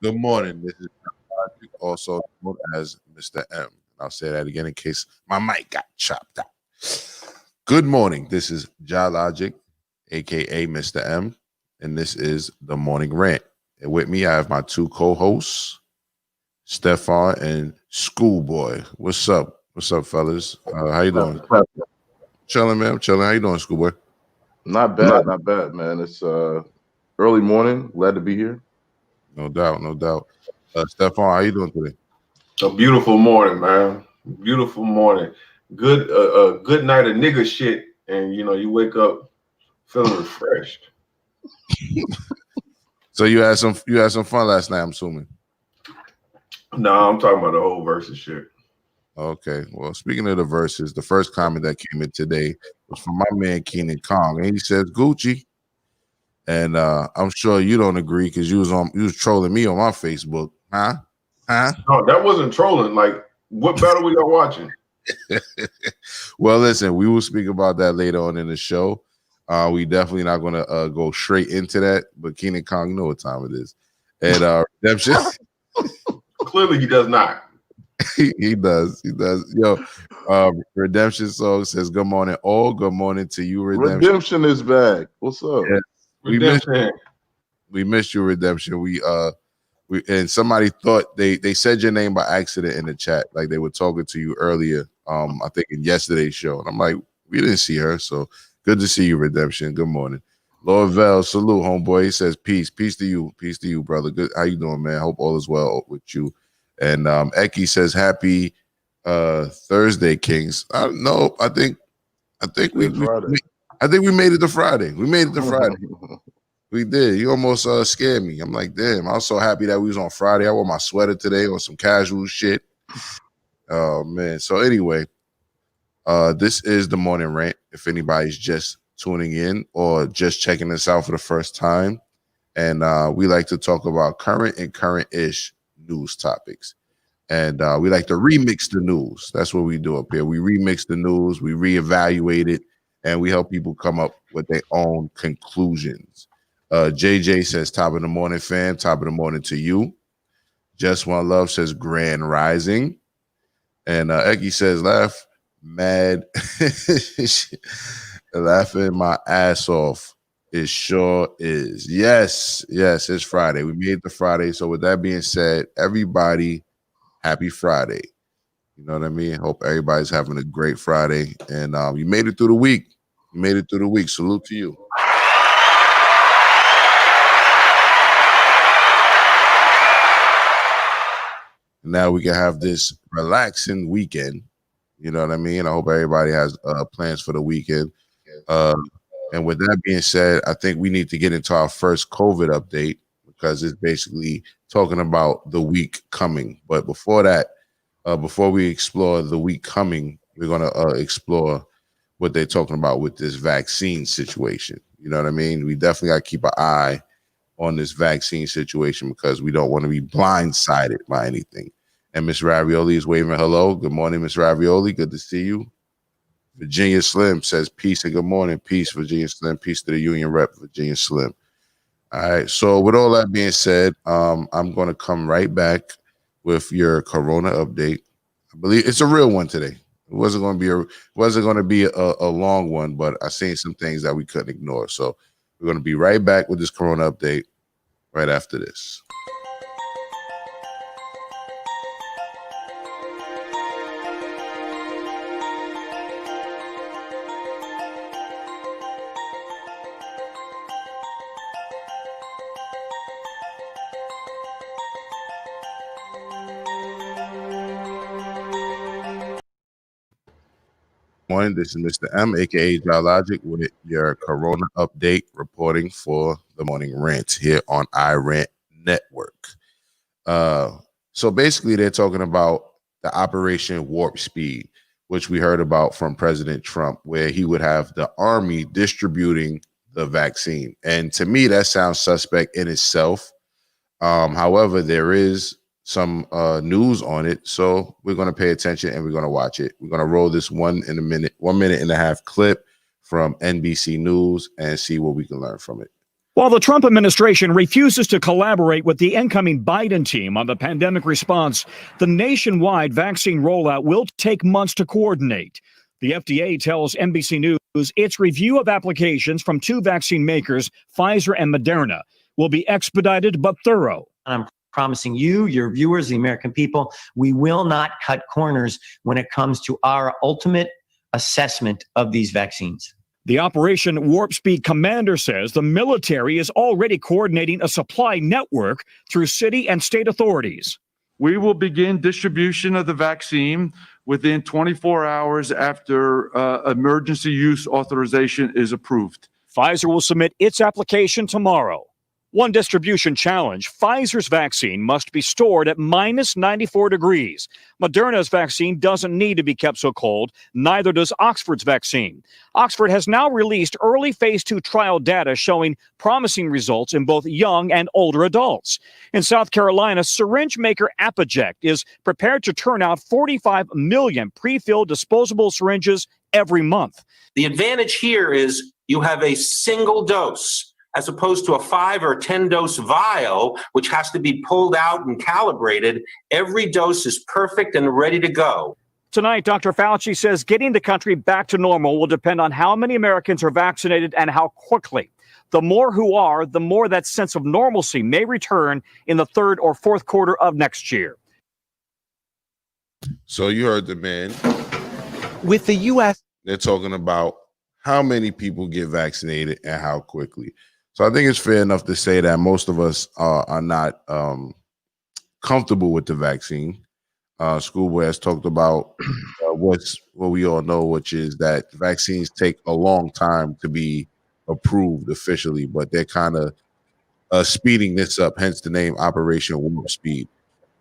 Good morning. This is JahLogic, also known as Mr. M. I'll say that again in case my mic got chopped out. Good morning. This is JahLogic, aka Mr. M, and this is the Morning Rant. And with me, I have my two co-hosts, Stephon and Schoolboy. What's up? What's up, fellas? How you doing? Chilling, man. I'm chilling. How you doing, Schoolboy? Not bad, not bad, man. It's early morning. Glad to be here. No doubt, no doubt. Stephon, how you doing today? A beautiful morning, man. Beautiful morning. Good, good night of nigga shit, and you wake up feeling refreshed. So you had some fun last night, I'm assuming. No, I'm talking about the whole versus shit. Okay. Well, speaking of the verses, the first comment that came in today was from my man Keenan Kong, and he says Gucci. And I'm sure you don't agree because you was trolling me on my Facebook, huh? No, that wasn't trolling. Like, what battle we got watching? Well, listen, we will speak about that later on in the show. We definitely not going to go straight into that, but Keenan Kong, you know what time it is. And Redemption. Clearly, he does not. he does. Yo, Redemption Song says, "Good morning, all. Good morning to you, Redemption." Redemption is back. What's up? Yeah. Redemption. We missed you, Redemption. We and somebody thought they said your name by accident in the chat, like they were talking to you earlier. I think in yesterday's show, and I'm like, we didn't see her, so good to see you, Redemption. Good morning, Lord Vel. Salute, homeboy. He says peace to you, brother. Good. How you doing, man? Hope all is well with you. And Eki says happy Thursday, Kings. No, I think we made it to Friday. We made it to Friday. We did. You almost scared me. I'm like, damn. I was so happy that we was on Friday. I wore my sweater today on some casual shit. Oh man. So anyway, this is the Morning Rant. If anybody's just tuning in or just checking this out for the first time, and we like to talk about current and current-ish news topics. And we like to remix the news. That's what we do up here. We remix the news, we reevaluate it, and we help people come up with their own conclusions. JJ says, top of the morning, fam. Top of the morning to you. Just One Love says, Grand Rising. And Eki says, laugh mad. Laughing my ass off. It sure is. Yes, it's Friday. We made it to Friday. So with that being said, everybody, happy Friday. You know what I mean? Hope everybody's having a great Friday. And you made it through the week. Salute to you. Now we can have this relaxing weekend. You know what I mean? I hope everybody has plans for the weekend. And with that being said, I think we need to get into our first COVID update because it's basically talking about the week coming. But before that, before we explore the week coming, we're going to explore what they're talking about with this vaccine situation. You know what I mean? We definitely got to keep an eye on this vaccine situation because we don't want to be blindsided by anything. And Miss Ravioli is waving hello. Good morning, Miss Ravioli. Good to see you. Virginia Slim says peace and good morning. Peace, Virginia Slim. Peace to the union rep, Virginia Slim. All right. So with all that being said, I'm going to come right back with your Corona update. I believe it's a real one today. It wasn't going to be a long one, but I seen some things that we couldn't ignore. So we're going to be right back with this Corona update right after this. Morning, this is Mr. M, aka JahLogic, with your Corona update reporting for the Morning Rant here on iRant Network. So basically, they're talking about the Operation Warp Speed, which we heard about from President Trump, where he would have the army distributing the vaccine. And to me, that sounds suspect in itself. However, there is some news on it, so we're going to pay attention and we're going to watch it. We're going to roll this 1 minute and a half clip from NBC News and see what we can learn from it. While the Trump administration refuses to collaborate with the incoming Biden team on the pandemic response, the nationwide vaccine rollout will take months to coordinate. The FDA tells NBC News its review of applications from 2 vaccine makers, Pfizer and Moderna, will be expedited but thorough. I'm promising you, your viewers, the American people, we will not cut corners when it comes to our ultimate assessment of these vaccines. The Operation Warp Speed commander says the military is already coordinating a supply network through city and state authorities. We will begin distribution of the vaccine within 24 hours after emergency use authorization is approved. Pfizer will submit its application tomorrow. One distribution challenge: Pfizer's vaccine must be stored at -94 degrees. Moderna's vaccine doesn't need to be kept so cold, neither does Oxford's vaccine. Oxford has now released early phase 2 trial data showing promising results in both young and older adults. In South Carolina, syringe maker Apoject is prepared to turn out 45 million pre-filled disposable syringes every month. The advantage here is you have a single dose, as opposed to a 5 or 10 dose vial, which has to be pulled out and calibrated. Every dose is perfect and ready to go. Tonight, Dr. Fauci says getting the country back to normal will depend on how many Americans are vaccinated and how quickly. The more who are, the more that sense of normalcy may return in the 3rd or 4th quarter of next year. So you heard the man. With the U.S., they're talking about how many people get vaccinated and how quickly. So I think it's fair enough to say that most of us are not comfortable with the vaccine. Schoolboy has talked about what we all know, which is that vaccines take a long time to be approved officially, but they're kind of speeding this up, hence the name Operation Warp Speed.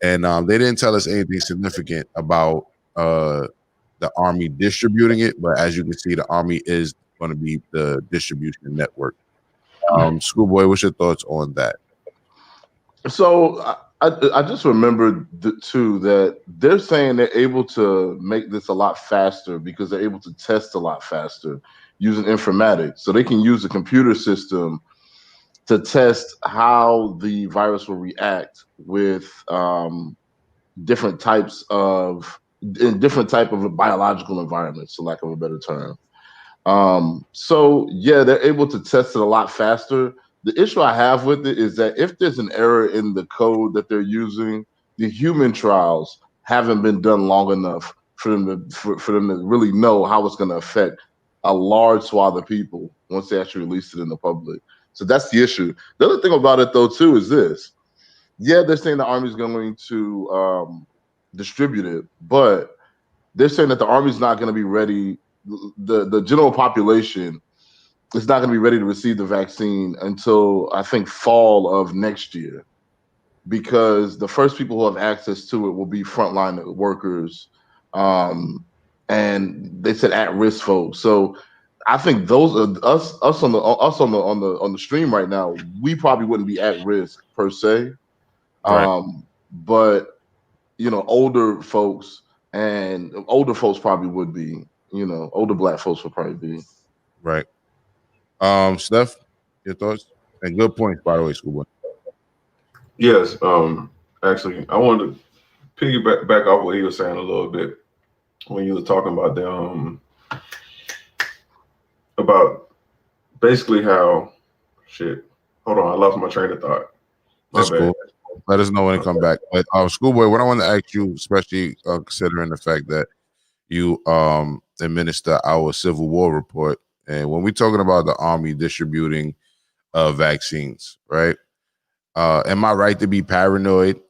And they didn't tell us anything significant about the Army distributing it, but as you can see, the Army is going to be the distribution network. Schoolboy, what's your thoughts on that? So I just remembered too that they're saying they're able to make this a lot faster because they're able to test a lot faster using informatics. So they can use a computer system to test how the virus will react with different types of biological environments, for lack of a better term. So yeah, they're able to test it a lot faster. The issue I have with it is that if there's an error in the code that they're using, the human trials haven't been done long enough for them to really know how it's going to affect a large swath of people once they actually release it in the public. So that's the issue. The other thing about it though too is this. Yeah, they're saying the Army's going to distribute it, but they're saying that the Army's not going to be ready. The general population is not going to be ready to receive the vaccine until I think fall of next year, because the first people who have access to it will be frontline workers, and they said at-risk folks. So I think those are us on the stream right now. We probably wouldn't be at risk per se, Right. but you know, older folks probably would be. You know, older Black folks would probably be. Right. Steph, your thoughts? And good points, by the way, Schoolboy. Yes. Actually, I wanted to piggyback off what he was saying a little bit when you were talking about about basically how Hold on, I lost my train of thought. That's cool. Let us know when it come back. But Schoolboy, what I want to ask you, especially considering the fact that you administer our Civil War report, and when we're talking about the Army distributing vaccines, right? Am I right to be paranoid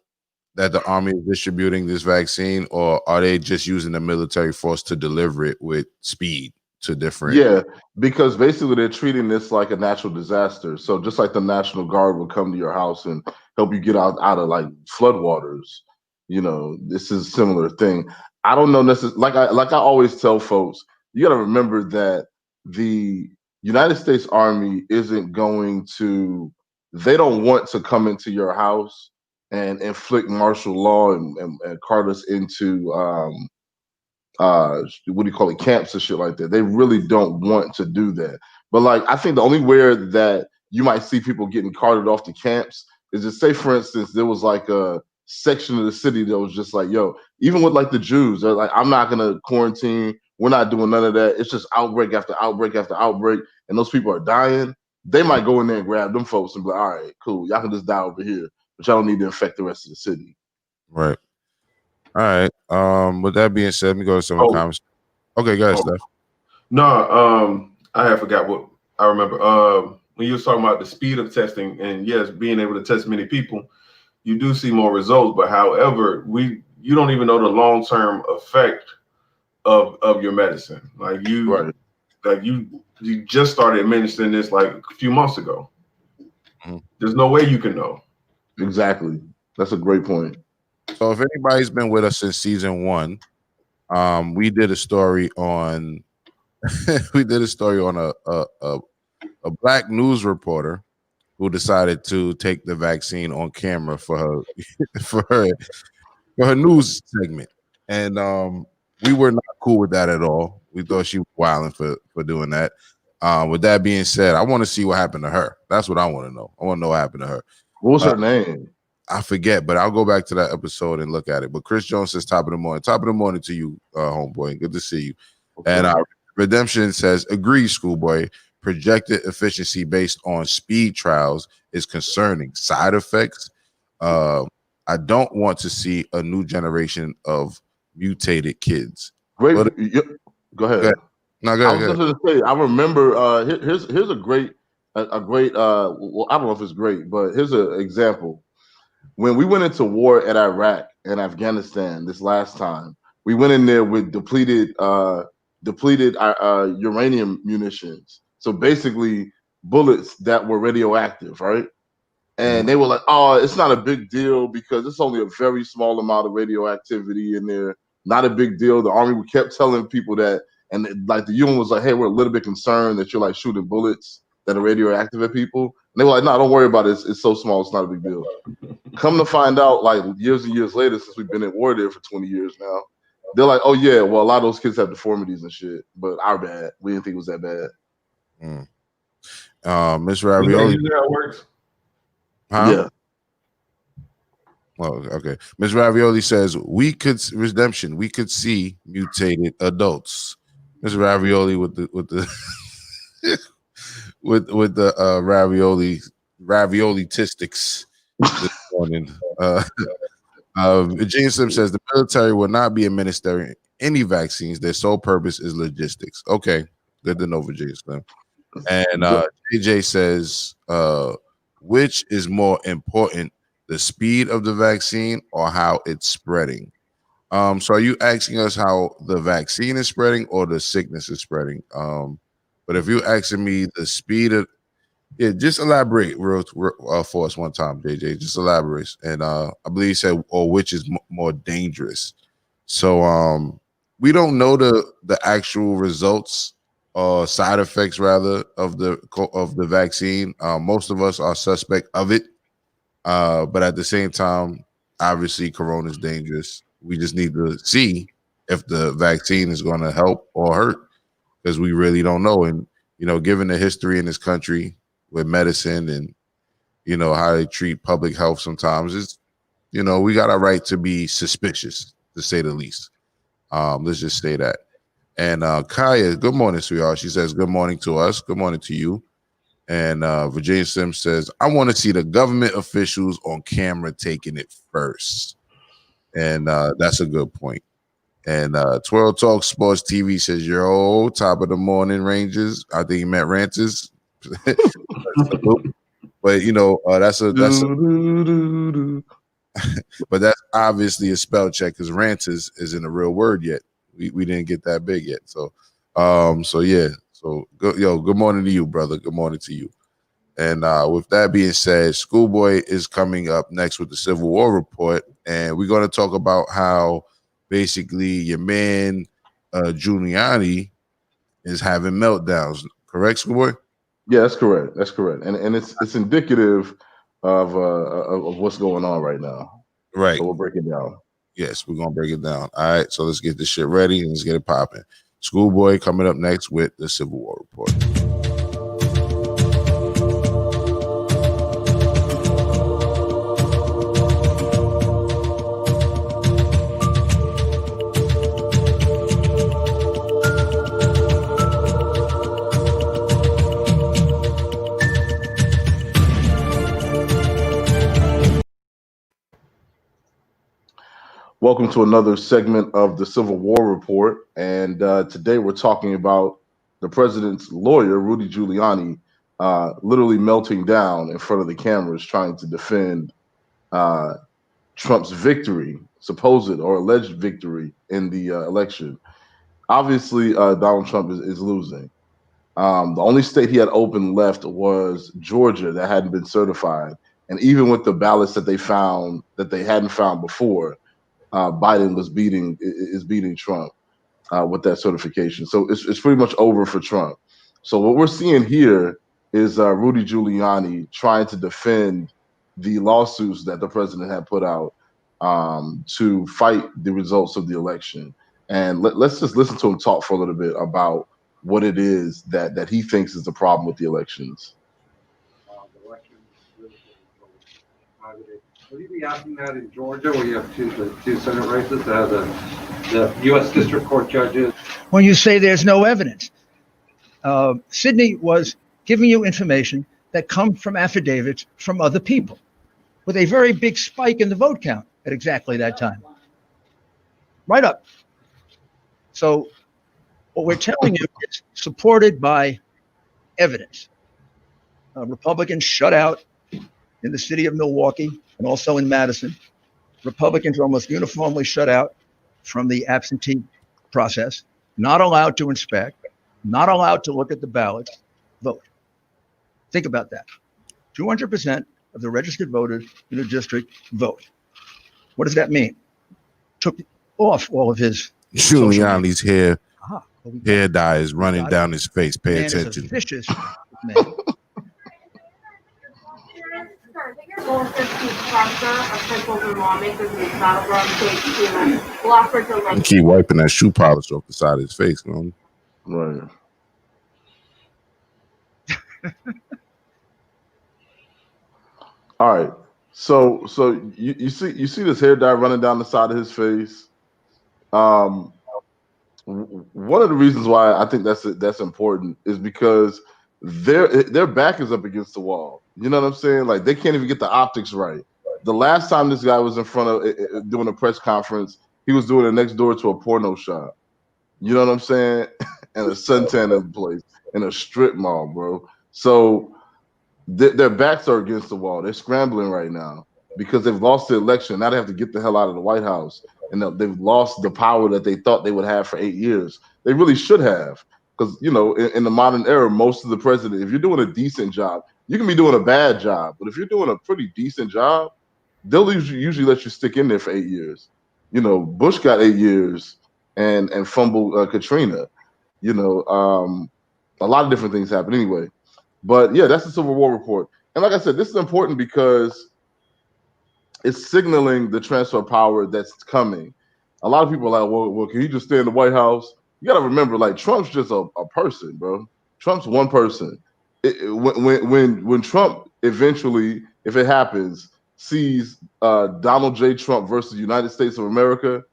that the Army is distributing this vaccine, or are they just using the military force to deliver it with speed to different? Yeah, because basically they're treating this like a natural disaster. So just like the National Guard will come to your house and help you get out of like floodwaters, You know, this is a similar thing. I don't know necessarily. Like I always tell folks, you got to remember that the United States Army isn't going to. They don't want to come into your house and inflict martial law and cart us into what do you call it, camps and shit like that. They really don't want to do that. But like, I think the only where that you might see people getting carted off to camps is to say, for instance, there was like a section of the city that was just like, yo, even with like the Jews, they're like, I'm not gonna quarantine. We're not doing none of that. It's just outbreak after outbreak after outbreak, and those people are dying. They might go in there and grab them folks and be like, all right, cool, y'all can just die over here, but y'all don't need to infect the rest of the city. Right. All right. With that being said, let me go to some comments. Okay, go ahead, Steph. No, I have forgot what I remember. When you was talking about the speed of testing, and yes, being able to test many people, you do see more results. But however, you don't even know the long-term effect of your medicine. Like you just started administering this like a few months ago. Mm-hmm. There's no way you can know. Exactly. That's a great point. So if anybody's been with us since season 1, we did a story on a black news reporter who decided to take the vaccine on camera for her for her news segment, and we were not cool with that at all. We thought she was wilding for doing that. With that being said, I want to see what happened to her. That's what I want to know. I want to know what happened to her. What was her name? I forget, but I'll go back to that episode and look at it. But Chris Jones says top of the morning. Top of the morning to you, homeboy. Good to see you. Okay. And Redemption says, agree, schoolboy. Projected efficiency based on speed trials is concerning. Side effects. I don't want to see a new generation of mutated kids. Great. But, go ahead. No, go ahead. I was going to say, I remember here's a great well, I don't know if it's great, but here's an example. When we went into war at Iraq and Afghanistan this last time, we went in there with depleted uranium munitions. So basically bullets that were radioactive, right? And they were like, oh, it's not a big deal because it's only a very small amount of radioactivity in there. Not a big deal. The Army kept telling people that, and like the UN was like, hey, we're a little bit concerned that you're like shooting bullets that are radioactive at people. And they were like, no, don't worry about it. It's so small, it's not a big deal. Come to find out, like years and years later, since we've been in war there for 20 years now, they're like, oh yeah, well, a lot of those kids have deformities and shit, but our bad. We didn't think it was that bad. Miss Ravioli. Is that how it works? Huh? Yeah. Oh, okay. Miss Ravioli says we could see mutated adults. Miss Ravioli with the with the ravioli tistics this morning. Virginia Sim says the military will not be administering any vaccines. Their sole purpose is logistics. Okay, good to know, Virginia Sim. And JJ says, which is more important, the speed of the vaccine or how it's spreading? So are you asking us how the vaccine is spreading or the sickness is spreading? But if you're asking me the speed of, just elaborate for us one time, JJ. Just elaborate. And I believe you said, or which is more dangerous. So we don't know the actual results or side effects rather of the vaccine. Most of us are suspect of it. But at the same time, obviously corona is dangerous. We just need to see if the vaccine is going to help or hurt, because we really don't know. And, given the history in this country with medicine and, how they treat public health sometimes, it's, we got a right to be suspicious, to say the least. Let's just say that. And Kaya, good morning, sweetheart. She says, good morning to us. Good morning to you. And Virginia Sims says, I want to see the government officials on camera taking it first. And that's a good point. And Twirl Talk Sports TV says, yo, top of the morning, Rangers. I think he meant Ranters. But but that's obviously a spell check, because Ranters isn't a real word yet. We didn't get that big yet. So yeah. So good morning to you, brother. Good morning to you. And with that being said, Schoolboy is coming up next with the Civil War report, and we're going to talk about how basically your man Giuliani is having meltdowns. Correct, Schoolboy? Yeah, that's correct. That's correct. And it's indicative of what's going on right now. Right. So we'll break it down. Yes, we're gonna break it down. All right, so let's get this shit ready and let's get it popping. Schoolboy coming up next with the Civil War report. Welcome to another segment of the Civil War Report. And today we're talking about the president's lawyer, Rudy Giuliani, literally melting down in front of the cameras trying to defend Trump's victory, supposed or alleged victory in the election. Obviously, Donald Trump is losing. The only state he had open left was Georgia that hadn't been certified. And even with the ballots that they found that they hadn't found before, Biden is beating Trump with that certification. So it's pretty much over for Trump. So what we're seeing here is Rudy Giuliani trying to defend the lawsuits that the president had put out to fight the results of the election. And let's just listen to him talk for a little bit about what it is that he thinks is the problem with the elections. Will you be asking that in Georgia, where you have two Senate races that have the U.S. District Court judges? When you say there's no evidence, Sydney was giving you information that comes from affidavits from other people with a very big spike in the vote count at exactly that time. Right up. So what we're telling you is supported by evidence. Republicans shut out in the city of Milwaukee and also in Madison. Republicans are almost uniformly shut out from the absentee process, not allowed to inspect, not allowed to look at the ballots, vote. Think about that. 200% of the registered voters in a district vote. What does that mean? Took off all of his Giuliani's hair dye is running down his face. Pay attention. Vicious man. And keep wiping that shoe polish off the side of his face, man. Right. All right. So you see this hair dye running down the side of his face. One of the reasons why I think that's important is because their back is up against the wall. You know what I'm saying? Like, they can't even get the optics right. The last time this guy was in front of doing a press conference, he was doing it next door to a porno shop. You know what I'm saying? And a suntan place in a strip mall, bro. So their backs are against the wall. They're scrambling right now because they've lost the election. Now they have to get the hell out of the White House. And they've lost the power that they thought they would have for 8 years. They really should have. Because, you know, in the modern era, most of the president, if you're doing a decent job, you can be doing a bad job. But if you're doing a pretty decent job, they'll usually let you stick in there for 8 years. You know, Bush got 8 years and fumbled Katrina. You know, a lot of different things happen anyway. But yeah, that's the Civil War report. And like I said, this is important because it's signaling the transfer of power that's coming. A lot of people are like, well, can he just stay in the White House? You got to remember, like, Trump's just a person, bro. Trump's one person. When Trump eventually, if it happens, sees Donald J. Trump versus the United States of America,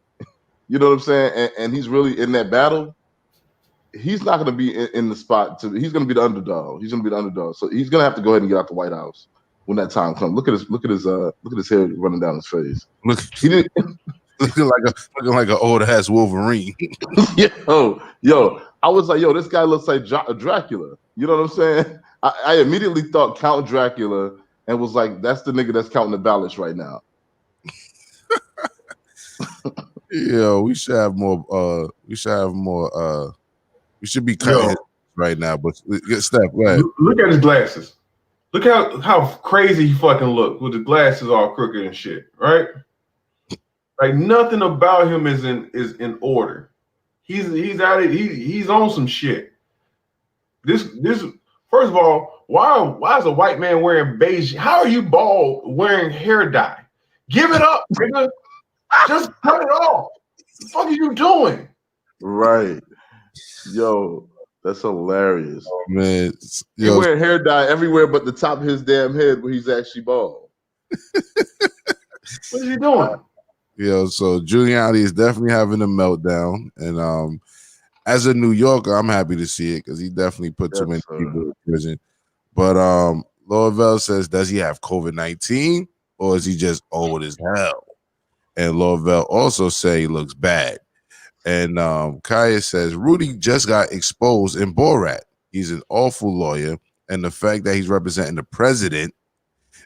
you know what I'm saying? And he's really in that battle. He's not going to be in the spot. He's going to be the underdog. He's going to be the underdog. So he's going to have to go ahead and get out the White House when that time comes. Look at his hair running down his face. Look, he didn't. looking like an old ass Wolverine. yo, I was like, this guy looks like Dracula. You know what I'm saying? I immediately thought Count Dracula and was like, that's the nigga that's counting the ballots right now. Yeah, we should have more. We should be cutting right now. But Steph, go ahead. Look at his glasses. Look how crazy he fucking looked with the glasses all crooked and shit, right? Like nothing about him is in order. He's out of he's on some shit. This first of all, why is a white man wearing beige? How are you bald wearing hair dye? Give it up, nigga. Just cut it off. What the fuck are you doing? Right. Yo, that's hilarious. Oh, man. He wearing hair dye everywhere but the top of his damn head where he's actually bald. What is he doing? So Giuliani is definitely having a meltdown. And as a New Yorker, I'm happy to see it because he definitely put too many people in prison. But Lorvell says, does he have COVID-19 or is he just old as hell? And Lorvell also say he looks bad. And Kaya says, Rudy just got exposed in Borat. He's an awful lawyer. And the fact that he's representing the president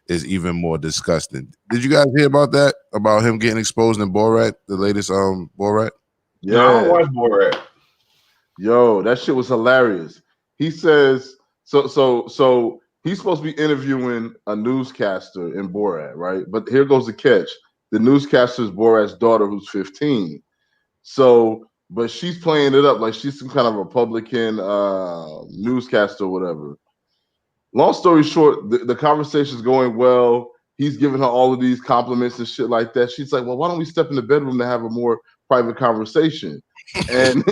is even more disgusting. Did you guys hear about that? About him getting exposed in Borat, the latest Borat? Yeah. No, I don't watch Borat. Yo, that shit was hilarious. He says, so he's supposed to be interviewing a newscaster in Borat, right? but here goes the catch. The newscaster is Borat's daughter, who's 15. So, but she's playing it up like she's some kind of Republican newscaster or whatever. Long story short, the conversation's going well. He's giving her all of these compliments and shit like that. She's like, well, why don't we step in the bedroom to have a more private conversation? And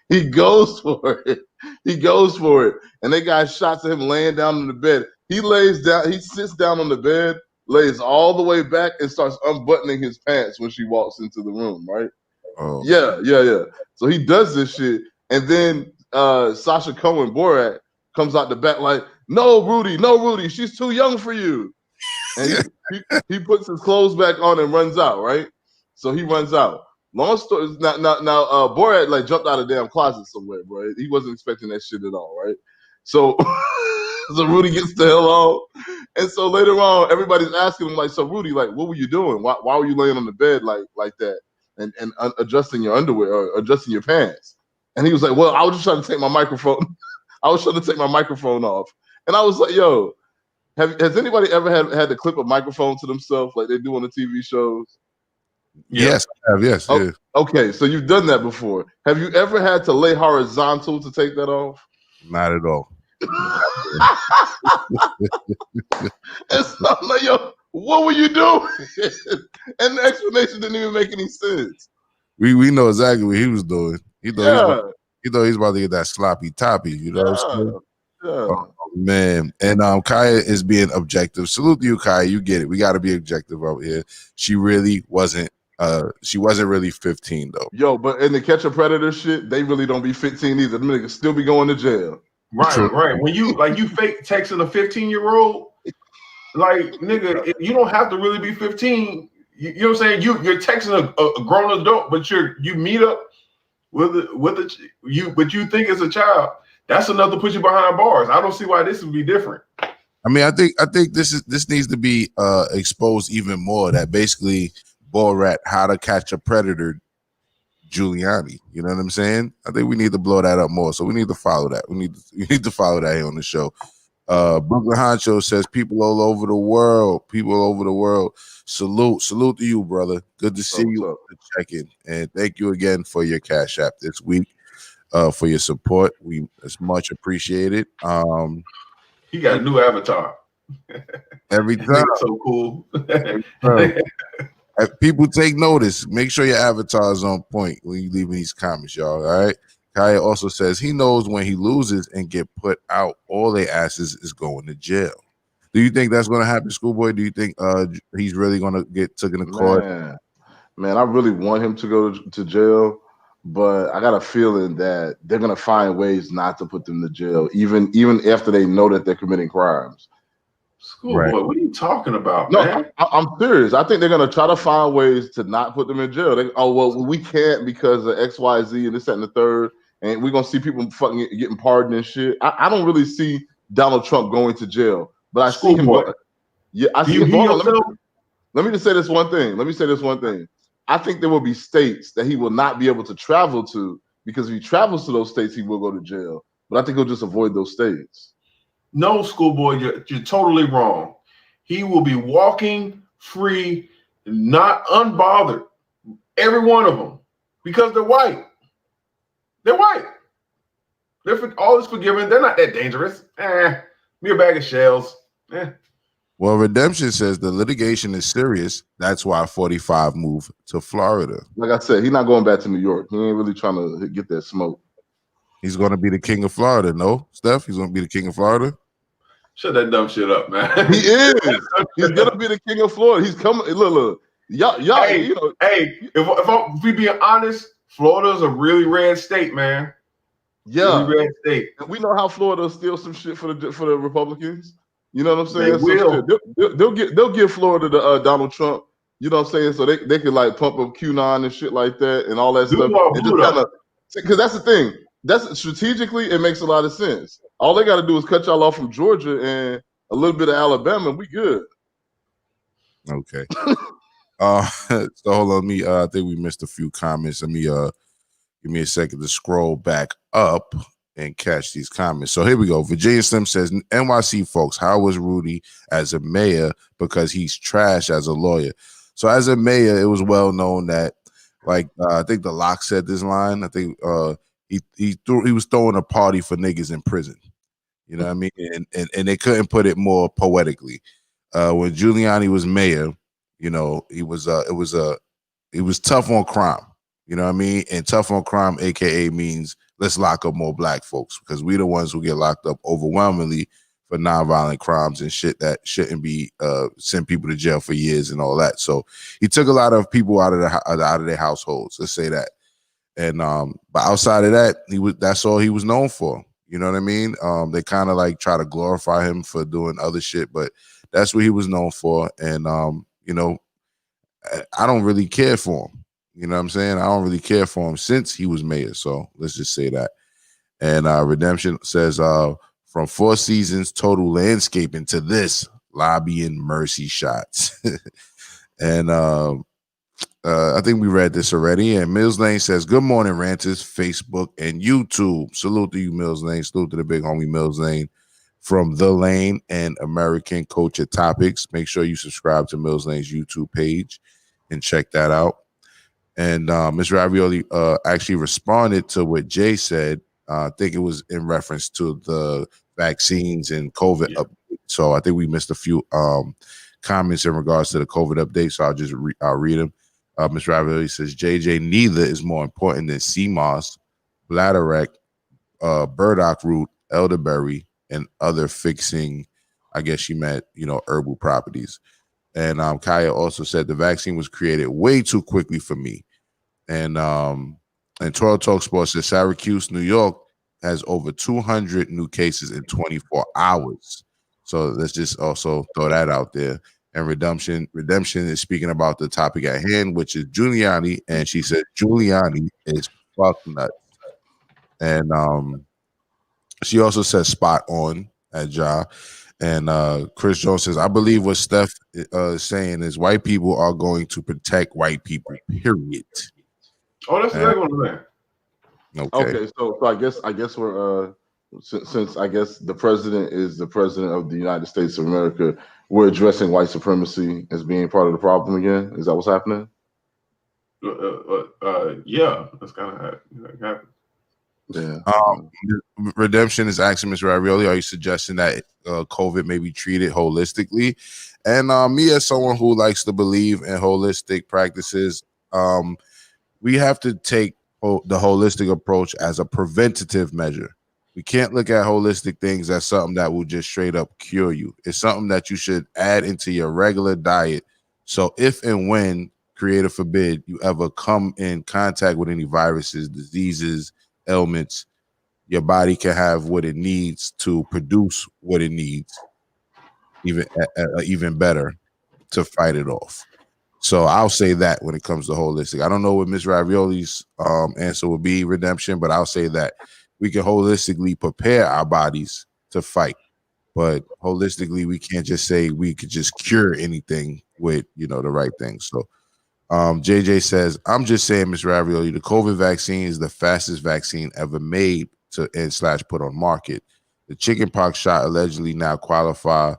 he goes for it. He goes for it. And they got shots of him laying down in the bed. He lays down, he sits down on the bed, lays all the way back, and starts unbuttoning his pants when she walks into the room, right? Oh. Yeah. So he does this shit. And then Sasha Cohen, Borat, comes out the back like, no, Rudy, she's too young for you. And he puts his clothes back on and runs out, right? So he runs out. Long story. Now, Borat like jumped out of the damn closet somewhere, bro. He wasn't expecting that shit at all, right? So, so Rudy gets the hell on, and so later on, everybody's asking him like, "So Rudy, like, what were you doing? Why were you laying on the bed like that and adjusting your underwear or adjusting your pants?" And he was like, "Well, I was just trying to take my microphone. I was trying to take my microphone off." And I was like, "Yo, has anybody ever had to clip a microphone to themselves like they do on the TV shows?" Yes, I have. Yes. Oh, yeah. Okay, so you've done that before. Have you ever had to lay horizontal to take that off? Not at all. And so I'm like, yo, what were you doing? And the explanation didn't even make any sense. We know exactly what he was doing. He thought he was about to get that sloppy toppy, you know what I'm saying? Oh, man. And Kaya is being objective. Salute to you, Kaya. You get it. We got to be objective out here. She really wasn't really 15 though. Yo, but in the Catch a Predator shit, they really don't be 15 either. Them niggas still be going to jail. Right. When you fake texting a 15-year-old, like nigga, you don't have to really be 15. You know what I'm saying? You're texting a grown adult, but you meet up but you think it's a child. That's enough to put you behind bars. I don't see why this would be different. I mean, I think this needs to be exposed even more. That basically Borat, How to Catch a Predator, Giuliani. You know what I'm saying? I think we need to blow that up more. So we need to follow that. We need to follow that here on the show. Brooklyn Honcho says people all over the world. Salute to you, brother. Good to see you. Check in, and thank you again for your Cash App this week. For your support, it's much appreciated. He got a new avatar. Every time, so cool. If people take notice, make sure your avatar is on point when you leave these comments, y'all. All right. Kaya also says he knows when he loses and get put out, all their asses is going to jail. Do you think that's going to happen, Schoolboy? Do you think he's really going to get taken to court? Man, I really want him to go to jail, but I got a feeling that they're going to find ways not to put them to jail, even after they know that they're committing crimes. Schoolboy, what are you talking about, no, man? I'm serious. I think they're going to try to find ways to not put them in jail. We can't because of X, Y, Z, and this, that, and the third. And we're going to see people fucking getting pardoned and shit. I don't really see Donald Trump going to jail, but I see him. I see him. Let me just say this one thing. I think there will be states that he will not be able to travel to because if he travels to those states, he will go to jail. But I think he'll just avoid those states. No, schoolboy, you're totally wrong. He will be walking free, not unbothered. Every one of them, because they're white. They're white. They're always forgiven. They're not that dangerous. Me a bag of shells. Well, Redemption says the litigation is serious. That's why 45 moved to Florida. Like I said, he's not going back to New York. He ain't really trying to get that smoke. He's going to be the king of Florida. No, Steph? He's going to be the king of Florida? Shut that dumb shit up, man. He is. He's going to be the king of Florida. He's coming. Look. Y'all, hey, you know. Hey, if we being honest, Florida's a really red state, man. Yeah. Really red state. And we know how Florida steals some shit for the Republicans. You know what I'm saying? They will. They'll give Florida to Donald Trump. You know what I'm saying? So they could like pump up QAnon and shit like that and all that stuff. And just kind of, because that's the thing. That's strategically, it makes a lot of sense. All they got to do is cut y'all off from Georgia and a little bit of Alabama. We good. Okay. So hold on, I think we missed a few comments. Let me give me a second to scroll back up and catch these comments. So here we go. Virginia Slim says, NYC folks, how was Rudy as a mayor? Because he's trash as a lawyer. So as a mayor, it was well known that, like, I think The Lock said this line. I think he was throwing a party for niggas in prison. You know what I mean? And they couldn't put it more poetically. When Giuliani was mayor, you know, he was tough on crime. You know what I mean? And tough on crime, aka means let's lock up more black folks, because we the ones who get locked up overwhelmingly for nonviolent crimes and shit that shouldn't be send people to jail for years and all that. So he took a lot of people out of their households. Let's say that. And but outside of that, that's all he was known for. You know what I mean? They kind of like try to glorify him for doing other shit, but that's what he was known for. And you know, I don't really care for him. You know what I'm saying? I don't really care for him since he was mayor. So let's just say that. And Redemption says, from 4 seasons, total landscaping to this, lobbying mercy shots. And I think we read this already. And Mills Lane says, good morning, Ranters, Facebook and YouTube. Salute to you, Mills Lane. Salute to the big homie Mills Lane from The Lane and American Culture Topics. Make sure you subscribe to Mills Lane's YouTube page and check that out. And Ms. Ravioli actually responded to what Jay said. I think it was in reference to the vaccines and COVID update. So I think we missed a few comments in regards to the COVID update. So I'll read them. Ms. Ravioli says, JJ, neither is more important than sea moss, bladderwrack, burdock root, elderberry, and other fixing, I guess she meant, you know, herbal properties. And Kaya also said the vaccine was created way too quickly for me. And Toro Talk Sports says Syracuse, New York has over 200 new cases in 24 hours. So let's just also throw that out there. And Redemption is speaking about the topic at hand, which is Giuliani. And she said Giuliani is fuck nuts. And she also says spot on at Jah. And Chris Jones says, I believe what Steph is saying is white people are going to protect white people, period. Oh, that's exactly what I'm saying. Okay, so I guess we're since I guess the president is the president of the United States of America, we're addressing white supremacy as being part of the problem again. Is that what's happening? Yeah, that's kind of how it happened. Yeah. Redemption is asking Ms. Ravioli, are you suggesting that COVID may be treated holistically? And me, as someone who likes to believe in holistic practices, we have to take the holistic approach as a preventative measure. We can't look at holistic things as something that will just straight up cure you. It's something that you should add into your regular diet. So if and when, creator forbid, you ever come in contact with any viruses, diseases, ailments, your body can have what it needs to produce what it needs, even better, to fight it off. So I'll say that when it comes to holistic. I don't know what Ms. Ravioli's answer would be, Redemption, but I'll say that we can holistically prepare our bodies to fight. But holistically, we can't just say we could just cure anything with, you know, the right thing. So JJ says, I'm just saying, Ms. Ravioli, the COVID vaccine is the fastest vaccine ever made / put on market. The chickenpox shot allegedly now qualify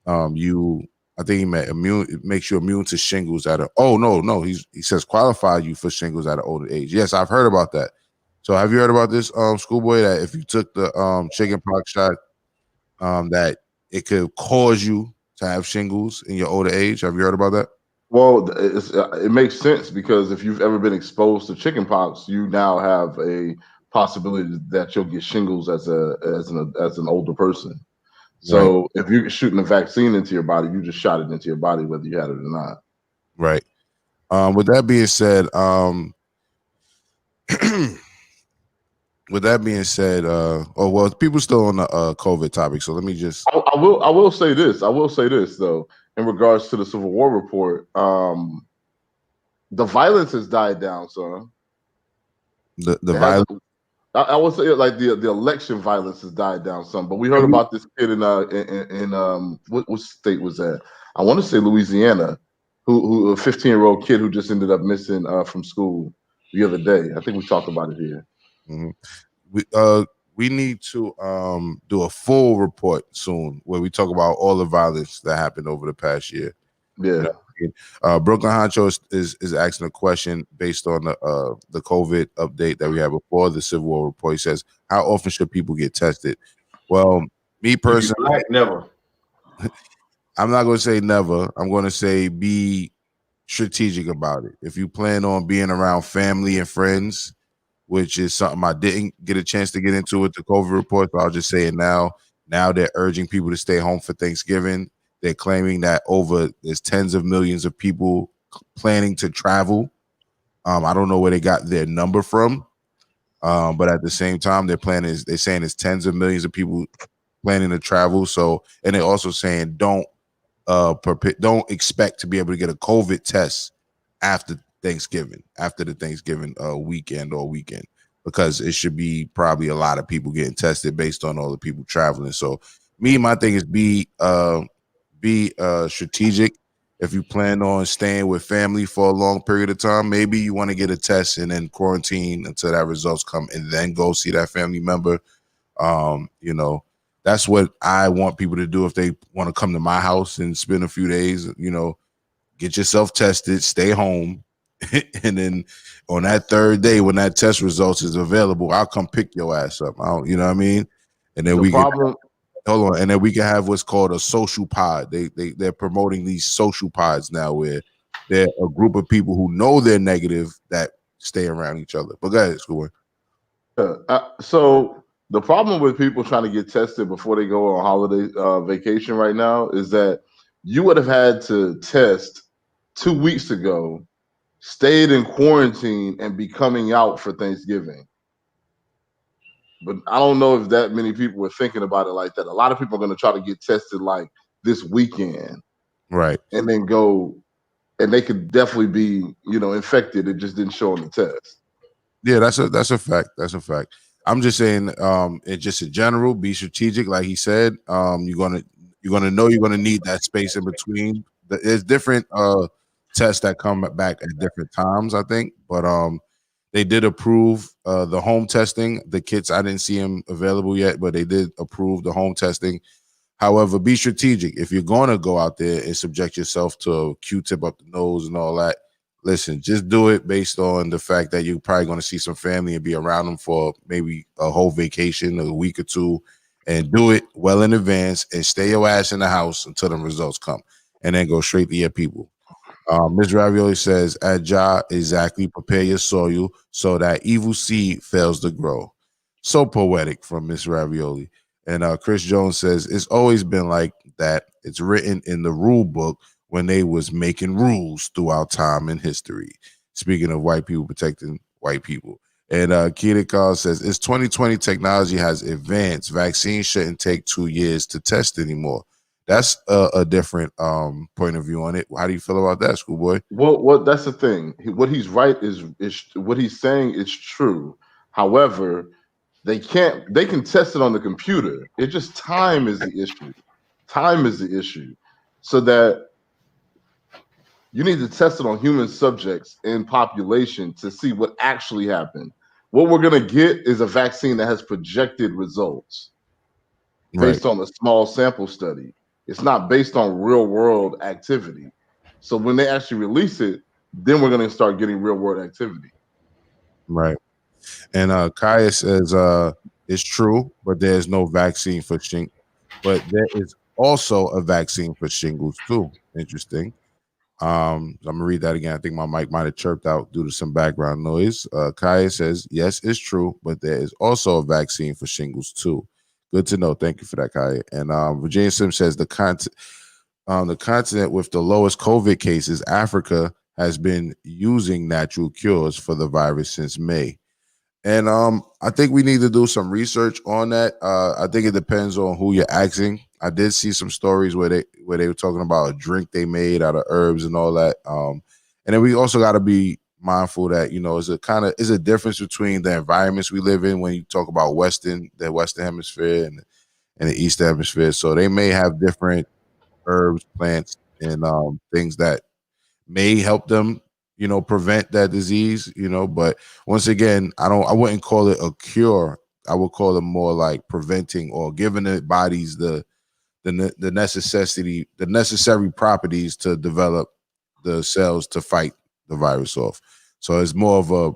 you. I think he meant immune. It makes you immune to shingles at a. Oh no, he says qualify you for shingles at an older age. Yes, I've heard about that. So have you heard about this, schoolboy, that if you took the chickenpox shot, that it could cause you to have shingles in your older age? Have you heard about that? Well, it makes sense because if you've ever been exposed to chickenpox, you now have a possibility that you'll get shingles as an older person. So if you're shooting a vaccine into your body, you just shot it into your body, whether you had it or not. Right. With that being said, oh well, people still on the COVID topic, so let me just. I will say this. I will say this though, in regards to the Civil War report, the violence has died down, son. The violence. I would say like the election violence has died down some, but we heard about this kid in what state was that? I want to say Louisiana, who a 15-year-old kid who just ended up missing from school the other day. I think we talked about it here. Mm-hmm. We need to do a full report soon where we talk about all the violence that happened over the past year. Yeah. You know, Brooklyn Honcho is asking a question based on the COVID update that we had before the Civil War report. He says, how often should people get tested? Well, me personally, never. I'm not going to say never. I'm going to say be strategic about it. If you plan on being around family and friends, which is something I didn't get a chance to get into with the COVID report, but I'll just say it now. Now they're urging people to stay home for Thanksgiving. They're claiming that there's tens of millions of people planning to travel. I don't know where they got their number from, but at the same time, they're saying it's tens of millions of people planning to travel. So, and they're also saying don't expect to be able to get a COVID test after the Thanksgiving weekend, because it should be probably a lot of people getting tested based on all the people traveling. So, my thing is be strategic. If you plan on staying with family for a long period of time, maybe you want to get a test and then quarantine until that results come and then go see that family member. That's what I want people to do if they want to come to my house and spend a few days. Get yourself tested, stay home, and then on that third day when that test results is available, I'll come pick your ass up. You know what I mean? And then and then we can have what's called a social pod. They're promoting these social pods now where they're a group of people who know they're negative that stay around each other. But go ahead, school. So the problem with people trying to get tested before they go on holiday vacation right now is that you would have had to test 2 weeks ago, stayed in quarantine, and be coming out for Thanksgiving. But I don't know if that many people were thinking about it like that. A lot of people are going to try to get tested like this weekend, right? And then go, and they could definitely be, infected. It just didn't show on the test. Yeah, that's a fact. That's a fact. I'm just saying, just in general, be strategic. Like he said, you're gonna know you're gonna need that space in between. There's different tests that come back at different times, I think, but they did approve the home testing. The kits, I didn't see them available yet, but they did approve the home testing. However, be strategic. If you're going to go out there and subject yourself to a Q-tip up the nose and all that, listen, just do it based on the fact that you're probably going to see some family and be around them for maybe a whole vacation, a week or two, and do it well in advance and stay your ass in the house until the results come, and then go straight to your people. Ms. Ravioli says, at Jah, exactly, prepare your soil so that evil seed fails to grow. So poetic from Ms. Ravioli. And Chris Jones says, it's always been like that. It's written in the rule book when they was making rules throughout time and history. Speaking of white people protecting white people. And Keita Carl says, it's 2020, technology has advanced. Vaccines shouldn't take 2 years to test anymore. That's a different point of view on it. How do you feel about that, schoolboy? Well, that's the thing. What he's right is what he's saying is true. However, they can test it on the computer. It just time is the issue. Time is the issue. So that you need to test it on human subjects in population to see what actually happened. What we're gonna get is a vaccine that has projected results. Right. based on a small sample study. It's not based on real world activity. So when they actually release it, then we're going to start getting real world activity. Right. And Kaya says it's true, but there's no vaccine for shingles. But there is also a vaccine for shingles too. Interesting. I'm gonna read that again. I think my mic might have chirped out due to some background noise. Kaya says, yes, it's true, but there is also a vaccine for shingles too. Good to know. Thank you for that, Kaya. And Virginia Sim says the continent with the lowest COVID cases, Africa, has been using natural cures for the virus since May. And I think we need to do some research on that. I think it depends on who you're asking. I did see some stories where they were talking about a drink they made out of herbs and all that. And then we also got to be mindful that is a difference between the environments we live in when you talk about the Western Hemisphere and the Eastern Hemisphere. So they may have different herbs, plants, and things that may help them prevent that disease, but once again, I wouldn't call it a cure. I would call it more like preventing or giving the bodies the necessary properties to develop the cells to fight the virus off. So it's more of a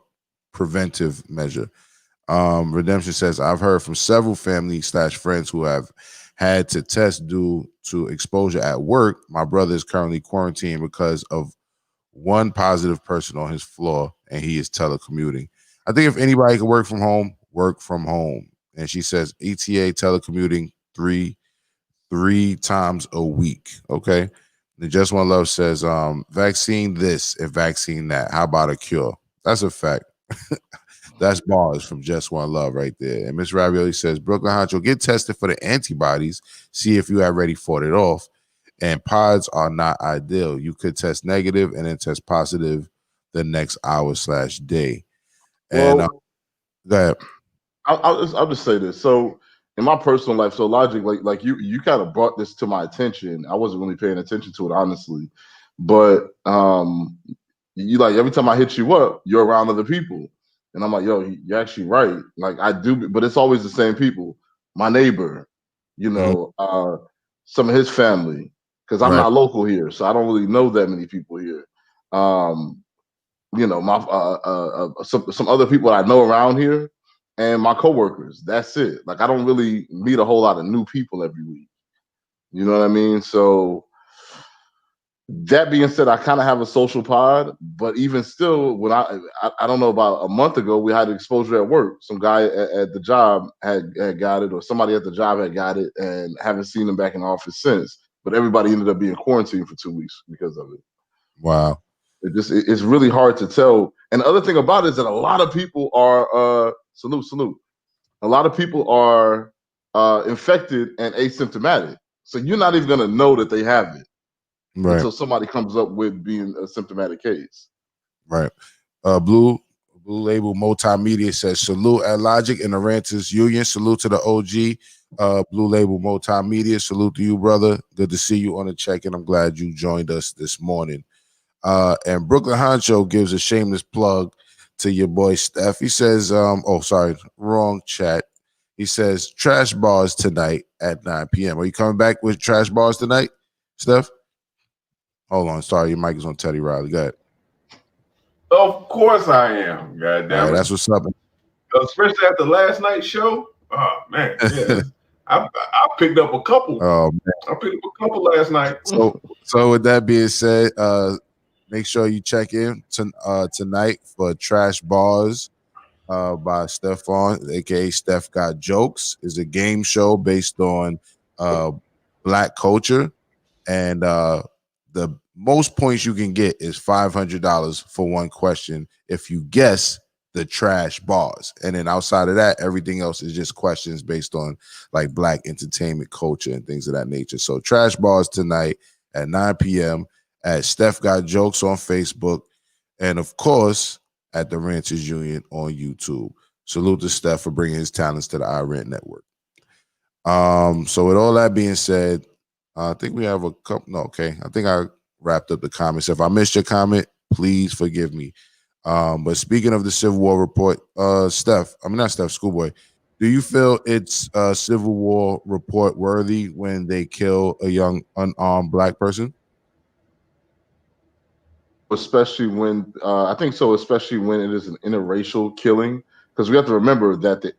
preventive measure. Redemption says, I've heard from several family/friends who have had to test due to exposure at work. My brother is currently quarantined because of one positive person on his floor, and he is telecommuting. I think if anybody can work from home, work from home. And she says ETA telecommuting three times a week. Okay. And Just One Love says vaccine this and vaccine that. How about a cure? That's a fact. That's bars from Just One Love right there. And Miss Ravioli says, Brooklyn Honcho, get tested for the antibodies. See if you have already fought it off. And pods are not ideal. You could test negative and then test positive the next hour/day. And Well, go ahead. I'll just say this. So in my personal life, so Logic, like you kind of brought this to my attention. I wasn't really paying attention to it, honestly. But you like every time I hit you up, you're around other people. And I'm like, yo, you're actually right. Like I do, but it's always the same people. My neighbor, some of his family, because I'm Right. not local here, so I don't really know that many people here. My some other people I know around here, and my coworkers. That's it. Like I don't really meet a whole lot of new people every week. You know what I mean? So that being said, I kind of have a social pod, but even still, when I don't know, about a month ago, we had exposure at work. Some guy at the job had got it, or somebody at the job had got it, and haven't seen him back in the office since. But everybody ended up being quarantined for 2 weeks because of it. Wow. It's really hard to tell. And the other thing about it is that a lot of people are salute. A lot of people are infected and asymptomatic. So you're not even gonna know that they have it until somebody comes up with being a symptomatic case. Right. Blue Label Multimedia says, salute at Logic and the Ranters Union. Salute to the OG. Blue Label Multimedia. Salute to you, brother. Good to see you on the check-in. I'm glad you joined us this morning. And Brooklyn Honcho gives a shameless plug to your boy Steph. He says, wrong chat. He says, trash bars tonight at 9 p.m. Are you coming back with trash bars tonight, Steph? Hold on. Sorry, your mic is on Teddy Riley. Go ahead. Of course I am. God damn it. That's what's up. Especially after last night's show. Oh, man. Yeah. I picked up a couple. Oh, man. I picked up a couple last night. So with that being said, make sure you check in tonight for Trash Bars by Stephon, aka StepGotJokes. Is a game show based on Black culture, and the most points you can get is $500 for one question if you guess the trash bars. And then outside of that, everything else is just questions based on like Black entertainment culture and things of that nature. So trash bars tonight at 9 p.m. at Steph Got Jokes on Facebook, and of course at the Ranters Union on YouTube. Salute to Steph for bringing his talents to the iRant Network. So with all that being said, I think we have a couple. No, okay. I think I wrapped up the comments. If I missed your comment, please forgive me. But speaking of the Civil War report, Schoolboy, Do you feel it's Civil War report worthy when they kill a young unarmed black person? Especially when I think so, especially when it is an interracial killing, because we have to remember that the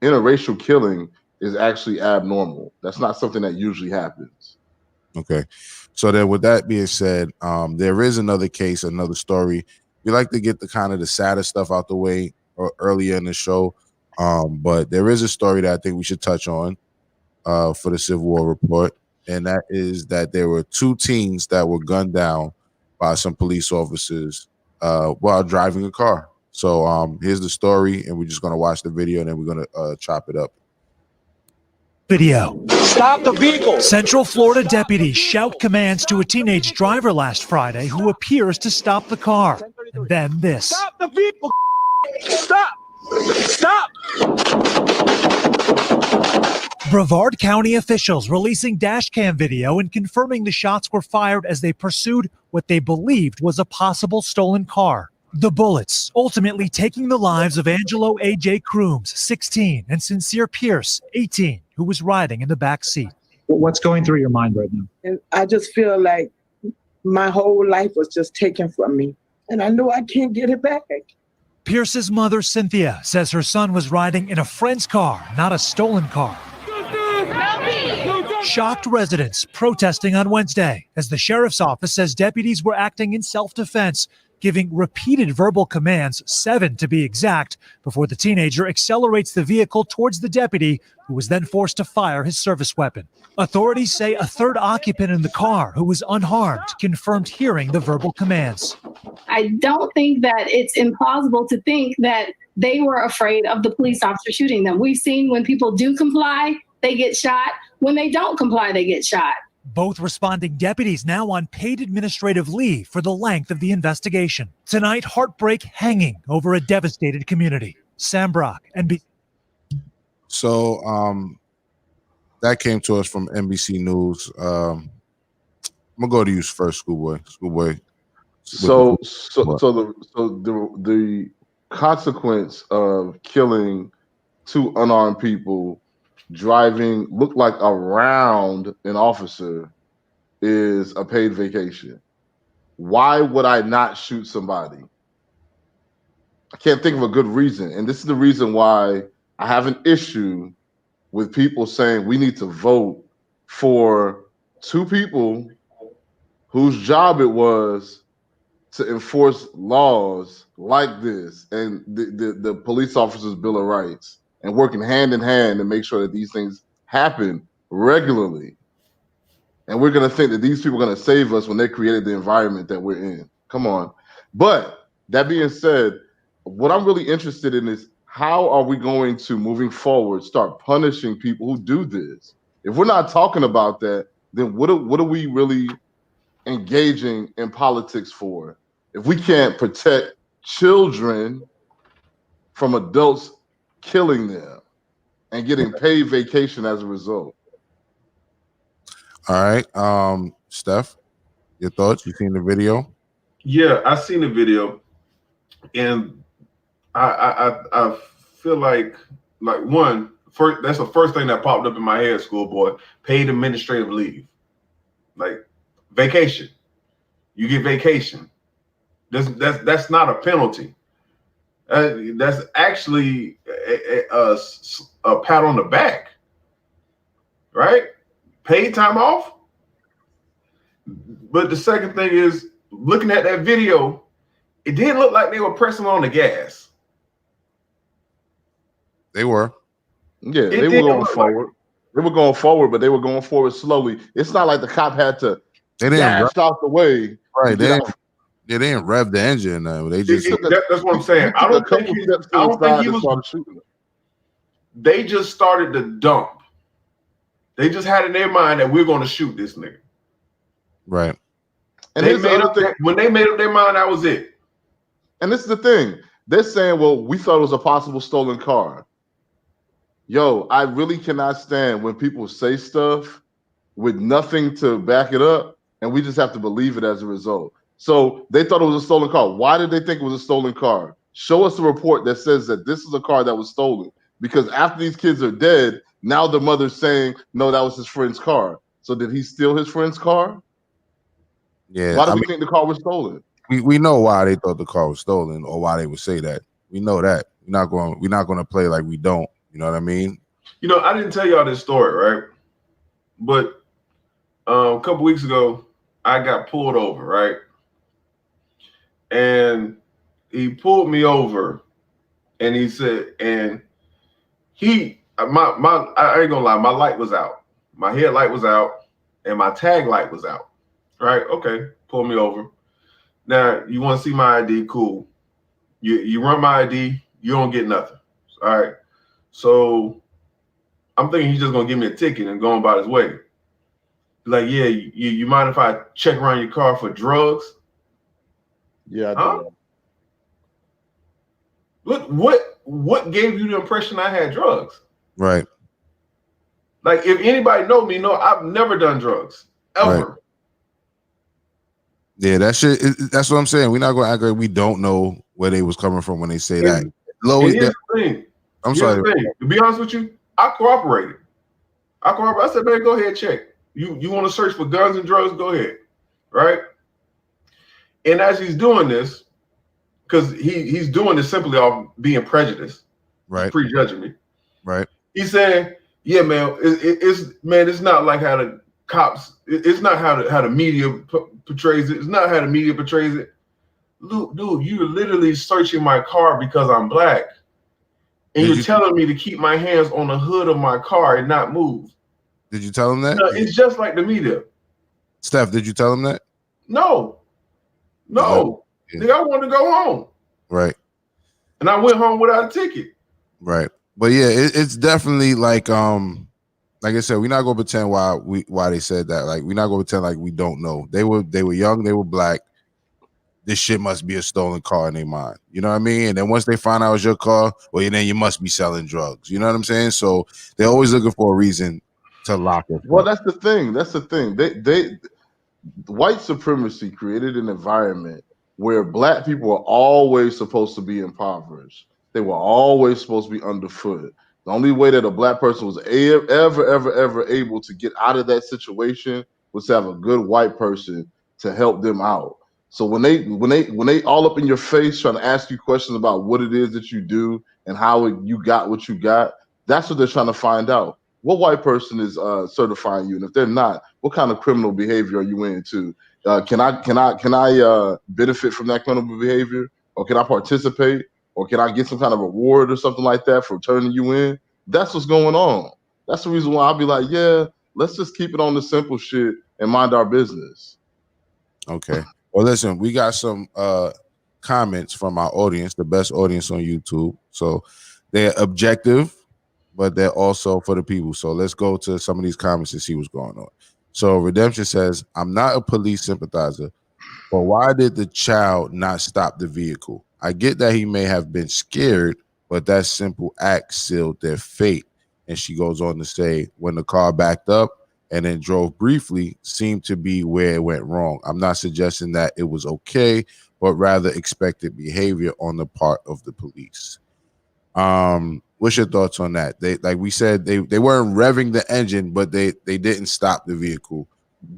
interracial killing is actually abnormal. That's not something that usually happens. Okay. So then with that being said, there is another case, another story. We like to get the kind of the sadder stuff out the way earlier in the show. But there is a story that I think we should touch on for the Civil War report. And that is that there were 2 teens that were gunned down by some police officers while driving a car. So here's the story, and we're just going to watch the video, and then we're going to chop it up. Video. Stop the vehicle! Central Florida deputies shout commands to a teenage driver last Friday who appears to stop the car. And then this. Stop the vehicle! Stop! Stop! Brevard County officials releasing dashcam video and confirming the shots were fired as they pursued what they believed was a possible stolen car. The bullets ultimately taking the lives of Angelo A.J. Crooms, 16, and Sincere Pierce, 18, who was riding in the back seat. What's going through your mind right now? And I just feel like my whole life was just taken from me, and I know I can't get it back. Pierce's mother, Cynthia, says her son was riding in a friend's car, not a stolen car. Shocked residents protesting on Wednesday as the sheriff's office says deputies were acting in self-defense, giving repeated verbal commands, 7 to be exact, before the teenager accelerates the vehicle towards the deputy, who was then forced to fire his service weapon. Authorities say a third occupant in the car, who was unharmed, confirmed hearing the verbal commands. I don't think that it's implausible to think that they were afraid of the police officer shooting them. We've seen when people do comply, they get shot. When they don't comply, they get shot. Both responding deputies now on paid administrative leave for the length of the investigation. Tonight, heartbreak hanging over a devastated community. Sam Brock, NBC. So that came to us from NBC News. I'm gonna go to you first, Schoolboy. So the consequence of killing 2 unarmed people driving look like around an officer is a paid vacation. Why would I not shoot somebody? I can't think of a good reason. And this is the reason why I have an issue with people saying we need to vote for 2 people whose job it was to enforce laws like this and the police officers' Bill of Rights, and working hand in hand to make sure that these things happen regularly. And we're going to think that these people are going to save us when they created the environment that we're in. Come on. But that being said, what I'm really interested in is how are we going to, moving forward, start punishing people who do this? If we're not talking about that, then what are we really engaging in politics for? If we can't protect children from adults killing them and getting paid vacation as a result. All right. Steph, your thoughts? You seen the video? Yeah, I seen the video, and I feel like one, that's the first thing that popped up in my head, Schoolboy. Paid administrative leave. Like vacation. You get vacation. That's not a penalty. That's actually a pat on the back, right? Paid time off. But the second thing is, looking at that video, it didn't look like they were pressing on the gas. They were. Yeah, they were going forward. They were going forward, but they were going forward slowly. It's not like the cop had to dash off the way. Right. They didn't rev the engine. They just. That's what I'm saying. I don't think he was. They just started to dump. They just had in their mind that we're going to shoot this nigga. Right. And when they made up their mind, that was it. And this is the thing. They're saying, well, we thought it was a possible stolen car. Yo, I really cannot stand when people say stuff with nothing to back it up, and we just have to believe it as a result. So they thought it was a stolen car. Why did they think it was a stolen car? Show us the report that says that this is a car that was stolen. because after these kids are dead, now the mother's saying, no, that was his friend's car. So did he steal his friend's car? Yeah. Why do we think the car was stolen? We know why they thought the car was stolen or why they would say that. We know that. We're not going to play like we don't. You know what I mean? You know, I didn't tell y'all this story, right? But a couple weeks ago, I got pulled over, right? And he pulled me over, and he said, and I ain't gonna lie, my light was out, my headlight was out, and my tag light was out. Right? Okay, pull me over. Now you want to see my ID? Cool. You run my ID, you don't get nothing. All right. So I'm thinking he's just gonna give me a ticket and go about his way. Like, yeah, you mind if I check around your car for drugs? Yeah, I do. Huh? Look, what gave you the impression I had drugs? Right. Like, if anybody know me, I've never done drugs ever. Right. Yeah, that shit. That's what I'm saying. We're not going to act like we don't know where they was coming from when they say that. And here's the thing. I'm sorry. To be honest with you, I cooperated. I said, man, go ahead, check. You want to search for guns and drugs? Go ahead. Right. And as he's doing this, because he's doing this simply off being prejudiced, right, prejudging me, right. He's saying, "Yeah, man, it's not like how the cops. It's not how the media portrays it. It's not how the media portrays it. Look, dude, you're literally searching my car because I'm black, and you're telling me to keep my hands on the hood of my car and not move." Did you tell him that? It's just like the media. Steph, did you tell him that? No. Yeah. Nigga, I wanted to go home. Right. And I went home without a ticket. Right. But yeah, it's definitely like I said, we're not gonna pretend why they said that. Like, we're not gonna pretend like we don't know. They were young, they were black. This shit must be a stolen car in their mind. You know what I mean? And then once they find out it's your car, well, then you must be selling drugs. You know what I'm saying? So they're always looking for a reason to lock it. Well, that's the thing. They white supremacy created an environment where black people are always supposed to be impoverished. They were always supposed to be underfoot. The only way that a black person was ever able to get out of that situation was to have a good white person to help them out. So when they all up in your face trying to ask you questions about what it is that you do and how you got what you got, that's what they're trying to find out. What white person is certifying you, and if they're not, what kind of criminal behavior are you into? Can I benefit from that criminal behavior, or can I participate, or can I get some kind of reward or something like that for turning you in? That's what's going on. That's the reason why I'll be like, yeah, let's just keep it on the simple shit and mind our business. Okay. Well, listen, we got some comments from our audience, the best audience on YouTube. So they're objective, but they're also for the people. So let's go to some of these comments and see what's going on. So Redemption says, I'm not a police sympathizer, but why did the child not stop the vehicle? I get that he may have been scared, but that simple act sealed their fate. And she goes on to say, when the car backed up and then drove briefly, seemed to be where it went wrong. I'm not suggesting that it was okay, but rather expected behavior on the part of the police. What's your thoughts on that? They, like we said, they weren't revving the engine, but they didn't stop the vehicle.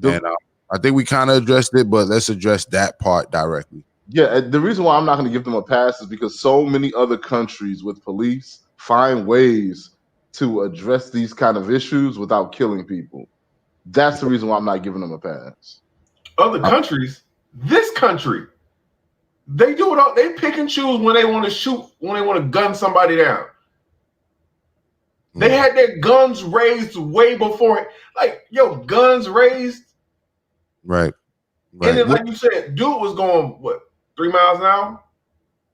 And I think we kind of addressed it, but let's address that part directly. Yeah, the reason why I'm not going to give them a pass is because so many other countries with police find ways to address these kind of issues without killing people. That's the reason why I'm not giving them a pass. Other countries, this country, they do it all. They pick and choose when they want to shoot, when they want to gun somebody down. They had their guns raised way before it. Like, yo, guns raised. Right. And then, like you said, dude was going, what, 3 miles an hour?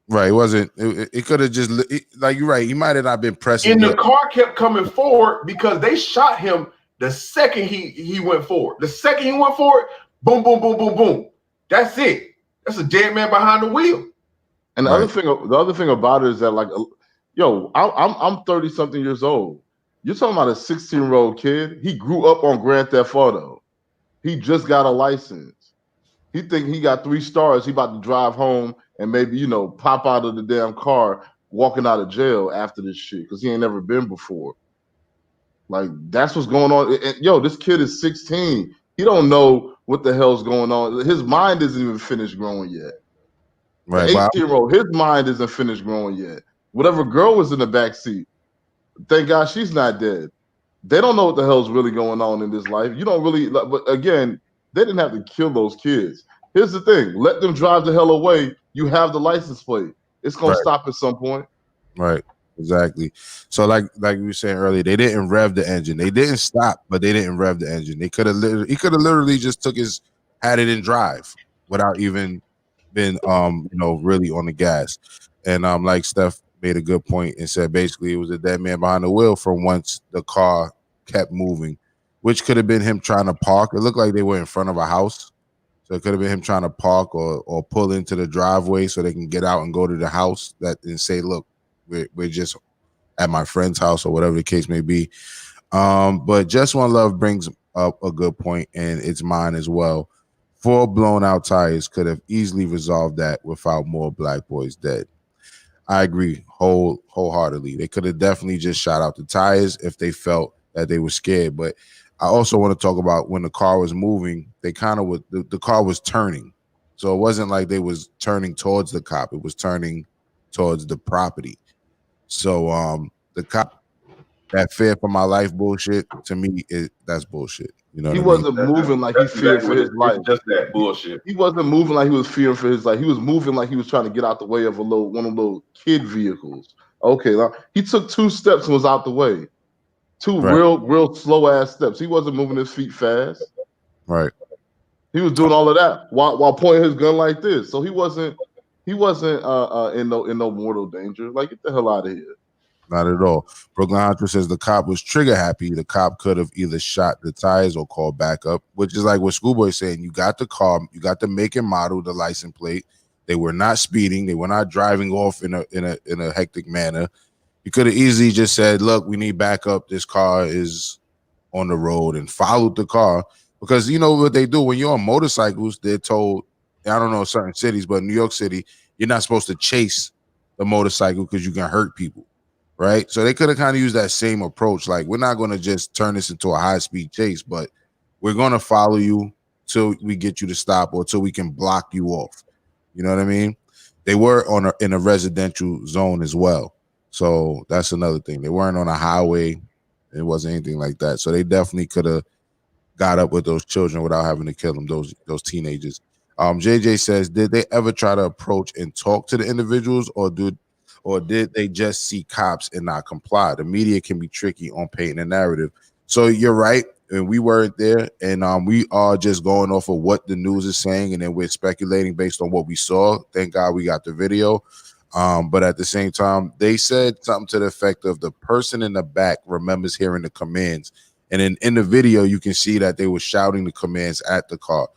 Right. It wasn't, it could have just, like, you're right. He might have not been pressing. And the car kept coming forward because they shot him the second he went forward. The second he went forward, boom, boom, boom, boom, boom. That's it. That's a dead man behind the wheel. And the other thing about it is that, like, yo, I'm 30 something years old. You're talking about a 16-year-old kid. He grew up on Grand Theft Auto. He just got a license. He think he got 3 stars. He about to drive home and maybe, pop out of the damn car walking out of jail after this shit because he ain't never been before. Like, that's what's going on. And, yo, this kid is 16. He don't know what the hell's going on. His mind isn't even finished growing yet. Right. The 18-year-old, his mind isn't finished growing yet. Whatever girl was in the back seat, thank God she's not dead. They don't know what the hell's really going on in this life. You don't really, but again, they didn't have to kill those kids. Here's the thing: let them drive the hell away. You have the license plate. It's gonna stop at some point. Right. Exactly. So like we were saying earlier, they didn't rev the engine. They didn't stop, but they didn't rev the engine. He could have literally just had it in drive without even been really on the gas. And like Steph made a good point and said basically it was a dead man behind the wheel from once the car kept moving, which could have been him trying to park. It looked like they were in front of a house. So it could have been him trying to park or pull into the driveway so they can get out and go to the house and say, look, we're just at my friend's house or whatever the case may be. But Just One Love brings up a good point, and it's mine as well. 4 blown out tires could have easily resolved that without more black boys dead. I agree wholeheartedly. They could have definitely just shot out the tires if they felt that they were scared. But I also want to talk about when the car was moving, they kind of the car was turning. So it wasn't like they was turning towards the cop. It was turning towards the property. So the cop, that fear for my life bullshit, to me, that's bullshit. You know, he wasn't moving like he feared for his life. Just that bullshit. He wasn't moving like he was fearing for his life. He was moving like he was trying to get out the way of one of the little kid vehicles. Okay, he took 2 steps and was out the way. 2 real slow ass steps. He wasn't moving his feet fast. Right. He was doing all of that while pointing his gun like this. So he wasn't in no mortal danger. Like, get the hell out of here. Not at all. Brooklyn Hunter says the cop was trigger happy. The cop could have either shot the tires or called back up, which is like what Schoolboy's saying. You got the car, you got the make and model, the license plate. They were not speeding. They were not driving off in a hectic manner. You could have easily just said, look, we need backup. This car is on the road, and followed the car. Because you know what they do when you're on motorcycles, they're told, I don't know, certain cities, but New York City, you're not supposed to chase the motorcycle because you can hurt people. Right. So they could have kind of used that same approach. Like, we're not going to just turn this into a high speed chase, but we're going to follow you till we get you to stop or till we can block you off. You know what I mean? They were in a residential zone as well. So that's another thing. They weren't on a highway. It wasn't anything like that. So they definitely could have got up with those children without having to kill them, those teenagers. JJ says, did they ever try to approach and talk to the individuals, or did they just see cops and not comply? The media can be tricky on painting a narrative. So you're right, and we weren't there, and we are just going off of what the news is saying, and then we're speculating based on what we saw. Thank God we got the video. But at the same time, they said something to the effect of the person in the back remembers hearing the commands. And in the video, you can see that they were shouting the commands at the car.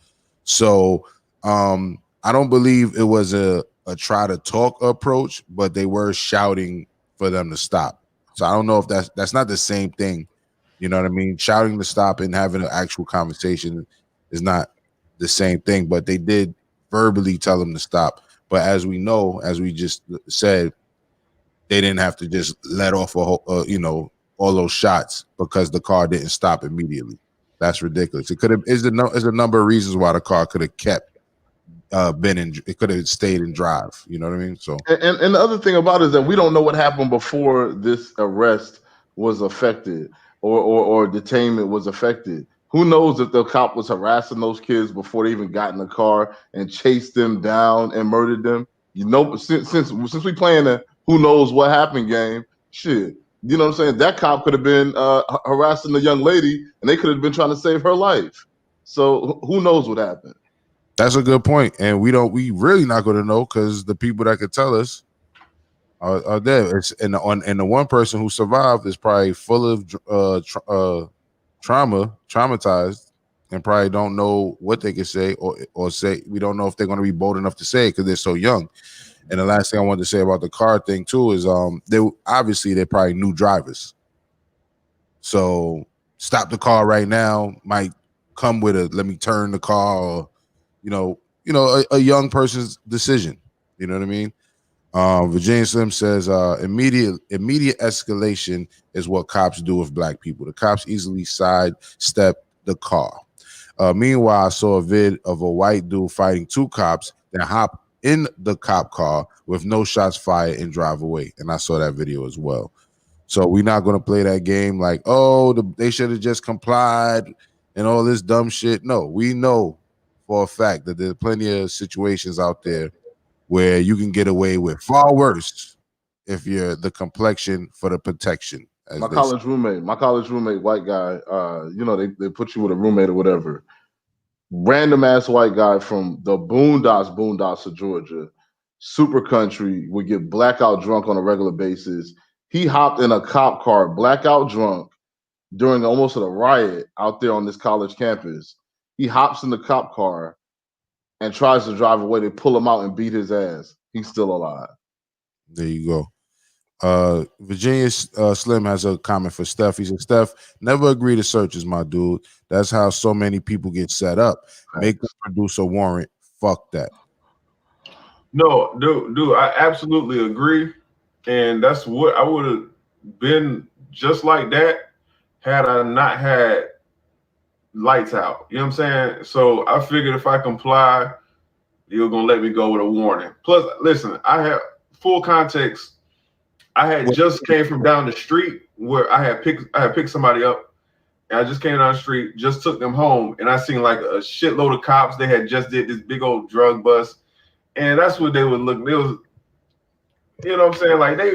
So I don't believe it was a try to talk approach, but they were shouting for them to stop. So I don't know if that's not the same thing. You know what I mean? Shouting to stop and having an actual conversation is not the same thing, but they did verbally tell them to stop. But as we know, as we just said, they didn't have to just let off all those shots because the car didn't stop immediately. That's ridiculous. It could have is a number of reasons why the car could have kept it could have stayed in drive. You know what I mean? So and the other thing about it is that we don't know what happened before this arrest was affected or detainment was affected. Who knows if the cop was harassing those kids before they even got in the car and chased them down and murdered them? You know, since we playing a who knows what happened game, shit. You know what I'm saying? That cop could have been harassing the young lady, and they could have been trying to save her life. So who knows what happened? that's a good point, and we really not going to know because the people that could tell us are there. And the one person who survived is probably full of traumatized, and probably don't know what they can say or say. We don't know if they're going to be bold enough to say it because they're so young. And the last thing I wanted to say about the car thing too is they're probably new drivers. So stop the car right now might come with let me turn the car, or a young person's decision. You know what I mean? Virginia Slim says immediate escalation is what cops do with black people. The cops easily sidestep the car. Meanwhile, I saw a vid of a white dude fighting two cops, then hop in the cop car with no shots fired and drive away. And I saw that video as well. So we're not going to play that game like, oh, they should have just complied and all this dumb shit. No, we know for a fact that there's plenty of situations out there where you can get away with far worse if you're the complexion for the protection. My college roommate, white guy, you know, they put you with a roommate or whatever. Random ass white guy from the boondocks of Georgia, super country, would get blackout drunk on a regular basis. He hopped in a cop car, blackout drunk, during almost a riot out there on this college campus. He hops in the cop car and tries to drive away. They pull him out and beat his ass. He's still alive. There you go. Virginia Slim has a comment for Steph. He said, Steph, never agree to searches, my dude. That's how so many people get set up. Make them produce a warrant. Fuck that. No, dude, I absolutely agree. And that's what I would have been just like that had I not had lights out. You know what I'm saying? So I figured if I comply, you're going to let me go with a warning. Plus, listen, I have full context. I had just came from down the street where I had picked somebody up, and I just came down the street, just took them home, and I seen like a shitload of cops. They had just did this big old drug bust, and that's what they would look. They was, you know what I'm saying? Like they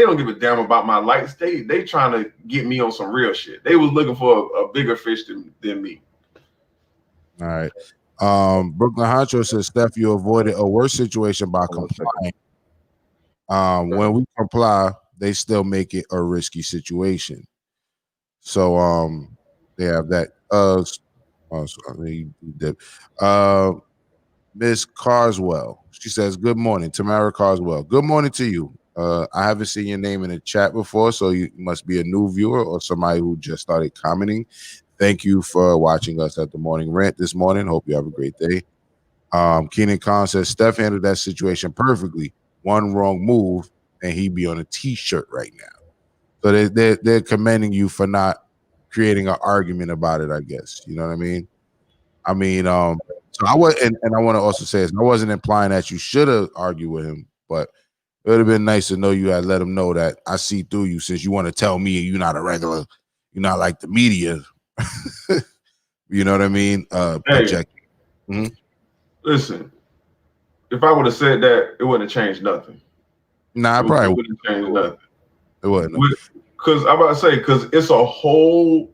don't give a damn about my lights. They trying to get me on some real shit. They was looking for a bigger fish than me. All right. Brooklyn Honcho says, Steph, you avoided a worse situation by complying. When we comply, they still make it a risky situation. So they have that. Miss Carswell, she says, good morning. Tamara Carswell, good morning to you. I haven't seen your name in the chat before, so you must be a new viewer or somebody who just started commenting. Thank you for watching us at the morning rant this morning. Hope you have a great day. Keenan Khan says, Steph handled that situation perfectly. One wrong move and he'd be on a t-shirt right now. So they're commending you for not creating an argument about it, I guess. You know what I mean? So I was, and I want to also say this, I wasn't implying that you should have argued with him, but it would have been nice to know you had let him know that I see through you, since you want to tell me you're not a regular, you're not like the media. You know what I mean? Listen, if I would have said that, it wouldn't have changed nothing. Nah, I probably wouldn't have changed nothing. It wouldn't. Because I'm about to say, because it's a whole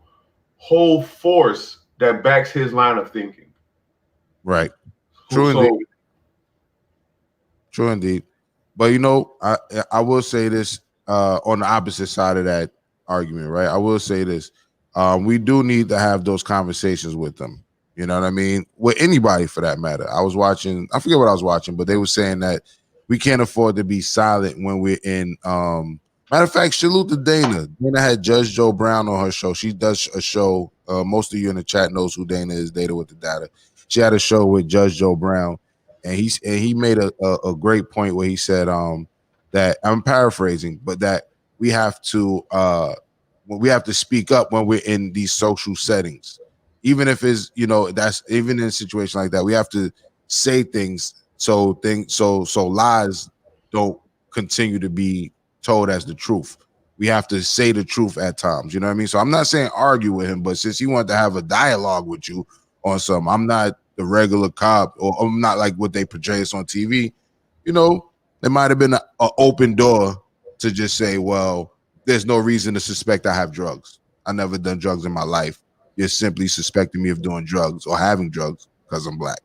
force that backs his line of thinking. Right. True indeed. True indeed. But you know, I will say this on the opposite side of that argument, right? I will say this. We do need to have those conversations with them. You know what I mean? With anybody for that matter. I was watching, I forget what I was watching, but they were saying that we can't afford to be silent when we're in matter of fact, salute to Dana. Dana had Judge Joe Brown on her show. She does a show. Most of you in the chat knows who Dana is, Data with the Data. She had a show with Judge Joe Brown, and he made a great point where he said that, I'm paraphrasing, but that we have to speak up when we're in these social settings. Even if it's, you know, that's even in a situation like that, we have to say things so lies don't continue to be told as the truth. We have to say the truth at times. You know what I mean? So I'm not saying argue with him, but since he wanted to have a dialogue with you on something, I'm not the regular cop, or I'm not like what they portray us on TV. You know, there might have been an open door to just say, well, there's no reason to suspect I have drugs. I never done drugs in my life. You're simply suspecting me of doing drugs or having drugs because I'm black.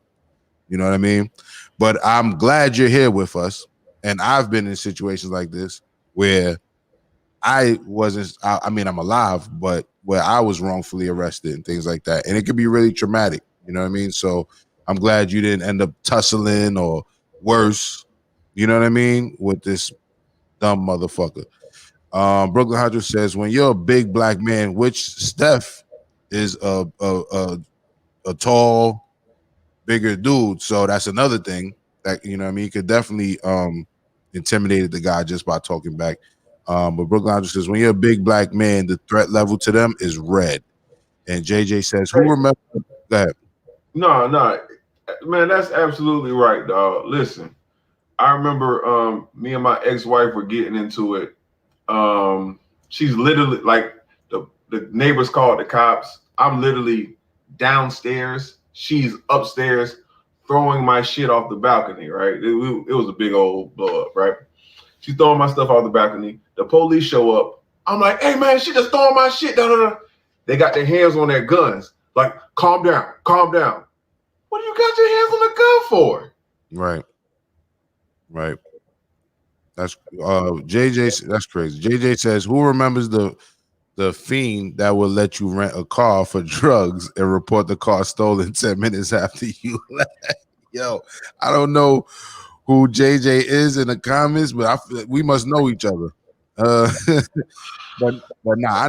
You know what I mean? But I'm glad you're here with us. And I've been in situations like this where I wasn't, I mean, I'm alive, but where I was wrongfully arrested and things like that. And it could be really traumatic. You know what I mean? So I'm glad you didn't end up tussling or worse, you know what I mean, with this dumb motherfucker. Brooklyn Hydra says, when you're a big black man, which Steph is a tall, bigger dude, so that's another thing. That, you know what I mean? He could definitely intimidated the guy just by talking back. But Brooklyn Logic says, when you're a big black man, the threat level to them is red. And JJ says, who remember? Go ahead. No, man, that's absolutely right, dog. Listen, I remember me and my ex-wife were getting into it. She's literally like the neighbors called the cops. I'm literally downstairs. She's upstairs throwing my shit off the balcony, right? It was a big old blow up, right? She's throwing my stuff off the balcony. The police show up. I'm like, hey, man, she just throwing my shit. They got their hands on their guns. Like, calm down, calm down. What do you got your hands on the gun for? Right. That's JJ. That's crazy. JJ says, who remembers the fiend that will let you rent a car for drugs and report the car stolen 10 minutes after you left? Yo, I don't know who JJ is in the comments, but I feel like we must know each other. But nah, I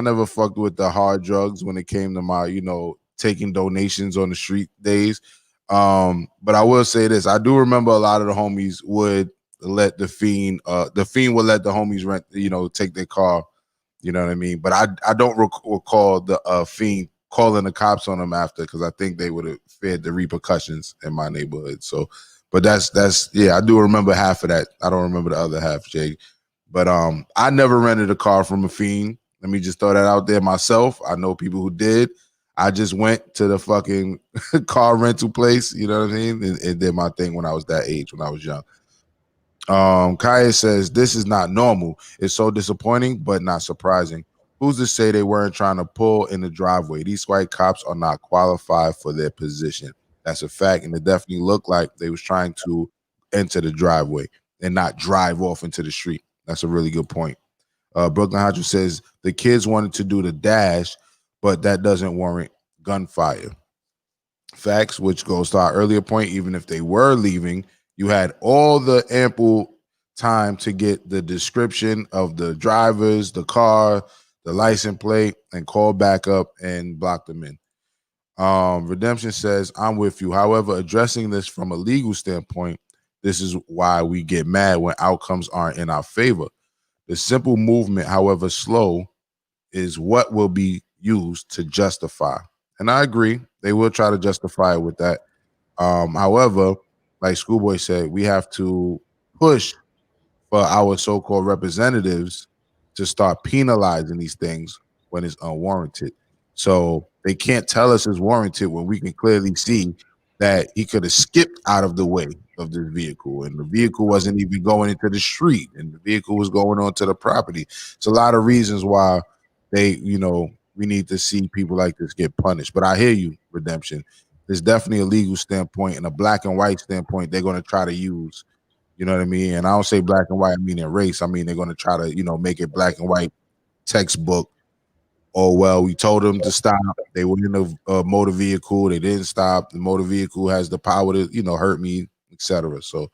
never fucked with the hard drugs when it came to my, taking donations on the street days. But I will say this: I do remember a lot of the homies would let the fiend would let the homies rent, take their car. You know what I mean? But I don't recall the fiend calling the cops on them after, because I think they would have feared the repercussions in my neighborhood. So, but that's yeah, I do remember half of that. I don't remember the other half, Jay. But I never rented a car from a fiend. Let me just throw that out there myself. I know people who did. I just went to the fucking car rental place, you know what I mean, and did my thing when I was that age, when I was young. Kaya says, this is not normal. It's so disappointing, but not surprising. Who's to say they weren't trying to pull in the driveway? These white cops are not qualified for their position. That's a fact, and it definitely looked like they was trying to enter the driveway and not drive off into the street. That's a really good point. Brooklyn Hodge says, the kids wanted to do the dash, but that doesn't warrant gunfire. Facts, which goes to our earlier point, even if they were leaving, you had all the ample time to get the description of the drivers, the car, the license plate, and call back up and block them in. Redemption says, I'm with you. However, addressing this from a legal standpoint, this is why we get mad when outcomes aren't in our favor. The simple movement, however slow, is what will be used to justify. And I agree, they will try to justify it with that. However, like Schoolboy said, we have to push for our so-called representatives to start penalizing these things when it's unwarranted. So they can't tell us it's warranted when we can clearly see that he could have skipped out of the way of this vehicle, and the vehicle wasn't even going into the street, and the vehicle was going onto the property. It's a lot of reasons why they, we need to see people like this get punished. But I hear you, Redemption. There's definitely a legal standpoint and a black and white standpoint they're going to try to use. You know what I mean? And I don't say black and white, I mean in race. I mean, they're going to try to, make it black and white textbook. Oh, well, we told them to stop. They were in a motor vehicle. They didn't stop. The motor vehicle has the power to, hurt me, etc. So,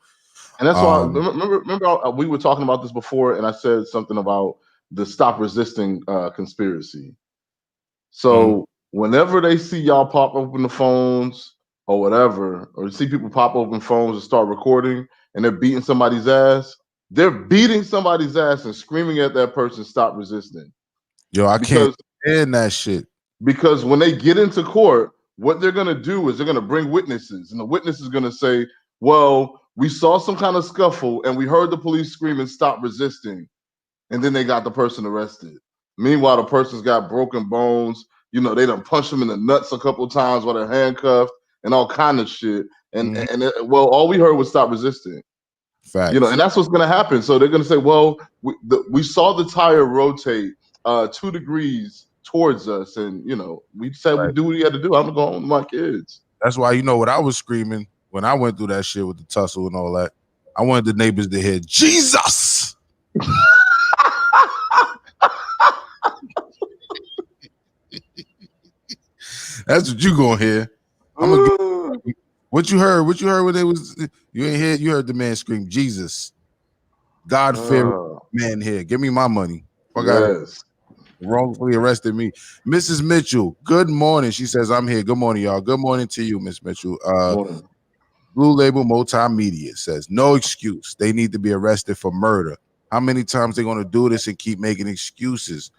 and that's why, remember we were talking about this before, and I said something about the stop resisting conspiracy. So whenever they see y'all pop open the phones or whatever, or see people pop open phones and start recording, and they're beating somebody's ass, they're beating somebody's ass and screaming at that person, stop resisting. Yo, I can't stand that shit. Because when they get into court, what they're going to do is they're going to bring witnesses, and the witness is going to say, well, we saw some kind of scuffle and we heard the police screaming, stop resisting. And then they got the person arrested. Meanwhile, the person's got broken bones. They done punched them in the nuts a couple of times while they're handcuffed and all kind of shit. And all we heard was stop resisting. Facts. And that's what's going to happen. So they're going to say, well, we saw the tire rotate 2 degrees towards us, and we said we do what we had to do. I'm gonna go home with my kids. That's why what I was screaming when I went through that shit with the tussle and all that. I wanted the neighbors to hear Jesus. That's what you gonna hear. What you heard? What you heard when they was? You ain't hear? You heard the man scream Jesus. God fearing man here. Give me my money. Yes. Wrongfully arrested me. Mrs. Mitchell, good morning. She says, I'm here. Good morning, y'all. Good morning to you, Miss Mitchell. Blue Label Multimedia says, no excuse. They need to be arrested for murder. How many times they going to do this and keep making excuses?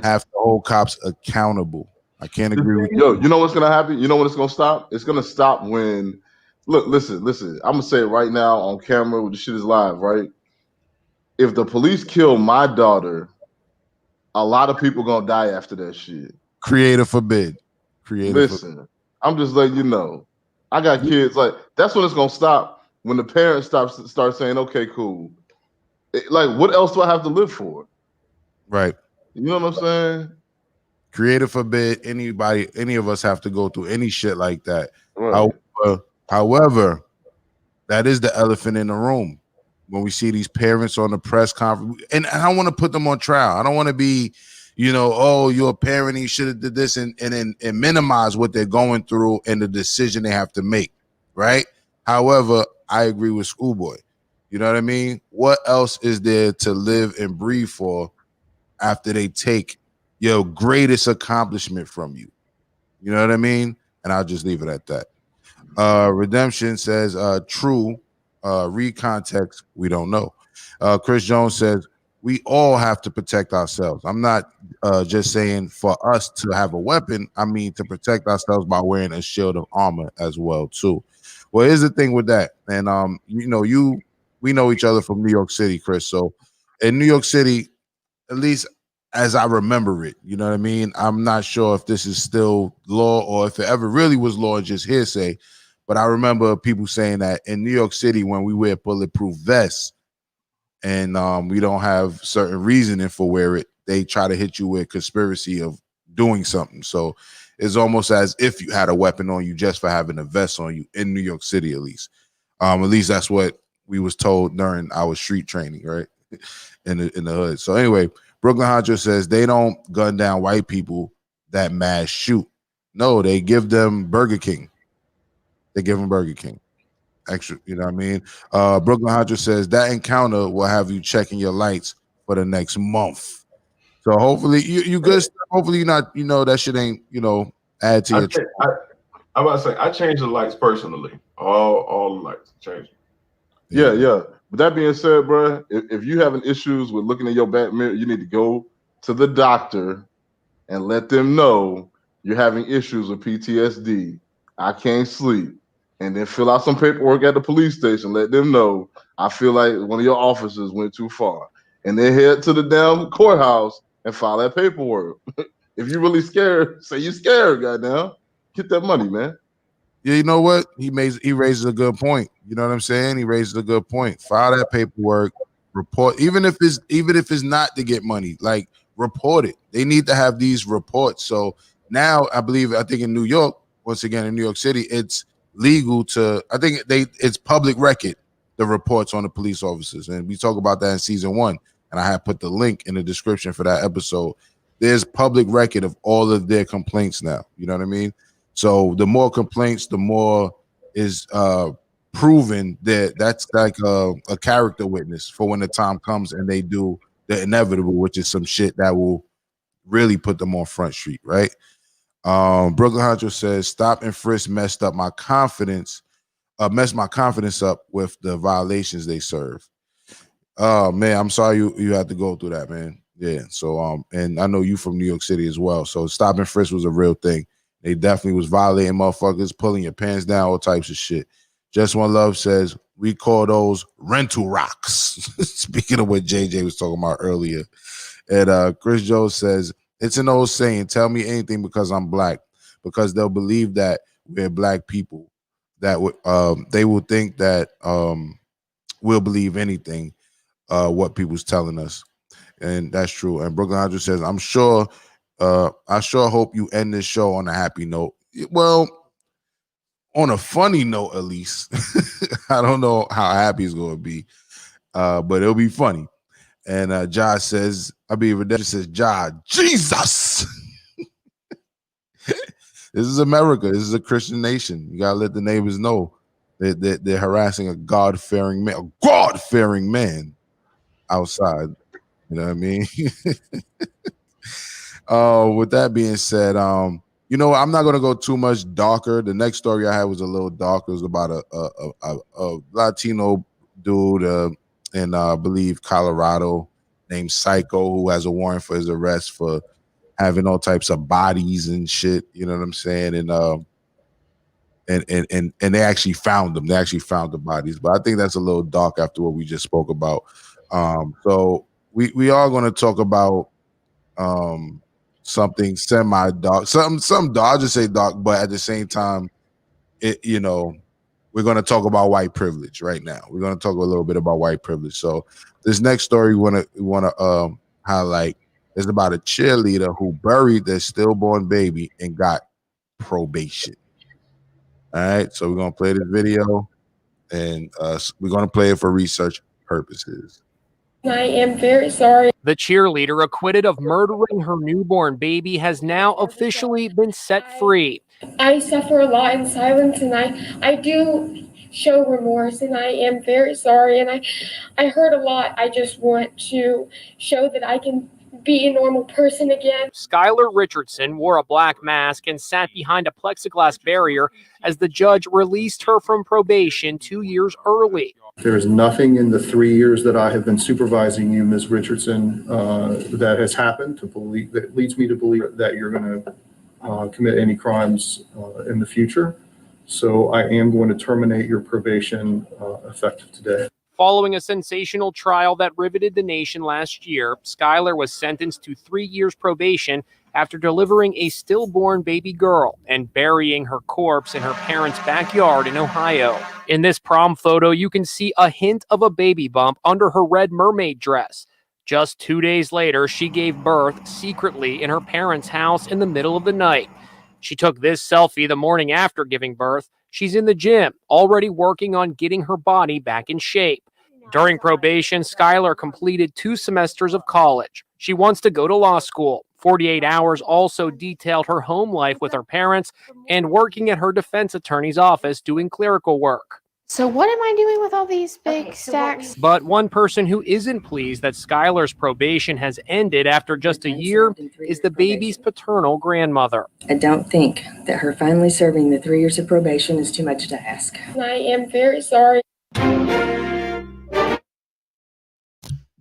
Have to hold cops accountable. I can't agree with you. Yo, you know what's going to happen? You know when it's going to stop? It's going to stop when, look, listen. I'm going to say it right now on camera when the shit is live, right? If the police kill my daughter, a lot of people going to die after that shit. Creator forbid. Listen, I'm just letting you know. I got kids. Like, that's when it's going to stop. When the parents start saying, okay, cool. Like, what else do I have to live for? Right. You know what I'm saying? Creator forbid any of us have to go through any shit like that. Right. However, that is the elephant in the room when we see these parents on the press conference. And I don't want to put them on trial. I don't want to be, oh, you're a parent, you should have did this and minimize what they're going through and the decision they have to make. Right. However, I agree with Schoolboy. You know what I mean? What else is there to live and breathe for after they take your greatest accomplishment from you? You know what I mean? And I'll just leave it at that. Redemption says, true. Read context. We don't know. Chris Jones says, we all have to protect ourselves. I'm not just saying for us to have a weapon. I mean to protect ourselves by wearing a shield of armor as well, too. Well, here's the thing with that. And, we know each other from New York City, Chris. So in New York City, at least as I remember it, you know what I mean? I'm not sure if this is still law or if it ever really was law and just hearsay. But I remember people saying that in New York City, when we wear bulletproof vests and we don't have certain reasoning for wear it, they try to hit you with conspiracy of doing something. So it's almost as if you had a weapon on you just for having a vest on you in New York City, at least. At least that's what we was told during our street training, right? in the hood. So anyway, Brooklyn Honcho says they don't gun down white people that mass shoot. No, they give them Burger King. They give them Burger King. Extra, you know what I mean? Brooklyn Honcho says that encounter will have you checking your lights for the next month. So hopefully you good stuff. Hopefully you're not, that shit ain't, add to your I'm about to say I changed the lights personally. All the lights changed. Yeah. But that being said, bro, if you having issues with looking in your back mirror, you need to go to the doctor and let them know you're having issues with PTSD. I can't sleep. And then fill out some paperwork at the police station. Let them know I feel like one of your officers went too far. And then head to the damn courthouse and file that paperwork. If you're really scared, say you're scared, goddamn. Get that money, man. Yeah, you know what? He raises a good point. You know what I'm saying? He raises a good point. File that paperwork, report, even if it's not to get money, like report it. They need to have these reports. So now I think in New York, once again in New York City, it's legal to, it's public record, the reports on the police officers. And we talk about that in season 1. And I have put the link in the description for that episode. There's public record of all of their complaints now. You know what I mean? So the more complaints, the more is proven that that's like a character witness for when the time comes and they do the inevitable, which is some shit that will really put them on Front Street, right? Brooklyn Honcho says, stop and frisk messed my confidence up with the violations they serve. Oh man, I'm sorry you had to go through that, man. Yeah. So and I know you from New York City as well. So stop and frisk was a real thing. They definitely was violating motherfuckers, pulling your pants down, all types of shit. Just One Love says, we call those rental rocks. Speaking of what JJ was talking about earlier. And Chris Jones says, it's an old saying, tell me anything because I'm black, because they'll believe that we're black people, that they will think that we'll believe anything what people's telling us. And that's true. And Brooklyn Honcho says, I sure hope you end this show on a happy note. Well, on a funny note, at least. I don't know how happy it's going to be, but it'll be funny. And Josh says, Redemption says, Jesus. This is America. This is a Christian nation. You got to let the neighbors know that they're harassing a God-fearing man outside. You know what I mean? With that being said, You know, I'm not gonna go too much darker. The next story I had was a little darker. It was about a Latino dude in I believe Colorado named Psycho, who has a warrant for his arrest for having all types of bodies and shit. You know what I'm saying? And they actually found them. They actually found the bodies. But I think that's a little dark after what we just spoke about. So we are going to talk about something semi-dark, some dark. I'll just say dark, but at the same time, we're going to talk about white privilege right now. We're going to talk a little bit about white privilege. So this next story we want to highlight is about a cheerleader who buried their stillborn baby and got probation. All right, so we're going to play this video, and we're going to play it for research purposes. I am very sorry. The cheerleader acquitted of murdering her newborn baby has now officially been set free. I suffer a lot in silence, and I do show remorse, and I am very sorry, and I hurt a lot. I just want to show that I can be a normal person again. Skylar Richardson wore a black mask and sat behind a plexiglass barrier as the judge released her from probation 2 years early. There is nothing in the 3 years that I have been supervising you, Ms. Richardson, that has happened that leads me to believe that you're going to commit any crimes in the future. So I am going to terminate your probation effective today. Following a sensational trial that riveted the nation last year, Skylar was sentenced to 3 years probation after delivering a stillborn baby girl and burying her corpse in her parents' backyard in Ohio. In this prom photo, you can see a hint of a baby bump under her red mermaid dress. Just 2 days later, she gave birth secretly in her parents' house in the middle of the night. She took this selfie the morning after giving birth. She's in the gym, already working on getting her body back in shape. During probation, Skylar completed 2 semesters of college. She wants to go to law school. 48 Hours also detailed her home life with her parents and working at her defense attorney's office doing clerical work. So what am I doing with all these big stacks? But one person who isn't pleased that Skylar's probation has ended after just a year is the baby's paternal grandmother. I don't think that her finally serving the 3 years of probation is too much to ask. I am very sorry.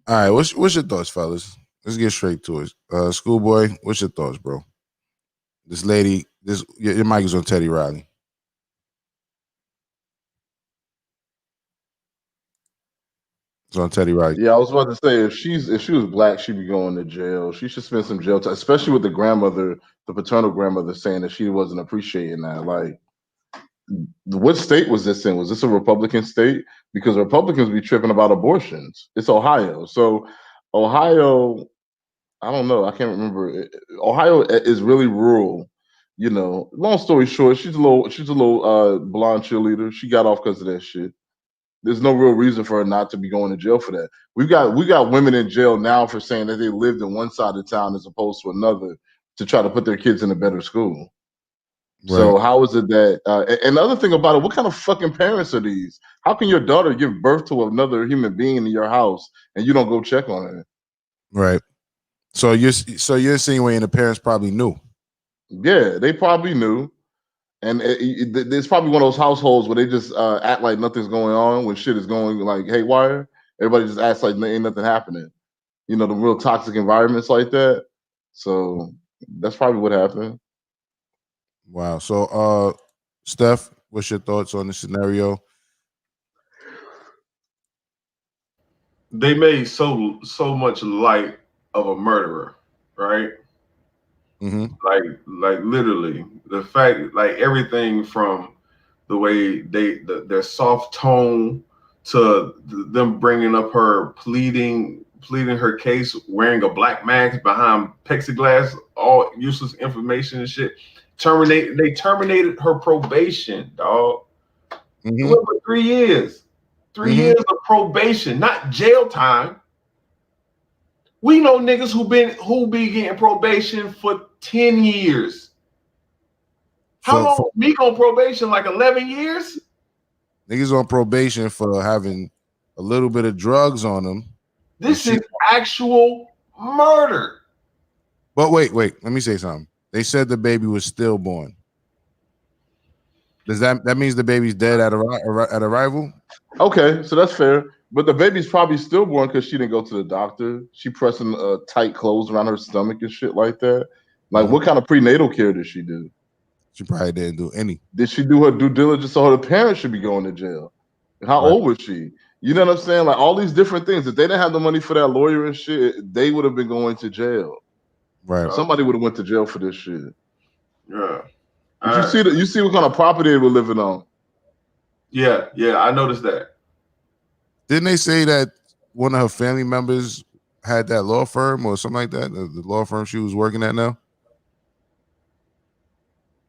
All right, what's your thoughts, fellas? Let's get straight to it. Schoolboy, what's your thoughts, bro? This lady, your mic is on Teddy Riley. It's on Teddy Riley. Yeah, I was about to say if she was black, she'd be going to jail. She should spend some jail time, especially with the grandmother, the paternal grandmother, saying that she wasn't appreciating that. Like, what state was this in? Was this a Republican state? Because Republicans be tripping about abortions. It's Ohio. So Ohio, I don't know. I can't remember. Ohio is really rural. You know, long story short, she's a little blonde cheerleader. She got off because of that shit. There's no real reason for her not to be going to jail for that. We got women in jail now for saying that they lived in one side of town as opposed to another to try to put their kids in a better school. Right. So how is it that and the other thing about it, what kind of fucking parents are these? How can your daughter give birth to another human being in your house and you don't go check on her? Right. So you're insinuating the parents probably knew. Yeah, they probably knew. And it's probably one of those households where they just act like nothing's going on when shit is going like haywire. Everybody just acts like ain't nothing happening. You know, the real toxic environments like that. So that's probably what happened. Wow. So, Steph, what's your thoughts on the scenario? They made so much light of a murderer, right? Mm-hmm. Like literally the fact, like everything from the way their soft tone to them bringing up her pleading her case, wearing a black mask behind plexiglass, all useless information and shit. They terminated her probation, dog. Mm-hmm. 3 years. 3 years of probation, not jail time. We know niggas who be getting probation for 10 years. How long me on probation? Like 11 years? Niggas on probation for having a little bit of drugs on them. This is actual murder. But wait, let me say something. They said the baby was stillborn. Does that means the baby's dead at arrival? Okay, so that's fair. But the baby's probably stillborn because she didn't go to the doctor. She pressing tight clothes around her stomach and shit like that. Like, what kind of prenatal care did she do? She probably didn't do any. Did she do her due diligence so her parents should be going to jail? How old was she? You know what I'm saying? Like all these different things. If they didn't have the money for that lawyer and shit, they would have been going to jail. Right. Somebody would have went to jail for this shit. Yeah. Did you see what kind of property they were living on? Yeah, I noticed that. Didn't they say that one of her family members had that law firm or something like that? The law firm she was working at now?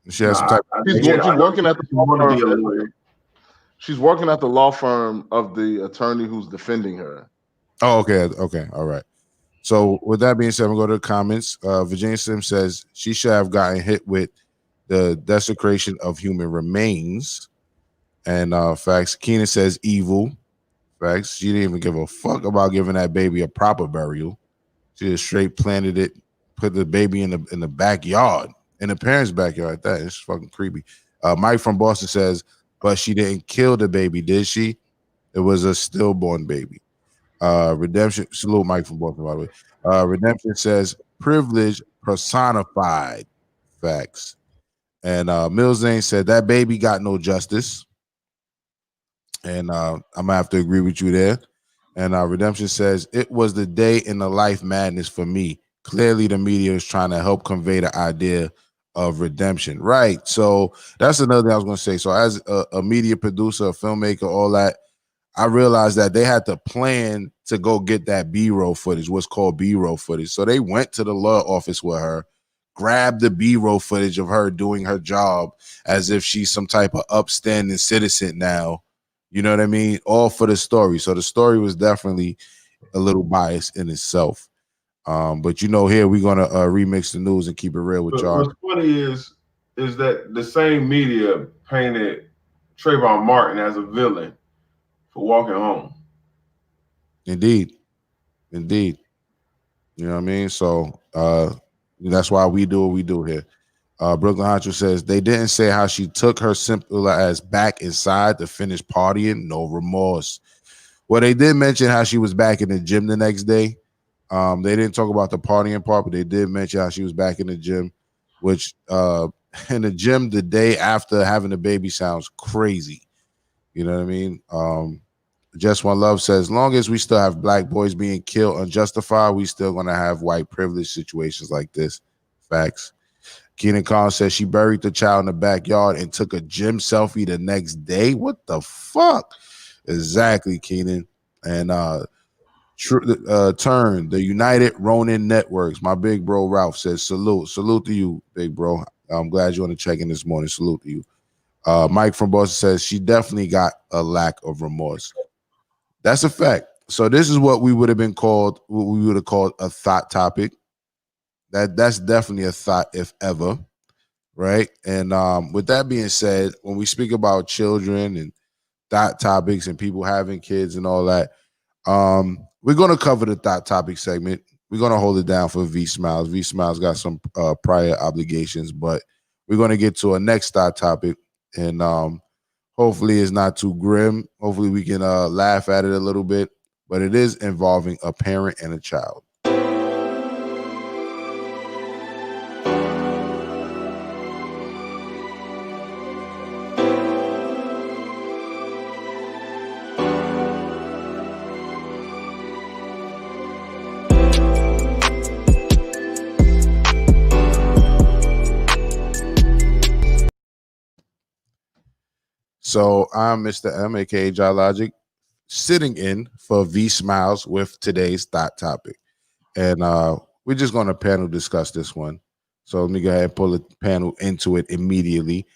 She has some type. She's working at the law firm. She's working at the law firm of the attorney who's defending her. Oh, okay, all right. So with that being said, I'm gonna go to the comments. Virginia Sim says she should have gotten hit with the desecration of human remains. And facts. Keenan says evil. Facts. She didn't even give a fuck about giving that baby a proper burial. She just straight planted it, put the baby in the backyard, in the parents' backyard. Like that. It's fucking creepy. Mike from Boston says, but she didn't kill the baby, did she? It was a stillborn baby. Redemption. Salute Mike from Boston, by the way. Redemption says privilege personified. Facts. And Mills Zane said that baby got no justice. And I'm gonna have to agree with you there. And Redemption says it was the day in the life madness for me. Clearly, the media is trying to help convey the idea of redemption, right? So that's another thing I was gonna say. So as a media producer, a filmmaker, all that, I realized that they had to plan to go get that B-roll footage, what's called B-roll footage. So they went to the law office with her, grabbed the B-roll footage of her doing her job as if she's some type of upstanding citizen now. You know what I mean? All for the story. So the story was definitely a little biased in itself. But you know, here we're gonna remix the news and keep it real with y'all. What's funny is that the same media painted Trayvon Martin as a villain for walking home. Indeed. You know what I mean? So that's why we do what we do here. Brooklyn Honcho says they didn't say how she took her simple as back inside to finish partying. No remorse. Well, they did mention how she was back in the gym the next day. They didn't talk about the partying part, but they did mention how she was back in the gym, which in the gym the day after having a baby sounds crazy. You know what I mean? Just One Love says, as long as we still have black boys being killed unjustified, we still gonna have white privilege situations like this. Facts. Keenan Collins says she buried the child in the backyard and took a gym selfie the next day. What the fuck? Exactly, Keenan. And Turn, the United Ronin Networks. My big bro Ralph says, salute to you, big bro. I'm glad you're on the check-in this morning. Salute to you. Mike from Boston says she definitely got a lack of remorse. That's a fact. So this is what we would have called a thought topic. That's definitely a thought, if ever, right? And with that being said, when we speak about children and thought topics and people having kids and all that, we're going to cover the thought topic segment. We're going to hold it down for VeeSmilez. VeeSmilez got some prior obligations, but we're going to get to a next thought topic, and hopefully it's not too grim. Hopefully we can laugh at it a little bit, but it is involving a parent and a child. So I'm Mr. M, aka JahLogic, sitting in for VeeSmilez with today's thought topic. And we're just going to panel discuss this one. So let me go ahead and pull the panel into it immediately.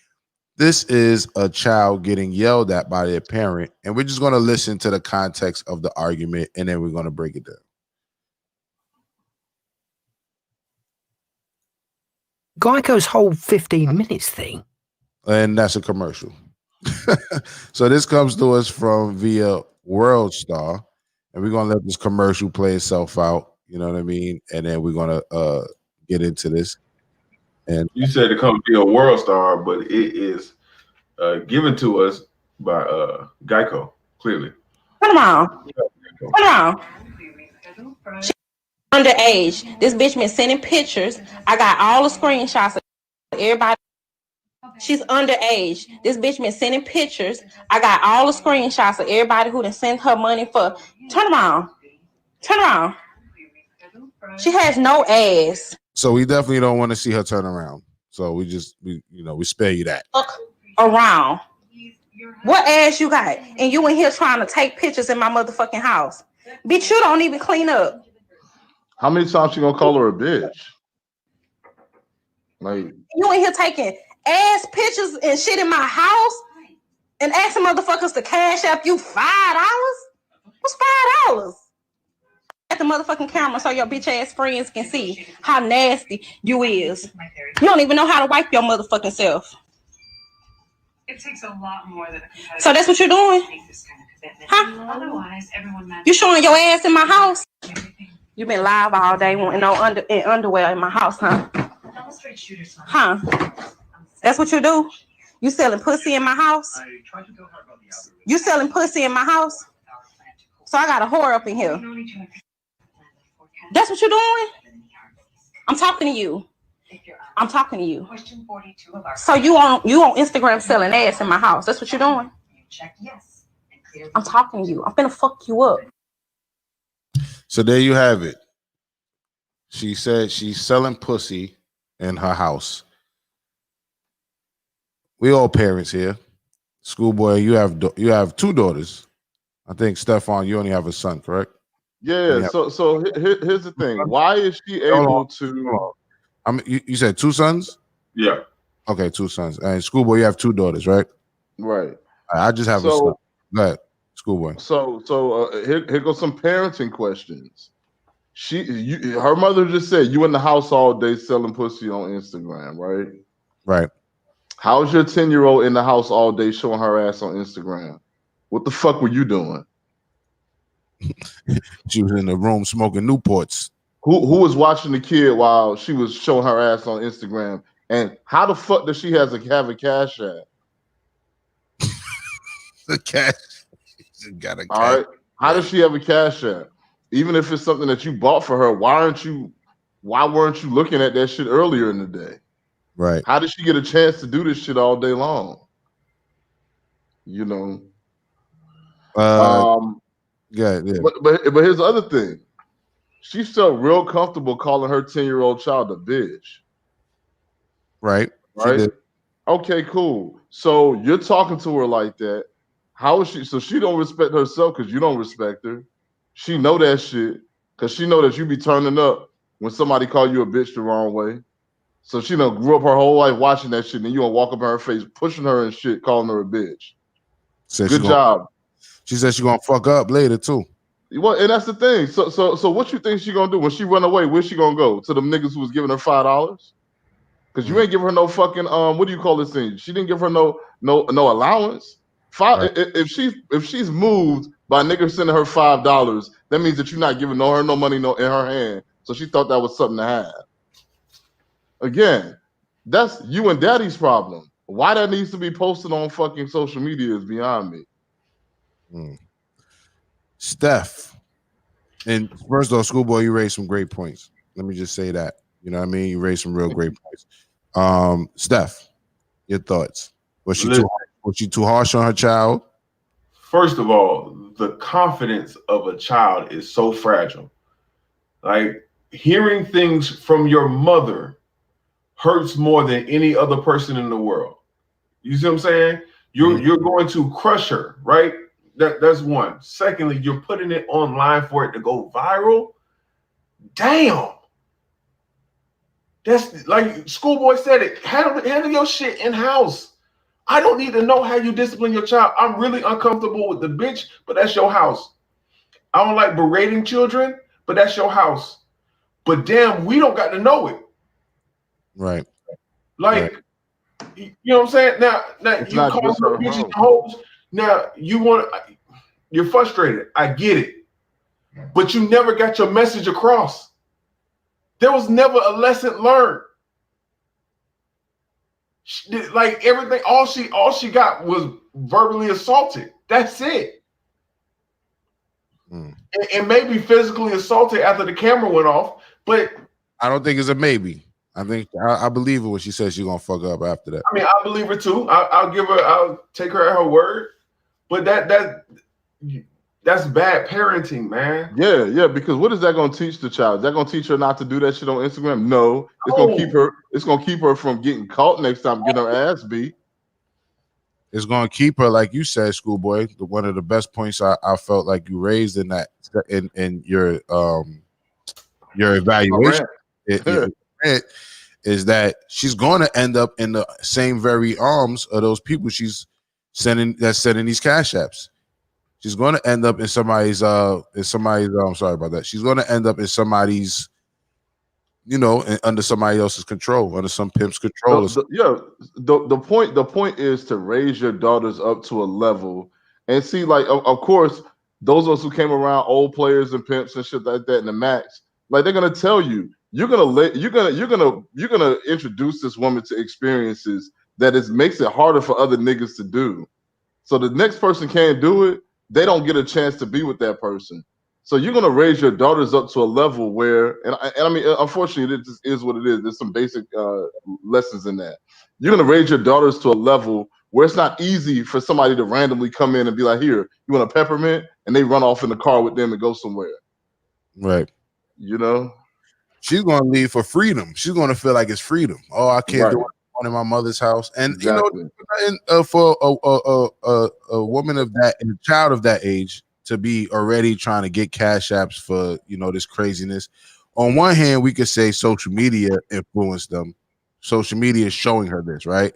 This is a child getting yelled at by their parent, and we're just going to listen to the context of the argument, and then we're going to break it down. Geico's whole 15 minutes thing. And that's a commercial. So this comes to us from via World Star, and we're gonna let this commercial play itself out. You know what I mean? And then we're gonna get into this. And you said to come be a world star, but it is given to us by Geico, clearly. Turn around. Turn around. She's underage. This bitch been sending pictures. I got all the screenshots of everybody. She's underage. This bitch been sending pictures. I got all the screenshots of everybody who done sent her money for. Turn around. Turn around. She has no ass. so we definitely don't want to see her turn around. So we spare you that. Look around. What ass you got? And you in here trying to take pictures in my motherfucking house. Bitch, you don't even clean up. How many times you gonna call her a bitch? Like, you in here taking ass pictures and shit in my house and asking motherfuckers to cash app you $5? What's $5? At the motherfucking camera so your bitch ass friends can see how nasty you is. You don't even know how to wipe your motherfucking self. It takes a lot more than a So that's what you're doing? Huh? Otherwise, everyone You showing your ass in my house? You been live all day wanting no underwear in my house, huh? Huh? That's what you do? You selling pussy in my house? You selling pussy in my house? So I got a whore up in here. That's what you're doing? I'm talking to you. I'm talking to you. So you on Instagram selling ass in my house. That's what you're doing? I'm talking to you. I'm finna fuck you up. So there you have it. She said she's selling pussy in her house. We all parents here. Schoolboy, you have two daughters. I think Stephon, you only have a son, correct? yeah. So here's the thing. Why is she able to? You said two sons? Yeah. Okay, two sons. And Schoolboy, you have two daughters, right? Right. I just have a son. Go ahead, Schoolboy. So here goes some parenting questions. Her mother just said you in the house all day selling pussy on Instagram, right? Right. How's your 10-year-old in the house all day showing her ass on Instagram? What the fuck were you doing? She was in the room smoking Newports. Who was watching the kid while she was showing her ass on Instagram? And how the fuck does she have a cash app? The cash. She got a cash. All right. How does she have a cash app? Even if it's something that you bought for her, why weren't you looking at that shit earlier in the day? Right. How did she get a chance to do this shit all day long? You know. Yeah. But here's the other thing. She felt real comfortable calling her 10-year-old child a bitch. Right. Right. She did. Okay, cool. So you're talking to her like that. How is she? So she don't respect herself because you don't respect her. She know that shit because she know that you be turning up when somebody call you a bitch the wrong way. So she done grew up her whole life watching that shit, and then you gonna walk up in her face, pushing her and shit, calling her a bitch. Good job. She said she gonna fuck up later too. Well, and that's the thing. So what you think she gonna do when she run away? Where's she gonna go? To them niggas who was giving her $5? Because you ain't give her no fucking what do you call this thing? She didn't give her no allowance. Right. If she's moved by niggas sending her $5, that means that you're not giving her no money in her hand. So she thought that was something to have. Again, that's you and daddy's problem. Why that needs to be posted on fucking social media is beyond me. Steph, and first of all, Schoolboy, you raised some great points. Let me just say that. You know what I mean? You raised some real great points. Steph, your thoughts? Was she too harsh on her child? First of all, the confidence of a child is so fragile. Like hearing things from your mother hurts more than any other person in the world. You see what I'm saying? You're going to crush her, right? That's one. Secondly, you're putting it online for it to go viral. Damn. That's like Schoolboy said it. Handle your shit in house. I don't need to know how you discipline your child. I'm really uncomfortable with the bitch, but that's your house. I don't like berating children, but that's your house. But damn, we don't got to know it. Right. Like, you know what I'm saying? Now you call her bitches and hoes. Now you're frustrated. I get it. But you never got your message across. There was never a lesson learned. Like everything, all she got was verbally assaulted. That's it. And maybe physically assaulted after the camera went off, but I don't think it's a maybe. I believe her when she says she's gonna fuck up after that. I mean, I believe her too. I'll take her at her word. But that's bad parenting, man. Yeah, because what is that gonna teach the child? Is that gonna teach her not to do that shit on Instagram? No. It's gonna keep her from getting caught next time, getting her ass beat. It's going to keep her, like you said, schoolboy. One of the best points I felt like you raised in that in your evaluation is that she's going to end up in the same very arms of those people she's sending these cash apps. She's going to end up in somebody's I'm sorry about that. She's going to end up in somebody's, under somebody else's control, under some pimp's control. The point is to raise your daughters up to a level and see, like, of course, those of us who came around old players and pimps and shit like that in the max, like, they're gonna tell you, you're gonna introduce this woman to experiences that makes it harder for other niggas to do. So the next person can't do it, they don't get a chance to be with that person. So you're gonna raise your daughters up to a level where, and I mean, unfortunately, it just is what it is. There's some basic lessons in that. You're gonna raise your daughters to a level where it's not easy for somebody to randomly come in and be like, "Here, you want a peppermint?" and they run off in the car with them and go somewhere. Right. She's gonna leave for freedom. She's gonna feel like it's freedom. Oh, I can't do it in my mother's house, and for a woman of that and a child of that age to be already trying to get cash apps for this craziness. On one hand, we could say social media influenced them. Social media is showing her this, right?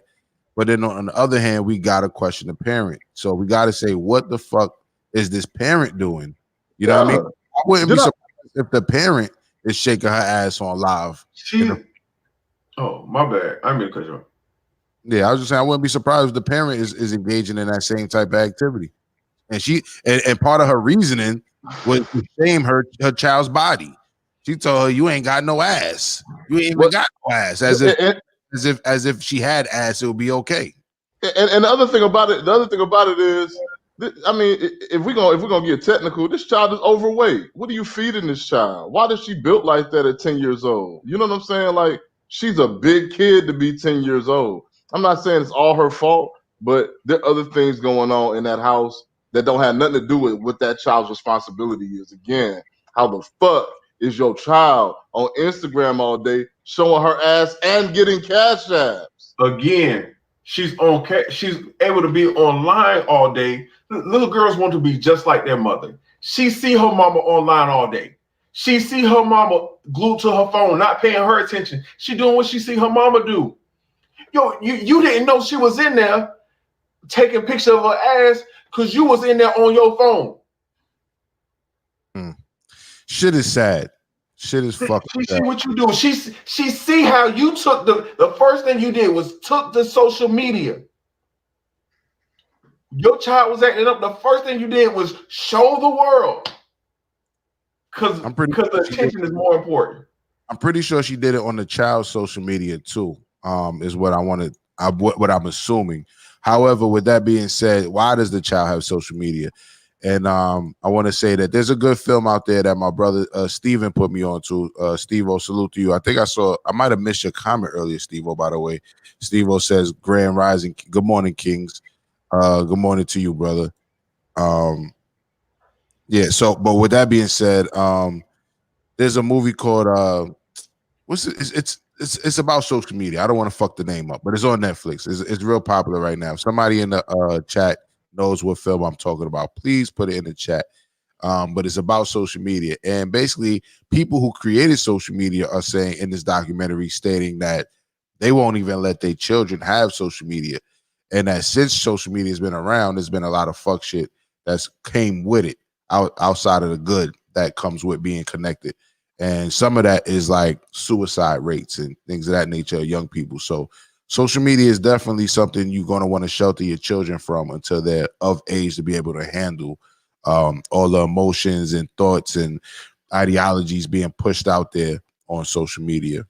But then on the other hand, we gotta question the parent. So we gotta say, what the fuck is this parent doing? You know what I mean? I wouldn't be surprised if the parent is shaking her ass on live. Oh, my bad. I mean, cut you off. Yeah, I was just saying I wouldn't be surprised if the parent is engaging in that same type of activity. And and part of her reasoning was to shame her child's body. She told her, "You ain't got no ass. You ain't even got no ass." As if she had ass, it would be okay. And the other thing about it is, I mean, if we're gonna get technical, this child is overweight. What are you feeding this child? Why is she built like that at 10 years old? You know what I'm saying? Like, she's a big kid to be 10 years old. I'm not saying it's all her fault, but there are other things going on in that house that don't have nothing to do with what that child's responsibility is. Again, how the fuck is your child on Instagram all day showing her ass and getting cash apps? Again, she's able to be online all day. Little girls want to be just like their mother. She see her mama online all day. She see her mama glued to her phone, not paying her attention. She doing what she see her mama do. Yo, you didn't know she was in there taking pictures of her ass because you was in there on your phone. Shit is sad. Shit is fucking She sad. see what you do. She see how you took the first thing you did was took the social media. Your child was acting up. The first thing you did was show the world. Because the attention is more important. I'm pretty sure she did it on the child's social media too. Is what what I'm assuming. However, with that being said, why does the child have social media? And I want to say that there's a good film out there that my brother Steven put me on to. Steve-O, salute to you. I think I might have missed your comment earlier, Steve-O, by the way. Steve-O says, Grand Rising. Good morning, Kings. Good morning to you, brother. Yeah, so but with that being said, there's a movie called it's about social media. I don't want to fuck the name up, but it's on Netflix. It's real popular right now. If somebody in the chat knows what film I'm talking about, please put it in the chat. But it's about social media, and basically people who created social media are saying in this documentary, stating that they won't even let their children have social media, and that since social media has been around, there's been a lot of fuck shit that's came with it outside of the good that comes with being connected. And some of that is like suicide rates and things of that nature of young people. So social media is definitely something you're going to want to shelter your children from until they're of age to be able to handle all the emotions and thoughts and ideologies being pushed out there on social media.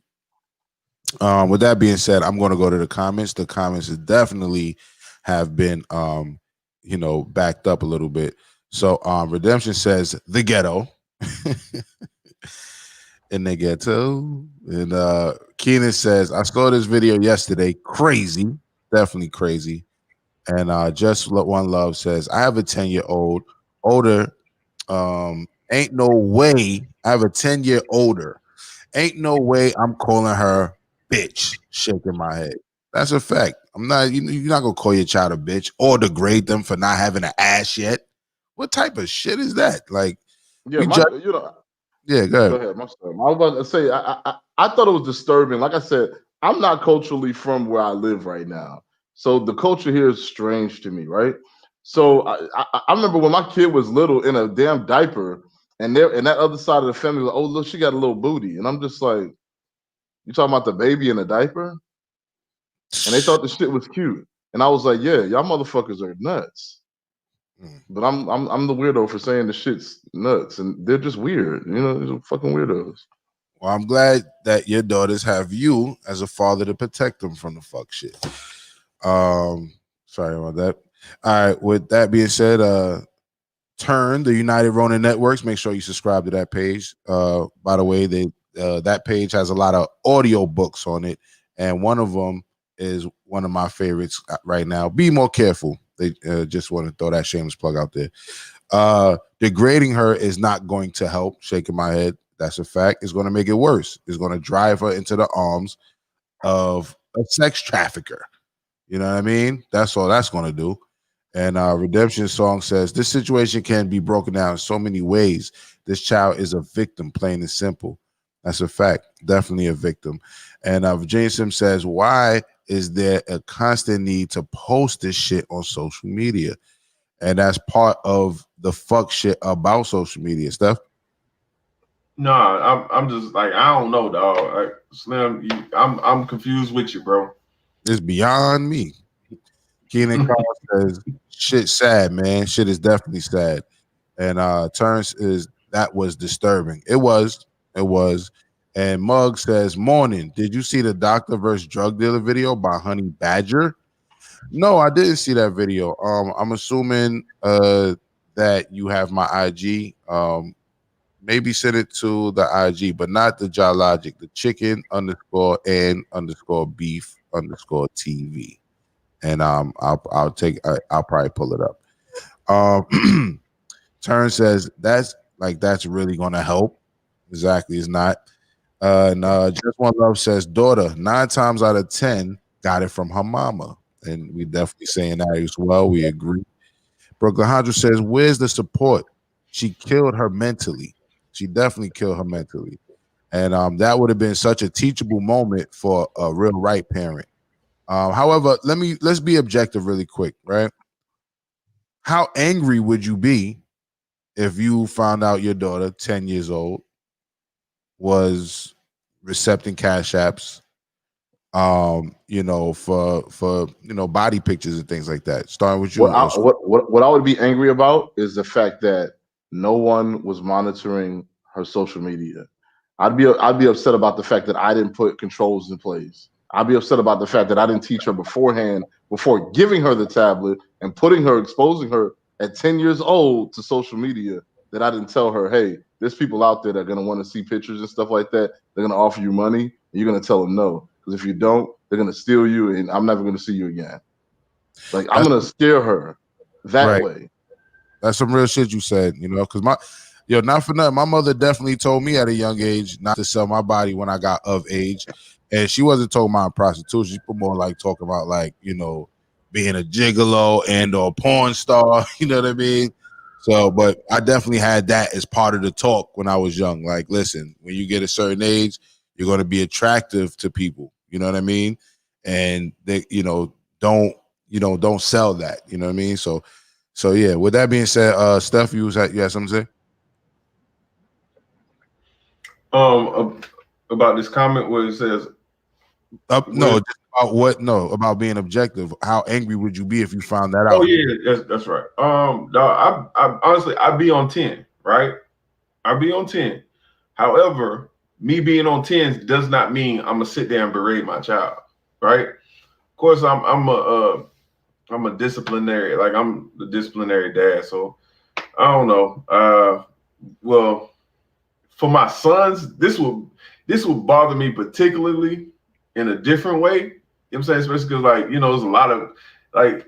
With that being said, I'm going to go to the comments. The comments definitely have been, backed up a little bit. So, Redemption says the ghetto, in the ghetto, and Keenan says I saw this video yesterday. Crazy, definitely crazy. And just one love says I have a 10-year-old older. Ain't no way I have a 10-year older. Ain't no way I'm calling her bitch. Shaking my head. That's a fact. I'm not. You're not gonna call your child a bitch or degrade them for not having an ass yet. What type of shit is that? Like, Yeah, yeah, go ahead. Go ahead. I was about to say I thought it was disturbing. Like I said, I'm not culturally from where I live right now, so the culture here is strange to me, right? So I remember when my kid was little in a damn diaper, and that other side of the family was like, oh look, she got a little booty, and I'm just like, you talking about the baby in a diaper? And they thought the shit was cute, and I was like, yeah, y'all motherfuckers are nuts. But I'm the weirdo for saying the shit's nuts, and they're just weird. They're fucking weirdos. Well, I'm glad that your daughters have you as a father to protect them from the fuck shit. Sorry about that. All right. With that being said, Turn the United Ronin Networks. Make sure you subscribe to that page. By the way, that page has a lot of audio books on it, and one of them is one of my favorites right now. Be More Careful. They just want to throw that shameless plug out there. Degrading her is not going to help. Shaking my head. That's a fact. It's going to make it worse. It's going to drive her into the arms of a sex trafficker. You know what I mean? That's all that's going to do. And Redemption Song says, this situation can be broken down in so many ways. This child is a victim, plain and simple. That's a fact. Definitely a victim. And Virginia Sim says, why is there a constant need to post this shit on social media? And that's part of the fuck shit about social media. Steph? No, I'm just like, I don't know, dog. Like, Slim, I'm confused with you, bro. It's beyond me. Keenan Carl says, shit sad, man. Shit is definitely sad. And Terrence is, that was disturbing. It was. And Mug says, morning. Did you see the doctor versus drug dealer video by Honey Badger? No, I didn't see that video. I'm assuming that you have my IG. Maybe send it to the IG, but not the JahLogic, the chicken _and _beef _TV. And I'll probably pull it up. Turn says that's really gonna help. Exactly, it's not. Just One Love says, daughter 9 times out of 10 got it from her mama, and we definitely saying that as well. We agree. Brooklyn Hundred says, where's the support? She killed her mentally. She definitely killed her mentally. And that would have been such a teachable moment for a real right parent. However, let's be objective really quick, right? How angry would you be if you found out your daughter, 10 years old, was accepting cash apps, for body pictures and things like that? Starting with you. What I would be angry about is the fact that no one was monitoring her social media. I'd be upset about the fact that I didn't put controls in place. I'd be upset about the fact that I didn't teach her beforehand, before giving her the tablet and exposing her at 10 years old to social media, that I didn't tell her, hey, there's people out there that are going to want to see pictures and stuff like that. They're going to offer you money, and you're going to tell them no. Because if you don't, they're going to steal you, and I'm never going to see you again. Like, I'm going to scare her that way. That's some real shit you said, because not for nothing, my mother definitely told me at a young age not to sell my body when I got of age. And she wasn't talking about prostitution. She more like talking about being a gigolo and or porn star. You know what I mean? So, but I definitely had that as part of the talk when I was young. Like, listen, when you get a certain age, you're going to be attractive to people. You know what I mean? And they, don't sell that. You know what I mean? So yeah. With that being said, Steph, you had something to say? About this comment where it says, about being objective. How angry would you be if you found that out? Oh yeah, that's right. I honestly, I'd be on 10, right? I'd be on 10. However, me being on 10s does not mean I'm gonna sit there and berate my child, right? Of course, I'm a disciplinary, like I'm the disciplinary dad. So I don't know. Well, for my sons, this will bother me particularly in a different way. You know what I'm saying? Especially because, like, you know, there's a lot of, like,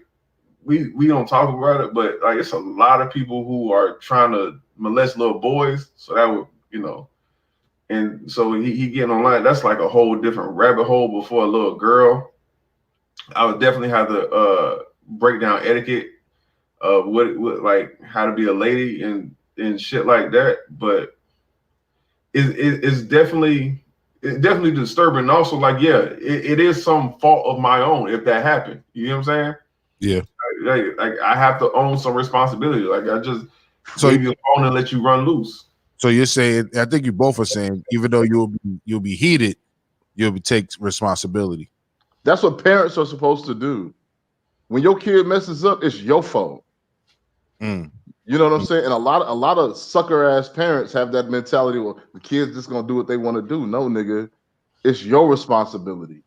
we don't talk about it, but like it's a lot of people who are trying to molest little boys. So that would, you know, and so he getting online. That's like a whole different rabbit hole. Before a little girl, I would definitely have to break down etiquette of what like how to be a lady and shit like that. But it's definitely disturbing. And also, like, yeah, it is some fault of my own if that happened. You know what I'm saying? Yeah. Like I have to own some responsibility. Like I just gave you a phone and let you run loose. So you're saying, I think you both are saying, even though you'll be heated, you'll take responsibility. That's what parents are supposed to do. When your kid messes up, it's your fault. Mm. You know what I'm saying? And a lot of sucker ass parents have that mentality. Well, the kid's just gonna do what they want to do. No, nigga, it's your responsibility.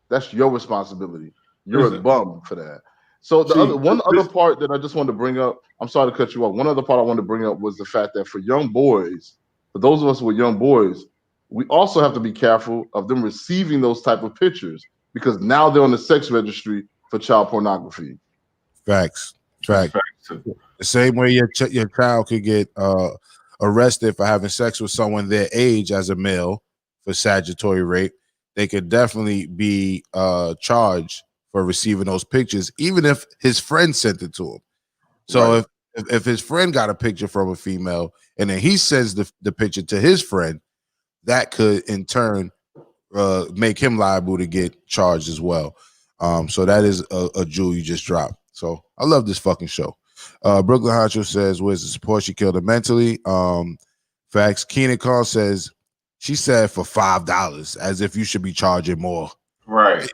That's your responsibility. You're a bum for that. So the one other part that I just wanted to bring up, I'm sorry to cut you off. One other part I wanted to bring up was the fact that for young boys, for those of us with young boys, we also have to be careful of them receiving those type of pictures because now they're on the sex registry for child pornography. Facts. The same way your child could get arrested for having sex with someone their age as a male for statutory rape, they could definitely be charged for receiving those pictures, even if his friend sent it to him. So Right. if his friend got a picture from a female and then he sends the picture to his friend, that could in turn make him liable to get charged as well. So that is a jewel you just dropped. So I love this fucking show. Brooklyn Honcho says, where's the support? She killed her mentally. Facts. Keenan Carl says, she said for $5, as if you should be charging more. Right.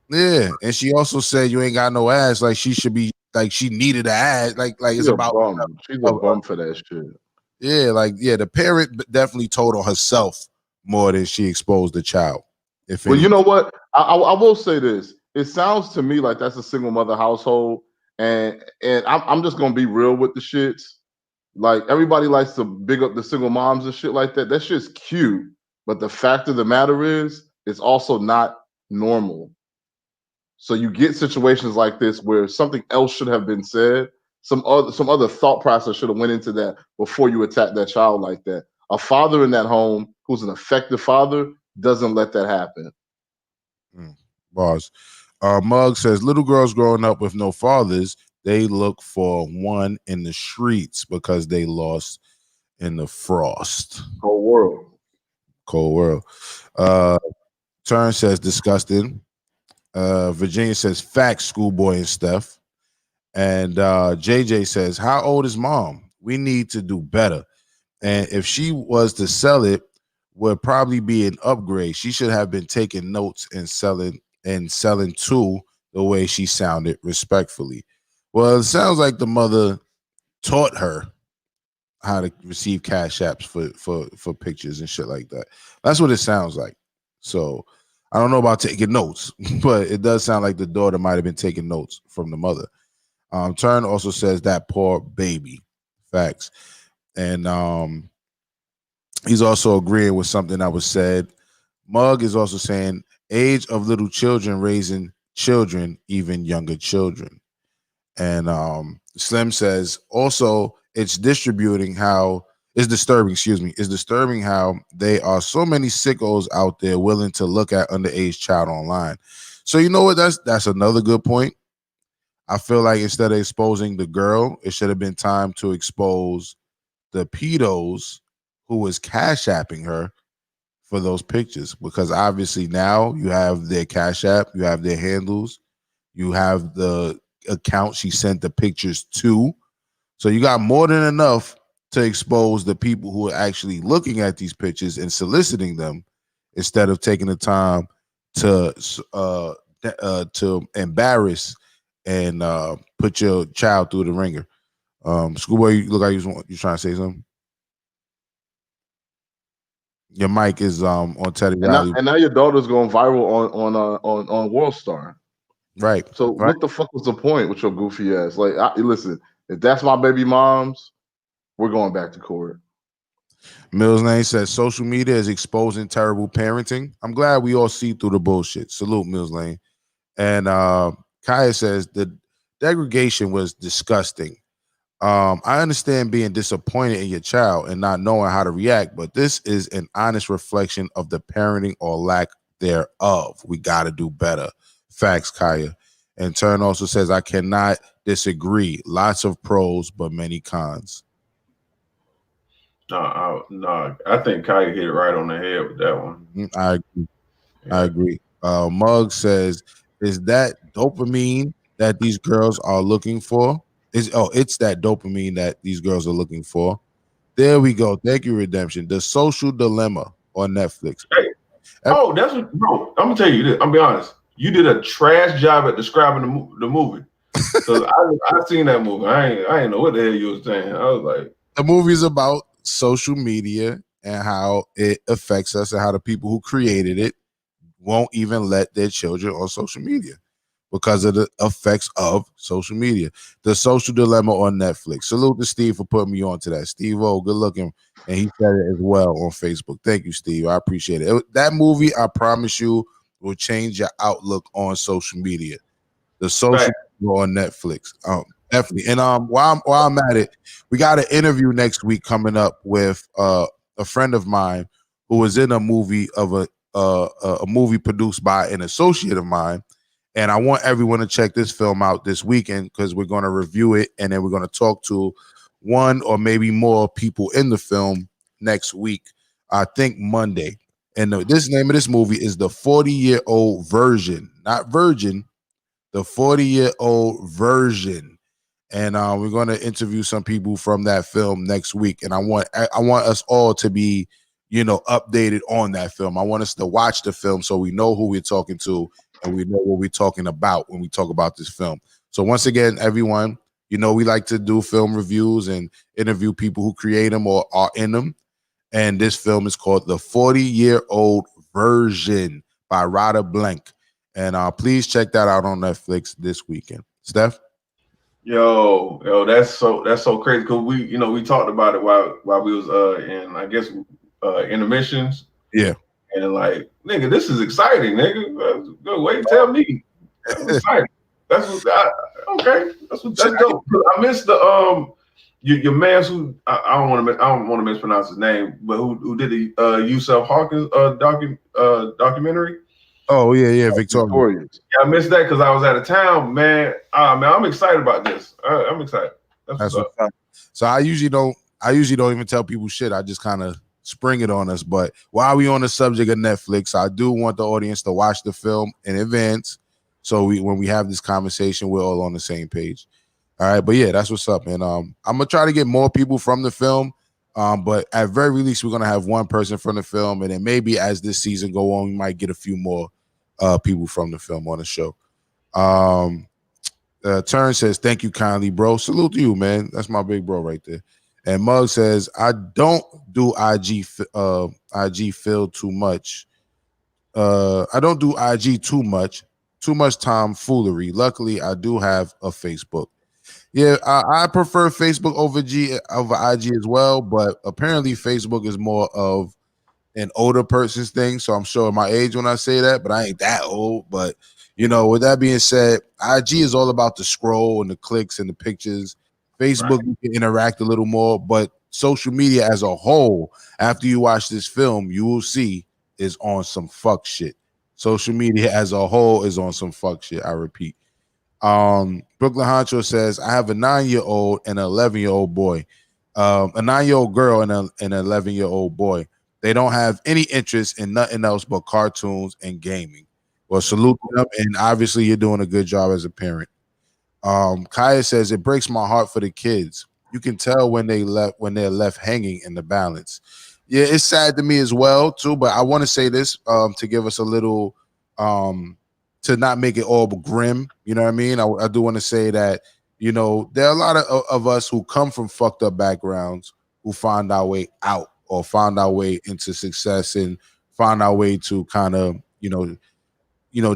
Yeah. And she also said you ain't got no ass. Like she should be, like she needed an ass. Like She's it's a about bum. She's a bum for that shit. Yeah, like the parent definitely told on herself more than she exposed the child. Well, you know what? I will say this. It sounds to me like that's a single mother household, and I'm just gonna be real with the shits. Like everybody likes to big up the single moms and shit like that. That shit's cute, but the fact of the matter is, it's also not normal. So you get situations like this where something else should have been said. Some other thought process should have went into that before you attack that child like that. A father in that home who's an effective father doesn't let that happen. Bars. Mug says little girls growing up with no fathers, they look for one in the streets because they lost in the frost. Cold world. Turn says disgusting. Virginia says facts, schoolboy and Steph. And JJ says, how old is mom? We need to do better. And if she was to sell it, would probably be an upgrade. She should have been taking notes and selling to the way she sounded respectfully. Well, it sounds like the mother taught her how to receive cash apps for pictures and shit like that. That's what it sounds like. So I don't know about taking notes, but it does sound like the daughter might have been taking notes from the mother. Turn also says that poor baby. Facts. And he's also agreeing with something that was said. Mug is also saying age of little children raising children, even younger children. And Slim says also it's distributing how it's disturbing how there are so many sickos out there willing to look at underage child online. So you know what? That's another good point. I feel like instead of exposing the girl, it should have been time to expose the pedos who was cash apping her for those pictures, because obviously now you have their cash app, you have their handles, you have the account she sent the pictures to. So you got more than enough to expose the people who are actually looking at these pictures and soliciting them, instead of taking the time to embarrass and put your child through the ringer. Schoolboy, you look like you're trying to say something. Your mic is on Teddy Riley. And now your daughter's going viral on World Star. Right. So right. what the fuck was the point with your goofy ass? Like, listen, if that's my baby mom's, we're going back to court. Mills Lane says social media is exposing terrible parenting. I'm glad we all see through the bullshit. Salute, Mills Lane. And Kaya says the degradation was disgusting. I understand being disappointed in your child and not knowing how to react, but this is an honest reflection of the parenting or lack thereof. We got to do better. Facts, Kaya. And Turn also says, I cannot disagree. Lots of pros, but many cons. No, I think Kaya hit it right on the head with that one. I agree. I agree. Mugg says, is that dopamine that these girls are looking for? It's that dopamine that these girls are looking for. There we go. Thank you, Redemption. The Social Dilemma on Netflix. Hey. Oh, that's what, bro. I'm gonna tell you this. I'm gonna be honest. You did a trash job at describing the movie. Because I seen that movie. I ain't know what the hell you was saying. I was like, the movie's about social media and how it affects us and how the people who created it won't even let their children on social media because of the effects of social media. The Social Dilemma on Netflix. Salute to Steve for putting me on to that. Steve O, good looking. And he said it as well on Facebook. Thank you, Steve. I appreciate it. That movie, I promise you, will change your outlook on social media. The Social Dilemma on Netflix. Definitely. And while I'm at it, we got an interview next week coming up with a friend of mine who was in a movie of a movie produced by an associate of mine. And I want everyone to check this film out this weekend because we're going to review it and then we're going to talk to one or maybe more people in the film next week. I think Monday. And this name of this movie is The 40-Year-Old Version, not Virgin, The 40-Year-Old Version. And we're going to interview some people from that film next week. And I want us all to be, updated on that film. I want us to watch the film so we know who we're talking to and we know what we're talking about when we talk about this film. So once again, everyone, we like to do film reviews and interview people who create them or are in them. And this film is called The 40-Year-Old Version by Rada Blank. And please check that out on Netflix this weekend. Steph? Yo, that's so crazy because we talked about it while we was in, I guess, intermissions. Yeah. And like, nigga, this is exciting, nigga. Go wait, tell me. That's exciting. That's dope. I missed the your man who I don't want to mispronounce his name, but who did the Yusuf Hawkins documentary. Oh yeah, Victoria. Yeah, I missed that because I was out of town, man. Man, I'm excited about this. I'm excited. That's what's up. So I usually don't even tell people shit. I just kind of spring it on us. But while we on the subject of Netflix, I do want the audience to watch the film in advance. So when we have this conversation, we're all on the same page. All right, but yeah, that's what's up. And I'm gonna try to get more people from the film. But at very least, we're gonna have one person from the film, and then maybe as this season go on, we might get a few more people from the film on the show. Turn says, thank you kindly, bro. Salute to you, man. That's my big bro right there. And Mug says, I don't do IG feel too much. I don't do IG too much tomfoolery. Luckily, I do have a Facebook. Yeah, I prefer Facebook over IG as well, but apparently Facebook is more of an older person's thing. So I'm showing my age when I say that, but I ain't that old. But with that being said, IG is all about the scroll and the clicks and the pictures. Facebook, you can interact a little more, but social media as a whole, after you watch this film, you will see is on some fuck shit. Social media as a whole is on some fuck shit. I repeat. Brooklyn Honcho says, I have a 9-year-old and an 11-year-old boy, a 9-year-old girl and an 11-year-old boy. They don't have any interest in nothing else but cartoons and gaming. Well, salute them, and obviously you're doing a good job as a parent. Kaya says, it breaks my heart for the kids. You can tell when they're left hanging in the balance. Yeah, it's sad to me as well too, but I want to say this to give us a little to not make it all grim. You know what I mean? I do want to say that, there are a lot of us who come from fucked up backgrounds who find our way out or found our way into success and found our way to kind of,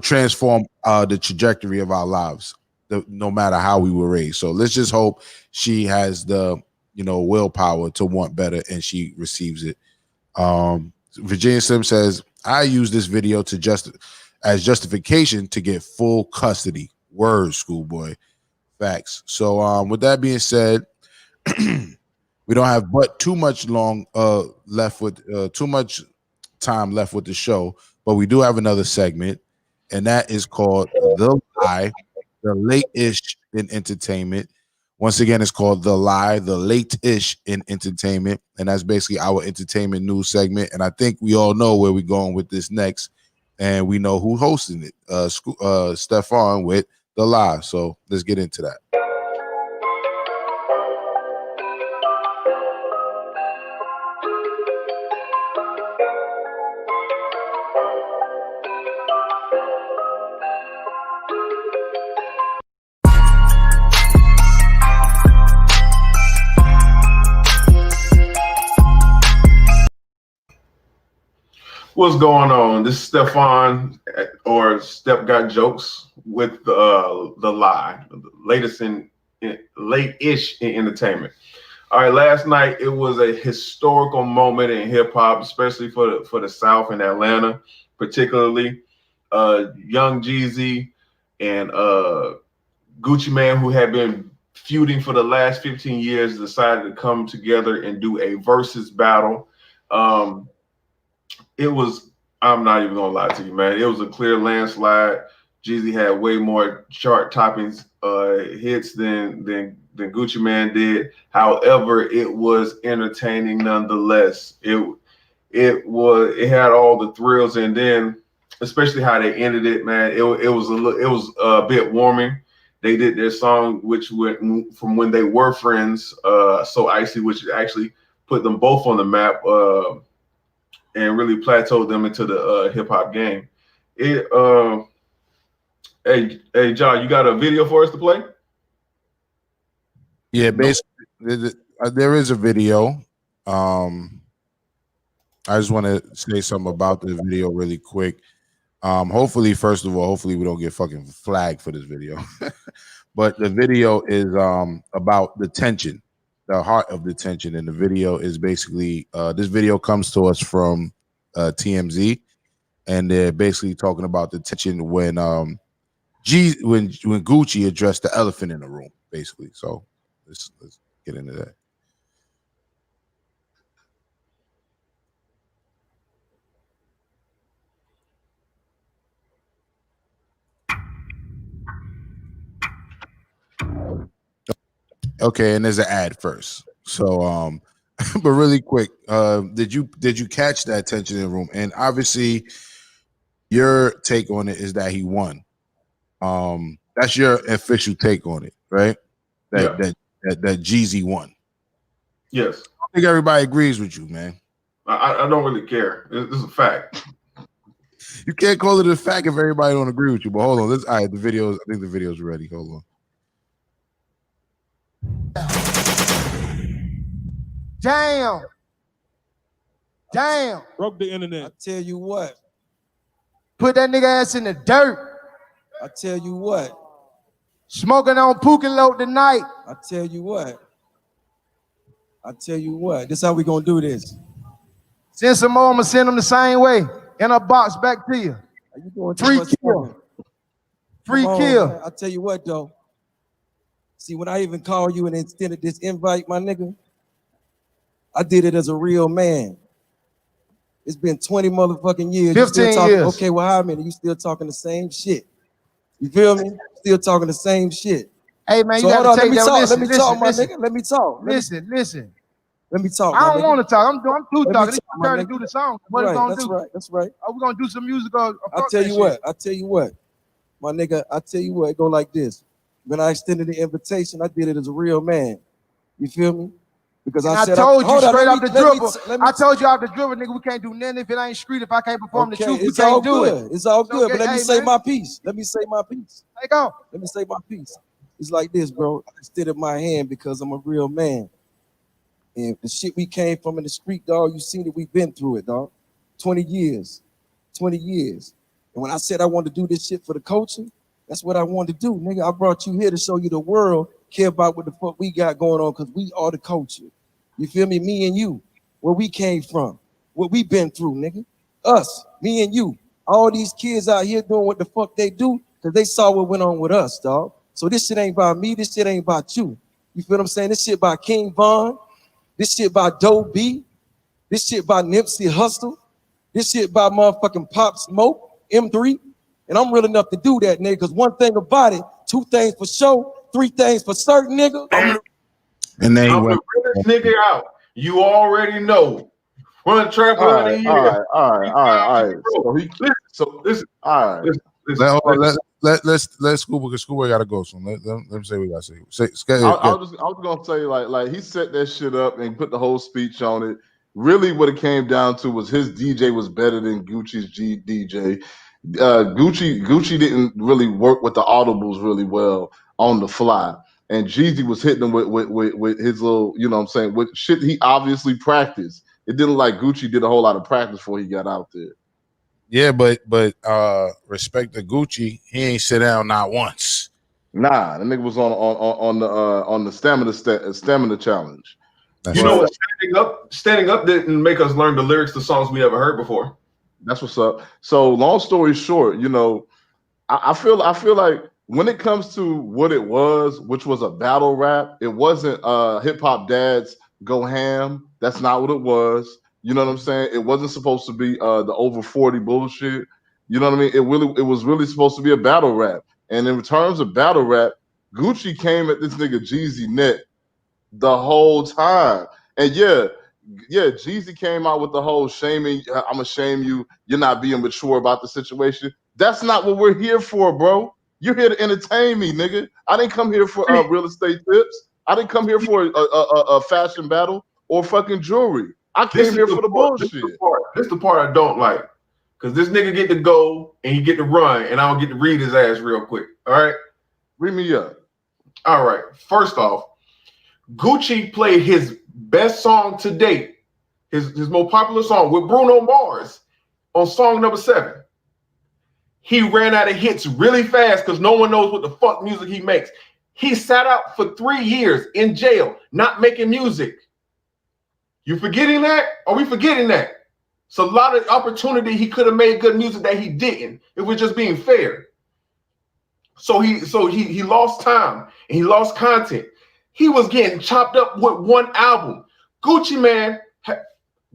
transform the trajectory of our lives, no matter how we were raised. So let's just hope she has the, willpower to want better and she receives it. Virginia Sim says, I use this video as justification to get full custody. Word, schoolboy. Facts. So with that being said, we don't have but too much time left with the show, but we do have another segment, and that is called The Lie, the late-ish in entertainment. Once again, it's called The Lie, the late-ish in entertainment, and that's basically our entertainment news segment. And I think we all know where we're going with this next, and we know who's hosting it. Stephon with The Lie. So let's get into that. What's going on? This is Stephon or StepGotJokes with the Lie, the latest in late-ish in entertainment. All right, last night it was a historical moment in hip hop, especially for the South and Atlanta, particularly. Young Jeezy and Gucci Mane, who had been feuding for the last 15 years, decided to come together and do a versus battle. It was, I'm not even gonna lie to you, man. It was a clear landslide. Jeezy had way more chart toppings hits than Gucci Mane did. However, it was entertaining nonetheless. It had all the thrills, and then especially how they ended it, man. It was a bit warming. They did their song, which went from When They Were Friends, So Icy, which actually put them both on the map. And really plateaued them into the hip hop game. Hey, John, you got a video for us to play? Yeah, basically, there is a video. I just want to say something about the video really quick. Hopefully, first of all, hopefully we don't get fucking flagged for this video. But the video is about the tension, the heart of the tension, and the video is basically this video comes to us from TMZ, and they're basically talking about the tension when Gucci addressed the elephant in the room, basically. So let's get into that. Okay, and there's an ad first. So but really quick, did you catch that tension in the room? And obviously your take on it is that he won. That's your official take on it, right? That Jeezy won. Yes. I think everybody agrees with you, man. I don't really care. It's a fact. You can't call it a fact if everybody don't agree with you. But hold on, all right, the videos. I think the video's ready. Hold on. Damn. Broke the internet. I tell you what. Put that nigga ass in the dirt. I tell you what. Smoking on Pookie tonight. I tell you what. This how we gonna do this. Send some more, I'm gonna send them the same way. In a box back to you. Are you doing free kill? Free kill. I tell you what though. See, when I even called you and extended this invite, my nigga, I did it as a real man. It's been 20 motherfucking years. 15 years. Okay, well, how many? You still talking the same shit. You feel me? Still talking the same shit. Hey, man, you gotta take that. Let me talk, my nigga. Let me talk. Listen. Let me talk. I don't want to talk. I'm too talking. It's your turn to do the song. What are we gonna do? That's right. Are we gonna do some music? I tell you what, my nigga. I tell you what, it go like this. When I extended the invitation, I did it as a real man. You feel me? Because I told you straight off the dribble. I told you off the dribble, nigga, we can't do nothing if it ain't street. If I can't perform the truth, we can't do it. It's all good. But let me say my piece. Let me say my piece. Let me say my piece. It's like this, bro. I extended my hand because I'm a real man. And the shit we came from in the street, dog, you seen it, we've been through it, dog. 20 years. 20 years. And when I said I wanted to do this shit for the culture, that's what I wanted to do, nigga. I brought you here to show you the world care about what the fuck we got going on, because we are the culture. You feel me? Me and you, where we came from, what we been through, nigga. Us, me and you. All these kids out here doing what the fuck they do because they saw what went on with us, dog. So this shit ain't about me, this shit ain't about you. You feel what I'm saying? This shit about King Von. This shit about Doe B. This shit about Nipsey Hussle. This shit about motherfucking Pop Smoke, M3. And I'm real enough to do that, nigga, because one thing about it, 2 things for sure, 3 things for certain, nigga. And then he I'm went. the realest nigga out. You already know. Run trap All run right, in all here. right, all right, all right. So Listen, all right. Let's Scuba, because Scuba gotta go soon. Let him say what we gotta say. I was gonna say like he set that shit up and put the whole speech on it. Really, what it came down to was his DJ was better than Gucci's DJ. Gucci didn't really work with the audibles really well on the fly, and Jeezy was hitting him with his little, you know what I'm saying, with shit he obviously practiced. It didn't like Gucci did a whole lot of practice before he got out there. Yeah, but respect to Gucci, he ain't sit down not once. Nah, the nigga was on the stamina challenge. That's you know what? Standing up didn't make us learn the lyrics to songs we never heard before. That's what's up. So long story short, you know, I feel like when it comes to what it was, which was a battle rap, it wasn't hip hop dads go ham. That's not what it was. You know what I'm saying? It wasn't supposed to be the over 40 bullshit. You know what I mean? It was really supposed to be a battle rap. And in terms of battle rap, Gucci came at this nigga Jeezy neck the whole time. And yeah, Jeezy came out with the whole shaming. I'm gonna shame you. You're not being mature about the situation. That's not what we're here for, bro. You're here to entertain me, nigga. I didn't come here for real estate tips. I didn't come here for a fashion battle or fucking jewelry. I came here for the bullshit. This is the part I don't like. Because this nigga get to go and he get to run and I don't get to read his ass real quick. All right? Read me up. All right. First off, Gucci played his best song to date, his most popular song with Bruno Mars on song number 7. He ran out of hits really fast because no one knows what the fuck music he makes. He sat out for 3 years in jail, not making music. You forgetting that? Are we forgetting that? It's a lot of opportunity. He could have made good music that he didn't. It was just being fair. So he lost time and he lost content. He was getting chopped up with one album. Gucci Man,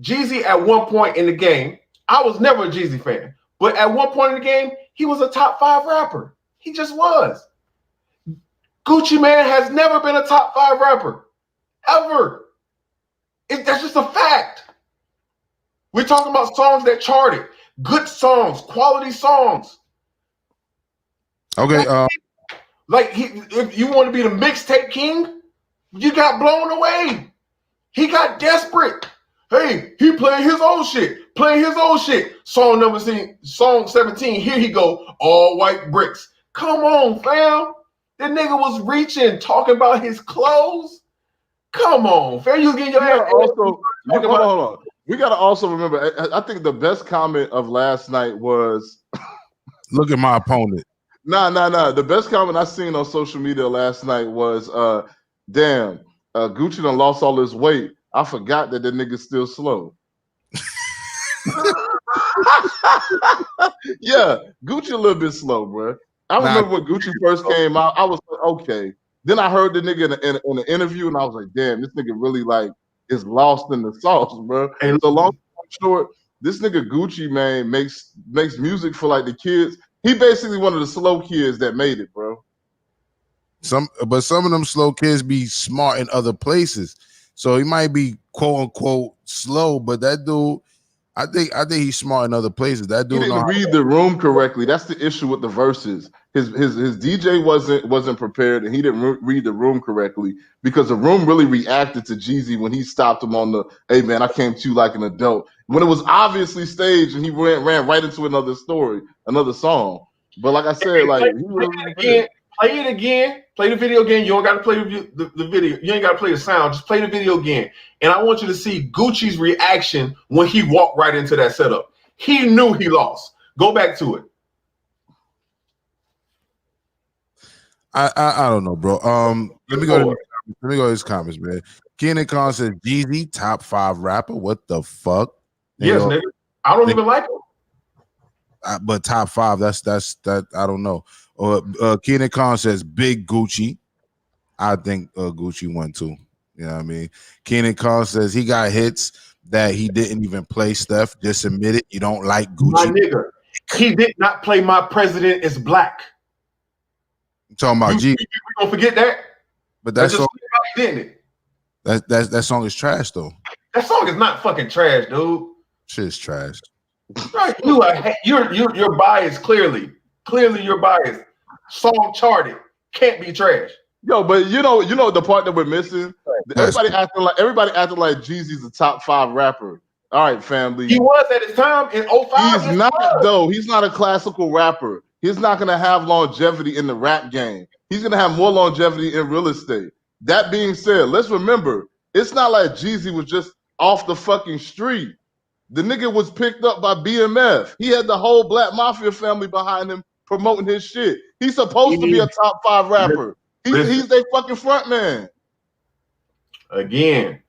Jeezy at one point in the game, I was never a Jeezy fan, but at one point in the game, he was a top 5 rapper. He just was. Gucci Man has never been a top 5 rapper, ever. That's just a fact. We're talking about songs that charted, good songs, quality songs. Okay. If you want to be the mixtape king, you got blown away. He got desperate. Hey, he playing his old shit. Song 17, here he go, all white bricks. Come on, fam. That nigga was reaching, talking about his clothes. Come on, fam. You getting your ass. Hold on. We gotta also remember, I think the best comment of last night was look at my opponent. Nah. The best comment I seen on social media last night was damn, Gucci done lost all his weight. I forgot that the nigga's still slow. Yeah, Gucci a little bit slow, bro. I remember when Gucci first came out, I was like, okay. Then I heard the nigga in an interview, and I was like, damn, this nigga really like is lost in the sauce, bro. And so long story short, this nigga Gucci, man, makes music for like the kids. He basically one of the slow kids that made it, bro. Some of them slow kids be smart in other places. So he might be quote unquote slow, but that dude, I think he's smart in other places. That dude didn't read the room correctly. That's the issue with the verses. His DJ wasn't prepared, and he didn't read the room correctly because the room really reacted to Jeezy when he stopped him on the, hey man, I came to you like an adult. When it was obviously staged, and he ran right into another story, another song. But like I said, like he really Play it again. Play the video again. You don't got to play the video. You ain't got to play the sound. Just play the video again. And I want you to see Gucci's reaction when he walked right into that setup. He knew he lost. Go back to it. I don't know, bro. Let me go to his comments, man. Kenan Khan says Jeezy top 5 rapper. What the fuck? Yes, nigga. I don't even like him. But top 5, that's that. I don't know. Or Kenan Khan says Big Gucci. I think Gucci won too. You know what I mean? Kenan Khan says he got hits that he didn't even play. Steph, just admit it. You don't like Gucci. My nigga, he did not play My President is Black. I'm talking about G. You don't forget that. But that song, didn't it? That song is trash though. That song is not fucking trash, dude. Shit's trash. Right, you're biased. Clearly you're biased. Song charted, can't be trash. Yo, but you know the part that we're missing. Everybody acting like Jeezy's the top 5 rapper. All right, family. He was at his time in 05. He's not though. He's not a classical rapper. He's not gonna have longevity in the rap game. He's gonna have more longevity in real estate. That being said, let's remember, it's not like Jeezy was just off the fucking street. The nigga was picked up by BMF. He had the whole Black Mafia family behind him promoting his shit. He's supposed to be a top 5 rapper. He's their fucking front man. Again,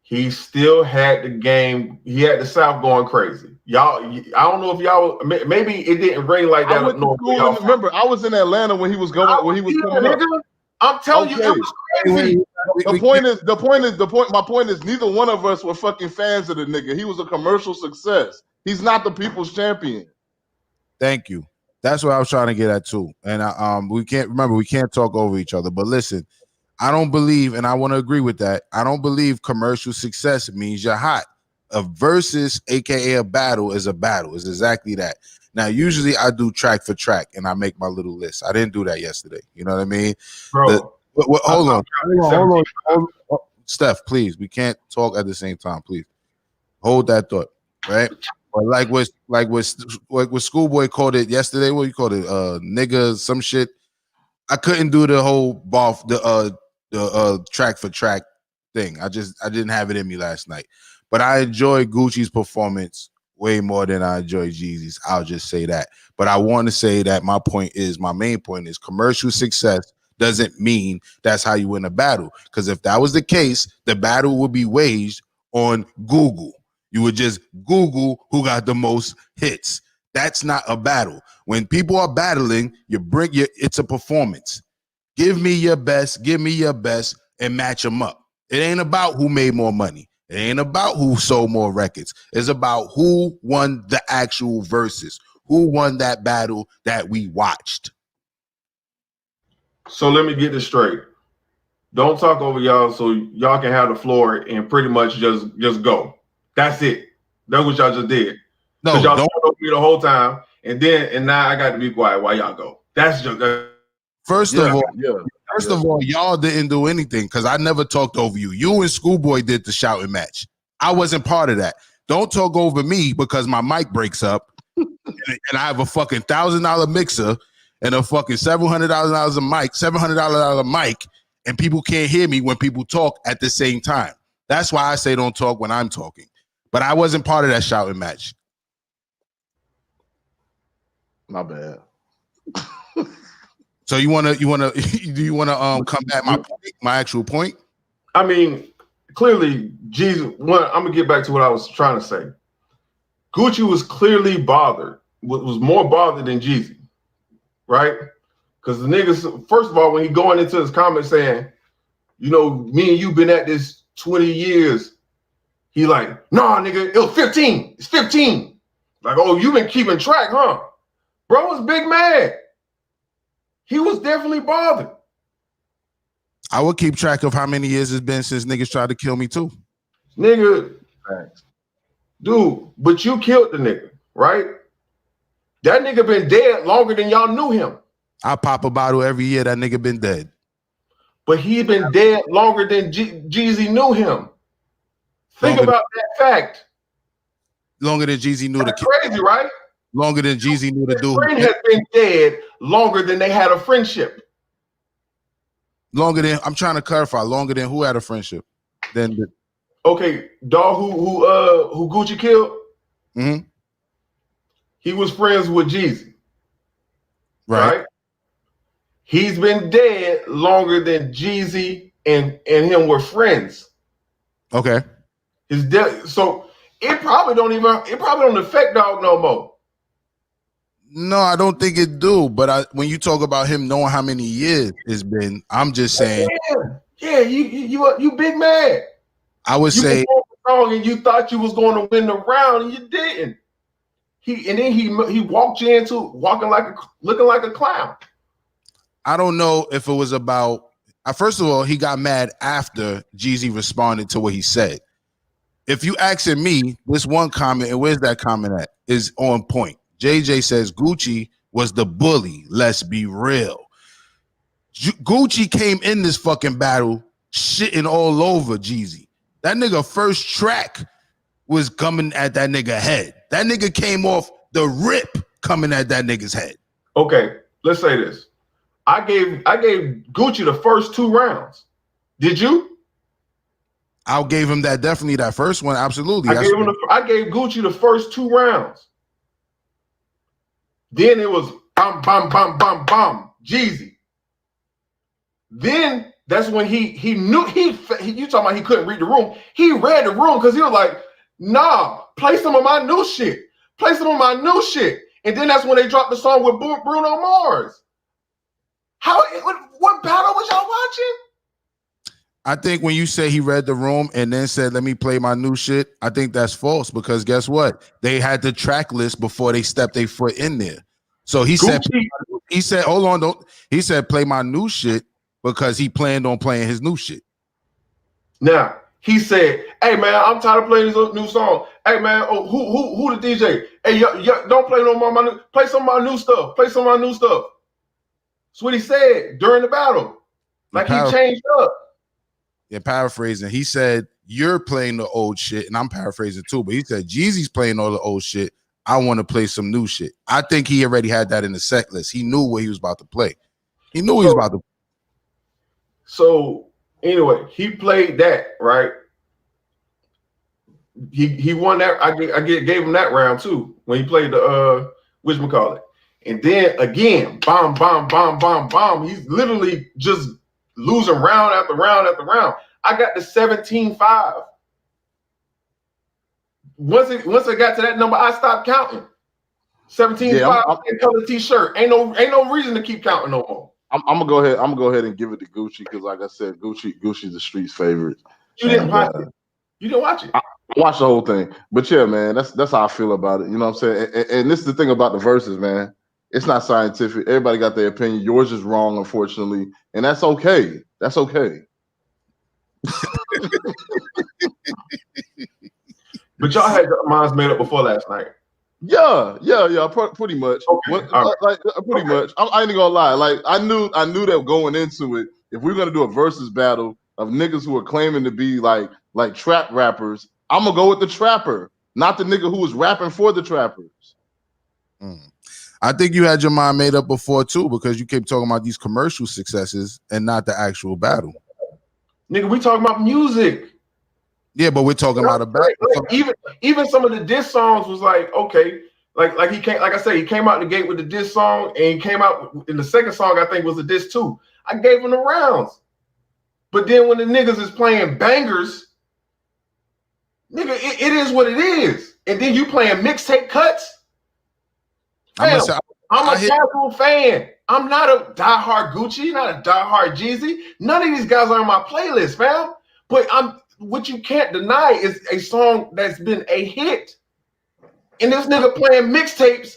he still had the game. He had the South going crazy. Y'all, I don't know if y'all, maybe it didn't rain like that up north. Remember, I was in Atlanta when he was coming up. I'm telling you, it was crazy. My point is neither one of us were fucking fans of the nigga. He was a commercial success. He's not the people's champion. Thank you. That's what I was trying to get at too. And we can't talk over each other. But listen, I don't believe, and I want to agree with that. I don't believe commercial success means you're hot. A versus, aka a battle, is a battle. It's exactly that. Now, usually I do track for track and I make my little list. I didn't do that yesterday. You know what I mean? Bro, hold on. Steph, please. We can't talk at the same time, please. Hold that thought, right? Or like what Schoolboy called it yesterday. What you called it? Nigga, some shit. I couldn't do the whole the track for track thing. I didn't have it in me last night. But I enjoyed Gucci's performance way more than I enjoy Jeezy's. I'll just say that. But I want to say that my main point is commercial success doesn't mean that's how you win a battle. Because if that was the case, the battle would be waged on Google. You would just Google who got the most hits. That's not a battle. When people are battling, it's a performance. Give me your best, and match them up. It ain't about who made more money. It ain't about who sold more records. It's about who won the actual verses, who won that battle that we watched. So let me get this straight. Don't talk over y'all so y'all can have the floor and pretty much just go. That's it. That's what y'all just did. No, y'all talked over me the whole time, and now I got to be quiet while y'all go. That's just First of all, y'all didn't do anything because I never talked over you. You and Schoolboy did the shouting match. I wasn't part of that. Don't talk over me because my mic breaks up and I have a fucking $1,000 mixer and a fucking $700 mic, and people can't hear me when people talk at the same time. That's why I say don't talk when I'm talking. But I wasn't part of that shouting match. My bad. So you wanna come back my actual point? I mean, clearly, Jesus. I'm gonna get back to what I was trying to say. Gucci was clearly bothered. Was more bothered than Jeezy, right? Because the niggas, first of all, when he going into his comments saying, you know, me and you been at this 20 years, he like, nah, nigga, it was 15. It's 15. Like, oh, you been keeping track, huh? Bro was big mad. He was definitely bothered. I would keep track of how many years it's been since niggas tried to kill me too. Nigga, dude, but you killed the nigga, right? That nigga been dead longer than y'all knew him. I pop a bottle every year. That nigga been dead. But he been dead longer than Jeezy knew him. Think about that fact. Longer than Jeezy knew the kid. Crazy, right? Longer than Jeezy knew the dude. Friend has been dead longer than they had a friendship. Longer than, I'm trying to clarify, longer than who had a friendship? Okay, dog who Gucci killed, he was friends with Jeezy. Right? He's been dead longer than Jeezy and him were friends. Okay. His death, so it probably don't affect dog no more. No, I don't think it do. But when you talk about him knowing how many years it's been, I'm just saying. Yeah, you big man. I would say song and you thought you was going to win the round and you didn't. He walked you into looking like a clown. I don't know if it was about. First of all, he got mad after Jeezy responded to what he said. If you asking me, this one comment, and where's that comment at, is on point. JJ says Gucci was the bully. Let's be real. Gucci came in this fucking battle shitting all over Jeezy. That nigga first track was coming at that nigga head. That nigga came off the rip coming at that nigga's head. Okay, let's say this. I gave Gucci the first 2 rounds. Did you? I gave him that, definitely that first one, absolutely. I gave Gucci the first 2 rounds. Then it was bam, bam, bam, bam, bam, Jeezy. Then that's when he knew you talking about he couldn't read the room. He read the room because he was like, nah, play some of my new shit. Play some of my new shit. And then that's when they dropped the song with Bruno Mars. What battle was y'all watching? I think when you say he read the room and then said, let me play my new shit, I think that's false because guess what? They had the track list before they stepped their foot in there. So he said, hold on, he said, play my new shit because he planned on playing his new shit. Now, he said, hey man, I'm tired of playing this new song. Hey man, who the DJ? Hey, don't play no more play some of my new stuff. Play some of my new stuff. That's what he said during the battle. Like he changed up. Yeah, paraphrasing. He said, you're playing the old shit, and I'm paraphrasing too, but he said, Jeezy's playing all the old shit. I want to play some new shit. I think he already had that in the set list. He knew what he was about to play. He knew he was about to. So anyway, he played that, right? He won that. I gave him that round too when he played the whatchamacallit. And then again, bomb, bomb, bomb, bomb, bomb. He's literally just losing round after round after round. I got the 17-5. Once I got to that number, I stopped counting. 17-5 color t-shirt. Ain't no reason to keep counting no more. I'm gonna go ahead. I'm gonna go ahead and give it to Gucci because, like I said, Gucci's the street's favorite. You didn't watch it. You didn't watch it. I watched the whole thing, but yeah, man, that's how I feel about it. You know what I'm saying? And this is the thing about the verses, man. It's not scientific. Everybody got their opinion. Yours is wrong, unfortunately, and that's okay. That's okay. But y'all had your minds made up before last night. Yeah, pretty much. Okay, pretty much. I ain't gonna lie. Like I knew that going into it, if we're gonna do a versus battle of niggas who are claiming to be like trap rappers, I'm gonna go with the trapper, not the nigga who was rapping for the trappers. I think you had your mind made up before too, because you kept talking about these commercial successes and not the actual battle. Nigga, we talking about music. Yeah, but we're talking about a battle. Even some of the diss songs was like, okay, like he came, like I said, he came out the gate with the diss song, and he came out in the second song, I think was a diss too. I gave him the rounds. But then when the niggas is playing bangers, nigga, it is what it is. And then you playing mixtape cuts. I'm a casual fan. I'm not a diehard Gucci, not a diehard Jeezy. None of these guys are on my playlist, fam. But what you can't deny is a song that's been a hit. And this nigga playing mixtapes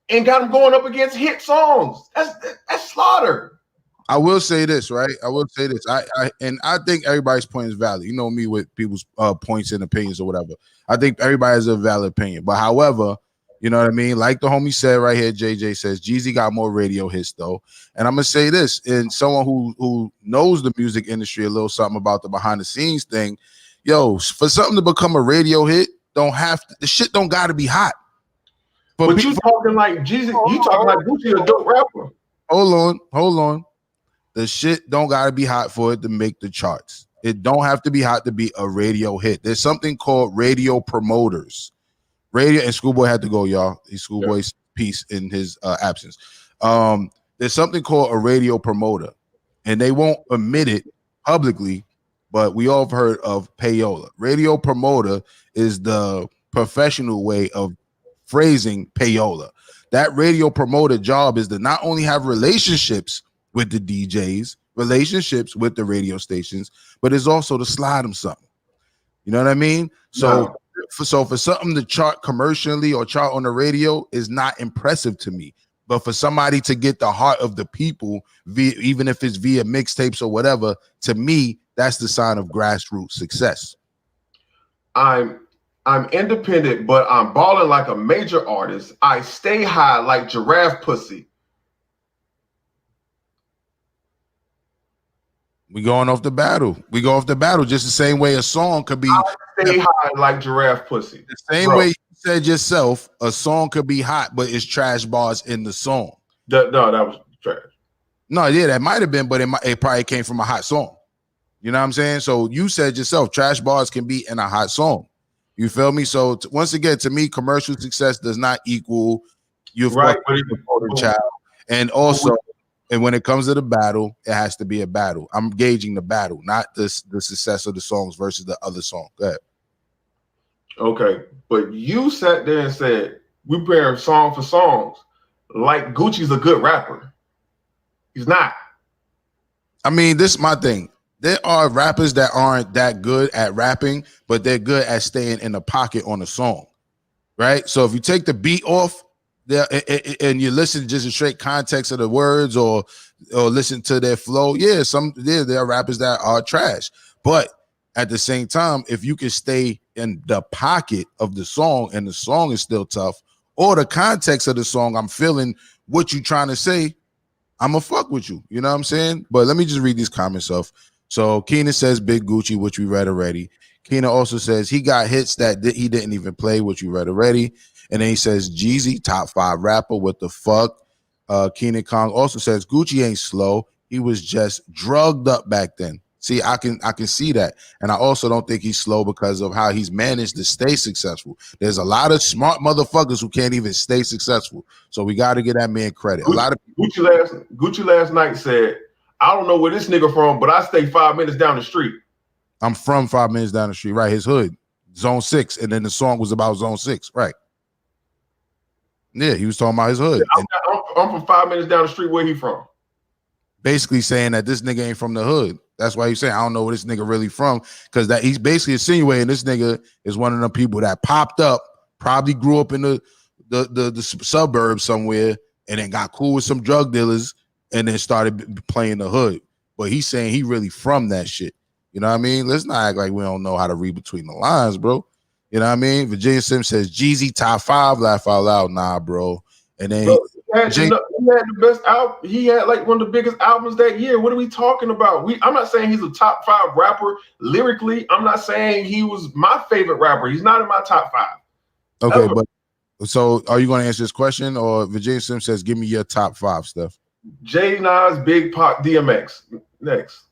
and got him going up against hit songs. That's slaughter. I will say this, right? I will say this. I think everybody's point is valid. You know me with people's points and opinions or whatever. I think everybody has a valid opinion. But however, you know what I mean? Like the homie said right here, JJ says, Jeezy got more radio hits though. And I'm going to say this, and someone who knows the music industry a little something about the behind the scenes thing, yo, for something to become a radio hit, the shit don't got to be hot. But you talking like Jesus? You talking like Gucci a dope rapper? Hold on. The shit don't gotta be hot for it to make the charts. It don't have to be hot to be a radio hit. There's something called radio promoters. Radio and Schoolboy had to go, y'all. He's Schoolboy's piece in his absence. There's something called a radio promoter, and they won't admit it publicly, but we all have heard of payola. Radio promoter is the professional way of phrasing payola. That radio promoter job is to not only have relationships with the DJs, relationships with the radio stations, but it's also to slide them something. You know what I mean? So, for something to chart commercially or chart on the radio is not impressive to me. But for somebody to get the heart of the people, even if it's via mixtapes or whatever, to me, that's the sign of grassroots success. I'm independent, but I'm balling like a major artist. I stay high like giraffe pussy. We going off the battle. We go off the battle just the same way a song could be. I stay high like giraffe pussy. The same way you said yourself, a song could be hot, but it's trash bars in the song. No, that was trash. No, yeah, that might have been, but it probably came from a hot song. You know what I'm saying? So you said yourself, trash bars can be in a hot song. You feel me? So once again, to me, commercial success does not equal your right. child. And also, and when it comes to the battle, it has to be a battle. I'm gauging the battle, not the success of the songs versus the other song. Go ahead. Okay, but you sat there and said we pairing song for songs like Gucci's a good rapper. He's not. I mean, this is my thing. There are rappers that aren't that good at rapping, but they're good at staying in the pocket on a song, right? So if you take the beat off there and you listen just in straight context of the words or listen to their flow, there are rappers that are trash. But at the same time, if you can stay in the pocket of the song and the song is still tough, or the context of the song, I'm feeling what you trying to say, I'm gonna fuck with you. You know what I'm saying? But let me just read these comments off. So Keenan says Big Gucci, which we read already. Keenan also says he got hits that he didn't even play, which we read already. And then he says Jeezy, top 5 rapper. What the fuck? Keenan Kong also says Gucci ain't slow. He was just drugged up back then. See, I can see that. And I also don't think he's slow because of how he's managed to stay successful. There's a lot of smart motherfuckers who can't even stay successful. So we got to give that man credit. Gucci last night said, I don't know where this nigga from, but I stay 5 minutes down the street. I'm from 5 minutes down the street, right? His hood, Zone 6. And then the song was about Zone 6, right? Yeah, he was talking about his hood. I'm from 5 minutes down the street. Where he from? Basically saying that this nigga ain't from the hood. That's why he's saying I don't know where this nigga really from, because that he's basically insinuating this nigga is one of the people that popped up, probably grew up in the suburbs somewhere, and then got cool with some drug dealers, and then started playing the hood. But he's saying he really from that shit. You know what I mean? Let's not act like we don't know how to read between the lines, bro. You know what I mean? Virginia Sims says Jeezy top 5, laugh out loud. Nah, bro. And then he had the best album. He had like one of the biggest albums that year. What are we talking about? I'm not saying he's a top 5 rapper lyrically. I'm not saying he was my favorite rapper. He's not in my top 5. Okay, but so are you going to answer this question, or Virginia Sims says give me your top 5 stuff? J Nas, Big Pop, DMX. Next.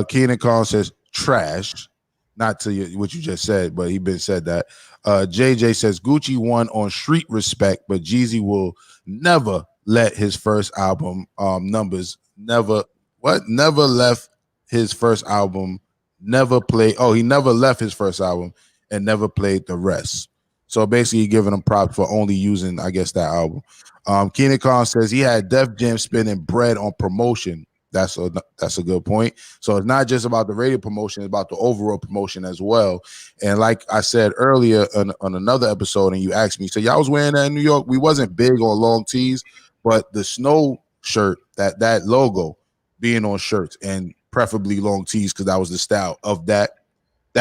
Keenan Collins says trash. Not to you, what you just said, but he been said that. JJ says Gucci won on street respect, but Jeezy will never let his first album numbers never left his first album, never play. Oh, he never left his first album and never played the rest. So basically giving him props for only using, I guess, that album. Keenan Khan says he had Def Jam spending bread on promotion. That's a good point. So it's not just about the radio promotion, it's about the overall promotion as well. And like I said earlier on another episode, and you asked me, so y'all was wearing that in New York. We wasn't big on long tees, but the snow shirt, that logo being on shirts, and preferably long tees, because that was the style of that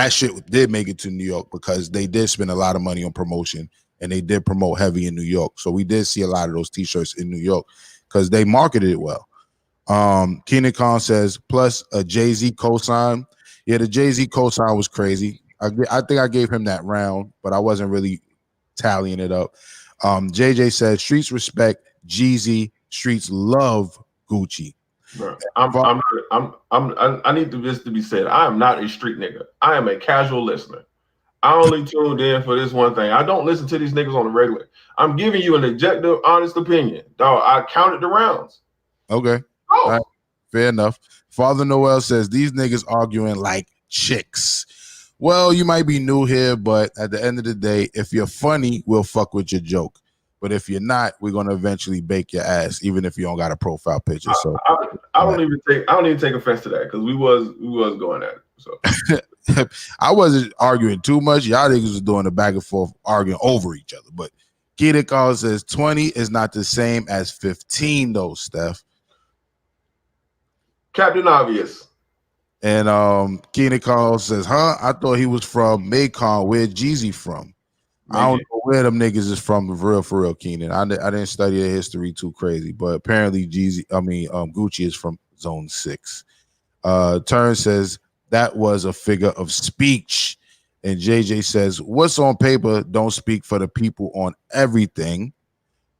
shit did make it to New York, because they did spend a lot of money on promotion and they did promote heavy in New York. So we did see a lot of those t-shirts in New York because they marketed it well. Keenan Khan says, plus a Jay-Z cosign. Yeah, the Jay-Z cosign was crazy. I think I gave him that round, but I wasn't really tallying it up. JJ said streets respect Jeezy, streets love Gucci. Bro, I need this to be said. I am not a street nigga. I am a casual listener. I only tuned in for this one thing. I don't listen to these niggas on the regular. I'm giving you an objective, honest opinion. Dog, I counted the rounds. Okay. Oh. All right. Fair enough. Father Noel says these niggas arguing like chicks. Well, you might be new here, but at the end of the day, if you're funny, we'll fuck with your joke. But if you're not, we're gonna eventually bake your ass, even if you don't got a profile picture. So I don't even take offense to that because we was going at it. So I wasn't arguing too much. Y'all niggas was doing the back and forth, arguing over each other. But Keita Call says 20 is not the same as 15, though, Steph. Captain Obvious. And Keenan Call says, huh? I thought he was from Macon. Where Jeezy from? I don't know where them niggas is from for real, Keenan. I didn't study their history too crazy, but apparently Gucci is from Zone 6. Turn says that was a figure of speech. And JJ says, what's on paper don't speak for the people on everything.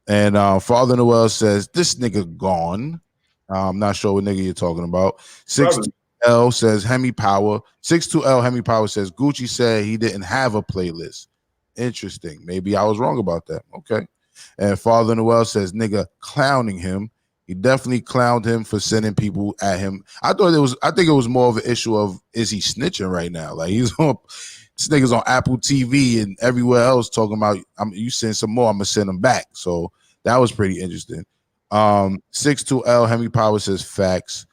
And Father Noel says, this nigga gone. I'm not sure what nigga you're talking about. 62L says Hemi Power. 62L Hemi Power says Gucci said he didn't have a playlist. Interesting. Maybe I was wrong about that. Okay. And Father Noel says nigga clowning him. He definitely clowned him for sending people at him. I think it was more of an issue of is he snitching right now? Like this nigga's on Apple TV and everywhere else talking about you send some more, I'm gonna send them back. So that was pretty interesting. 62L Hemi Power says facts.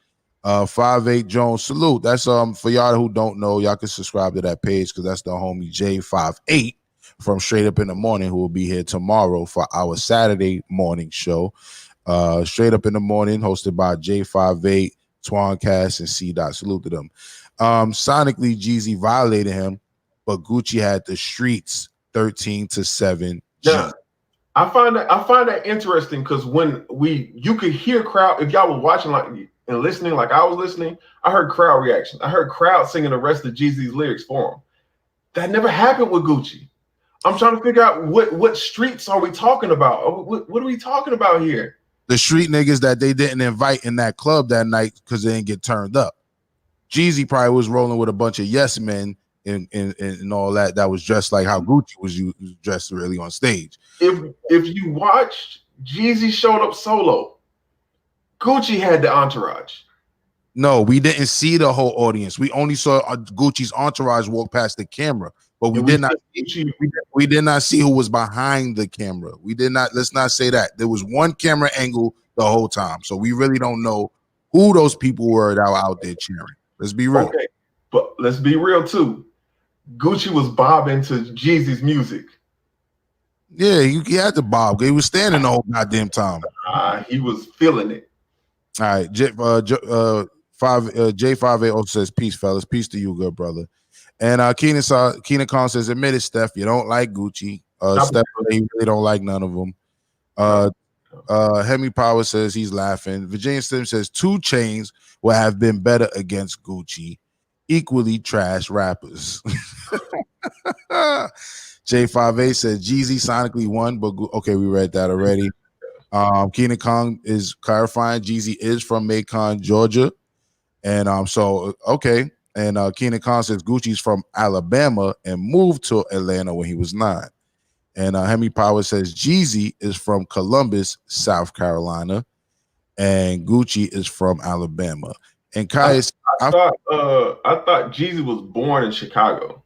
58 Jones salute. That's for y'all who don't know, y'all can subscribe to that page because that's the homie J58 from Straight Up in the Morning who will be here tomorrow for our Saturday morning show. Straight Up in the Morning, hosted by J58, Twan Cass, and C. Salute to them. Sonically, Jeezy violated him, but Gucci had the streets 13-7. Yeah. I find that interesting because when you could hear crowd, if y'all were watching and listening like I was listening, I heard crowd reaction. I heard crowd singing the rest of Jeezy's lyrics for him. That never happened with Gucci. I'm trying to figure out what streets are we talking about? What are we talking about here? The street niggas that they didn't invite in that club that night because they didn't get turned up. Jeezy probably was rolling with a bunch of yes men and all that was dressed like how Gucci was dressed really on stage. If you watched, Jeezy showed up solo. Gucci had the entourage. No, we didn't see the whole audience. We only saw Gucci's entourage walk past the camera, but we did not see who was behind the camera. We did not. Let's not say that. There was one camera angle the whole time, so we really don't know who those people were that were out there cheering. Let's be real. Okay, but let's be real too. Gucci was bobbing to Jeezy's music. Yeah, he had to bob. He was standing the whole goddamn time. He was feeling it. All right, J58 also says peace, fellas. Peace to you, good brother. And Keenan Khan says, admit it, Steph, you don't like Gucci. Steph, he really don't like none of them. Hemi Power says he's laughing. Virginia Slim says 2 Chainz will have been better against Gucci. Equally trash rappers. J58 said Jeezy sonically won, but okay, we read that already. Keenan Kong is clarifying Jeezy is from Macon, Georgia. And so okay. And Keenan Kong says Gucci's from Alabama and moved to Atlanta when he was 9. And Hemi Power says Jeezy is from Columbus, South Carolina, and Gucci is from Alabama. And Kai, I thought Jeezy was born in Chicago.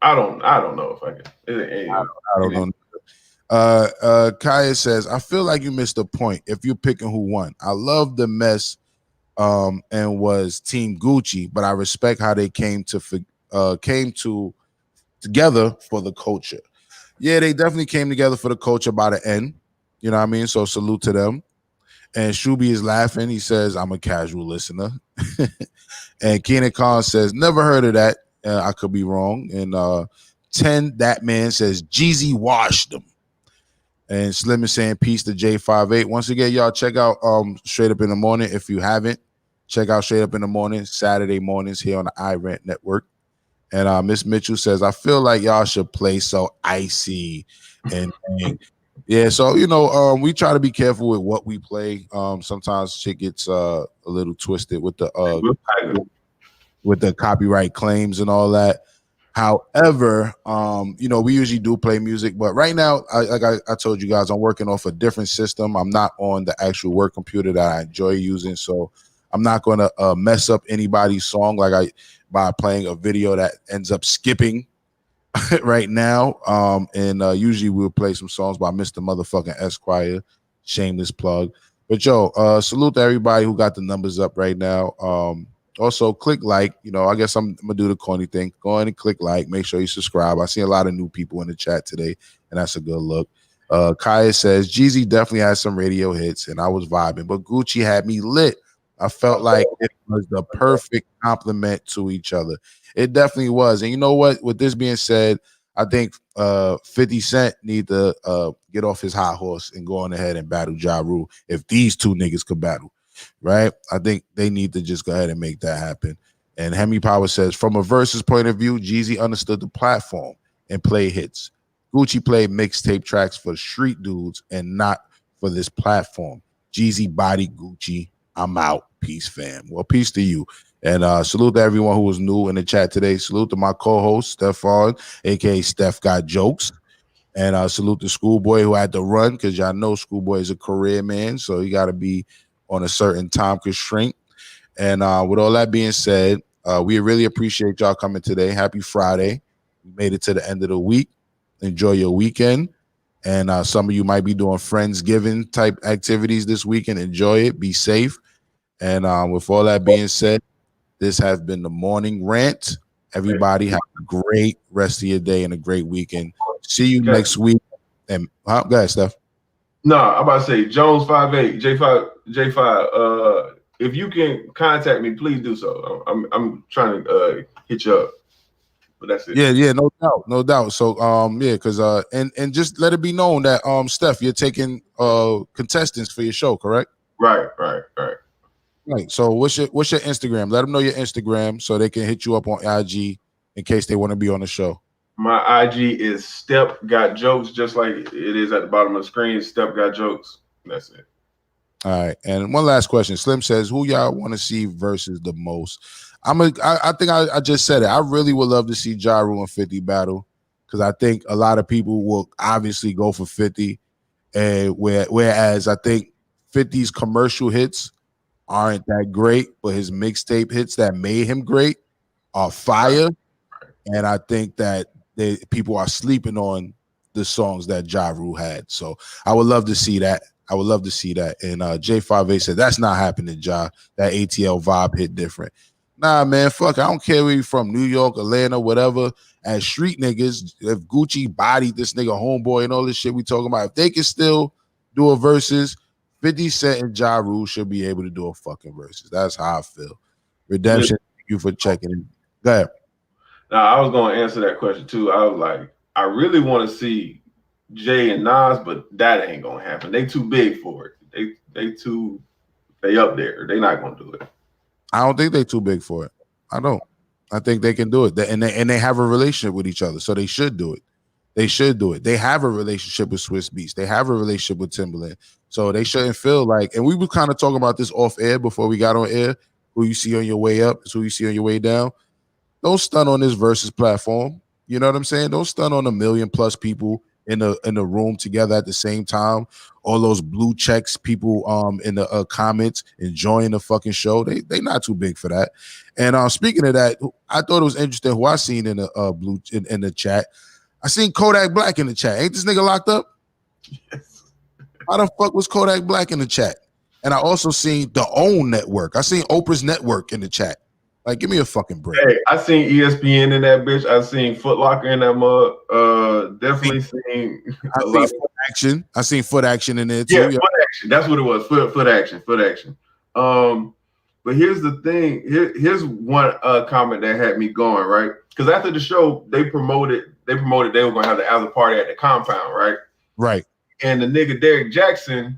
I don't know if I can. I don't know. Kaya says, I feel like you missed the point if you're picking who won. I love the mess and was Team Gucci, but I respect how they came together for the culture. Yeah, they definitely came together for the culture by the end. You know what I mean? So salute to them. And Shuby is laughing. He says, I'm a casual listener. And Keenan Khan says, never heard of that. I could be wrong. And 10, that man says, Jeezy washed them. And Slim is saying peace to J58. Once again, y'all check out Straight Up in the Morning. If you haven't, check out Straight Up in the Morning, Saturday mornings here on the Rant Network. And Miss Mitchell says, I feel like y'all should play So Icy. and yeah, so you know, we try to be careful with what we play. Sometimes shit gets a little twisted with the copyright claims and all that. However, you know, we usually do play music, but right now, I told you guys, I'm working off a different system. I'm not on the actual work computer that I enjoy using, so I'm not going to mess up anybody's song by playing a video that ends up skipping right now. Usually we'll play some songs by Mr. Motherfucking Esquire. Shameless plug. But yo, salute to everybody who got the numbers up right now. Also, click like. You know, I guess I'm gonna do the corny thing. Go ahead and click like. Make sure you subscribe. I see a lot of new people in the chat today, and that's a good look. Kaya says Jeezy definitely has some radio hits, and I was vibing, but Gucci had me lit. I felt like it was the perfect complement to each other. It definitely was. And you know what? With this being said, I think 50 Cent need to get off his high horse and go on ahead and battle Ja Rule. If these two niggas could battle, right? I think they need to just go ahead and make that happen. And Hemi Power says, from a versus point of view, Jeezy understood the platform and played hits. Gucci played mixtape tracks for street dudes and not for this platform. Jeezy body Gucci. I'm out. Peace, fam. Well, peace to you. And salute to everyone who was new in the chat today. Salute to my co-host, Stephon, a.k.a. StepGotJokes. And salute to Schoolboy who had to run because y'all know Schoolboy is a career man, so he got to be on a certain time constraint. And with all that being said, we really appreciate y'all coming today. Happy Friday. We made it to the end of the week. Enjoy your weekend. And some of you might be doing Friendsgiving type activities this weekend. Enjoy it. Be safe. And with all that being said, this has been the morning rant. Everybody have a great rest of your day and a great weekend. See you next week. And go ahead, Steph. No, I'm about to say Jones 58 J5. If you can contact me, please do so. I'm trying to hit you up. But that's it. Yeah, no doubt. So yeah, because and just let it be known that Steph, you're taking contestants for your show, correct? Right. Right. So what's your Instagram? Let them know your Instagram so they can hit you up on IG in case they want to be on the show. My IG is StepGotJokes, just like it is at the bottom of the screen. StepGotJokes. That's it. All right. And one last question. Slim says, who y'all want to see versus the most? I think I just said it. I really would love to see Ja Rule and 50 battle because I think a lot of people will obviously go for 50. And whereas I think 50's commercial hits aren't that great, but his mixtape hits that made him great are fire. And I think that people are sleeping on the songs that Ja Rule had. So I would love to see that. And J5A said, that's not happening, Ja. That ATL vibe hit different. Nah, man, fuck. I don't care where you from, New York, Atlanta, whatever. As street niggas, if Gucci bodied this nigga Homeboy and all this shit we talking about, if they can still do a versus, 50 Cent and Ja Rule should be able to do a fucking versus. That's how I feel. Redemption, thank you for checking in. Go ahead. Now, I was going to answer that question too. I was like, I really want to see Jay and Nas, but that ain't going to happen. They too big for it. They up there. They not going to do it. I don't think they're too big for it. I don't. I think they can do it. And they have a relationship with each other, so they should do it. They have a relationship with Swiss Beats. They have a relationship with Timberland. So they shouldn't feel like, and we were kind of talking about this off air before we got on air, who you see on your way up is who you see on your way down. Don't stun on this versus platform. You know what I'm saying? Don't stun on 1 million plus people in the room together at the same time. All those blue checks people in the comments enjoying the fucking show. They not too big for that. And speaking of that, I thought it was interesting who I seen in the in the chat. I seen Kodak Black in the chat. Ain't this nigga locked up? Yes. How the fuck was Kodak Black in the chat? And I also seen the OWN network. I seen Oprah's network in the chat. Like, give me a fucking break. Hey, I seen ESPN in that bitch. I seen Foot Locker in that mug. Definitely seen. Foot Action. I seen Foot Action in there too. Yeah, Foot Action. That's what it was. Foot Action. But here's the thing. Here's one comment that had me going, right? Because after the show, they promoted they were gonna have the after party at the compound, right? Right. And the nigga Derek Jackson,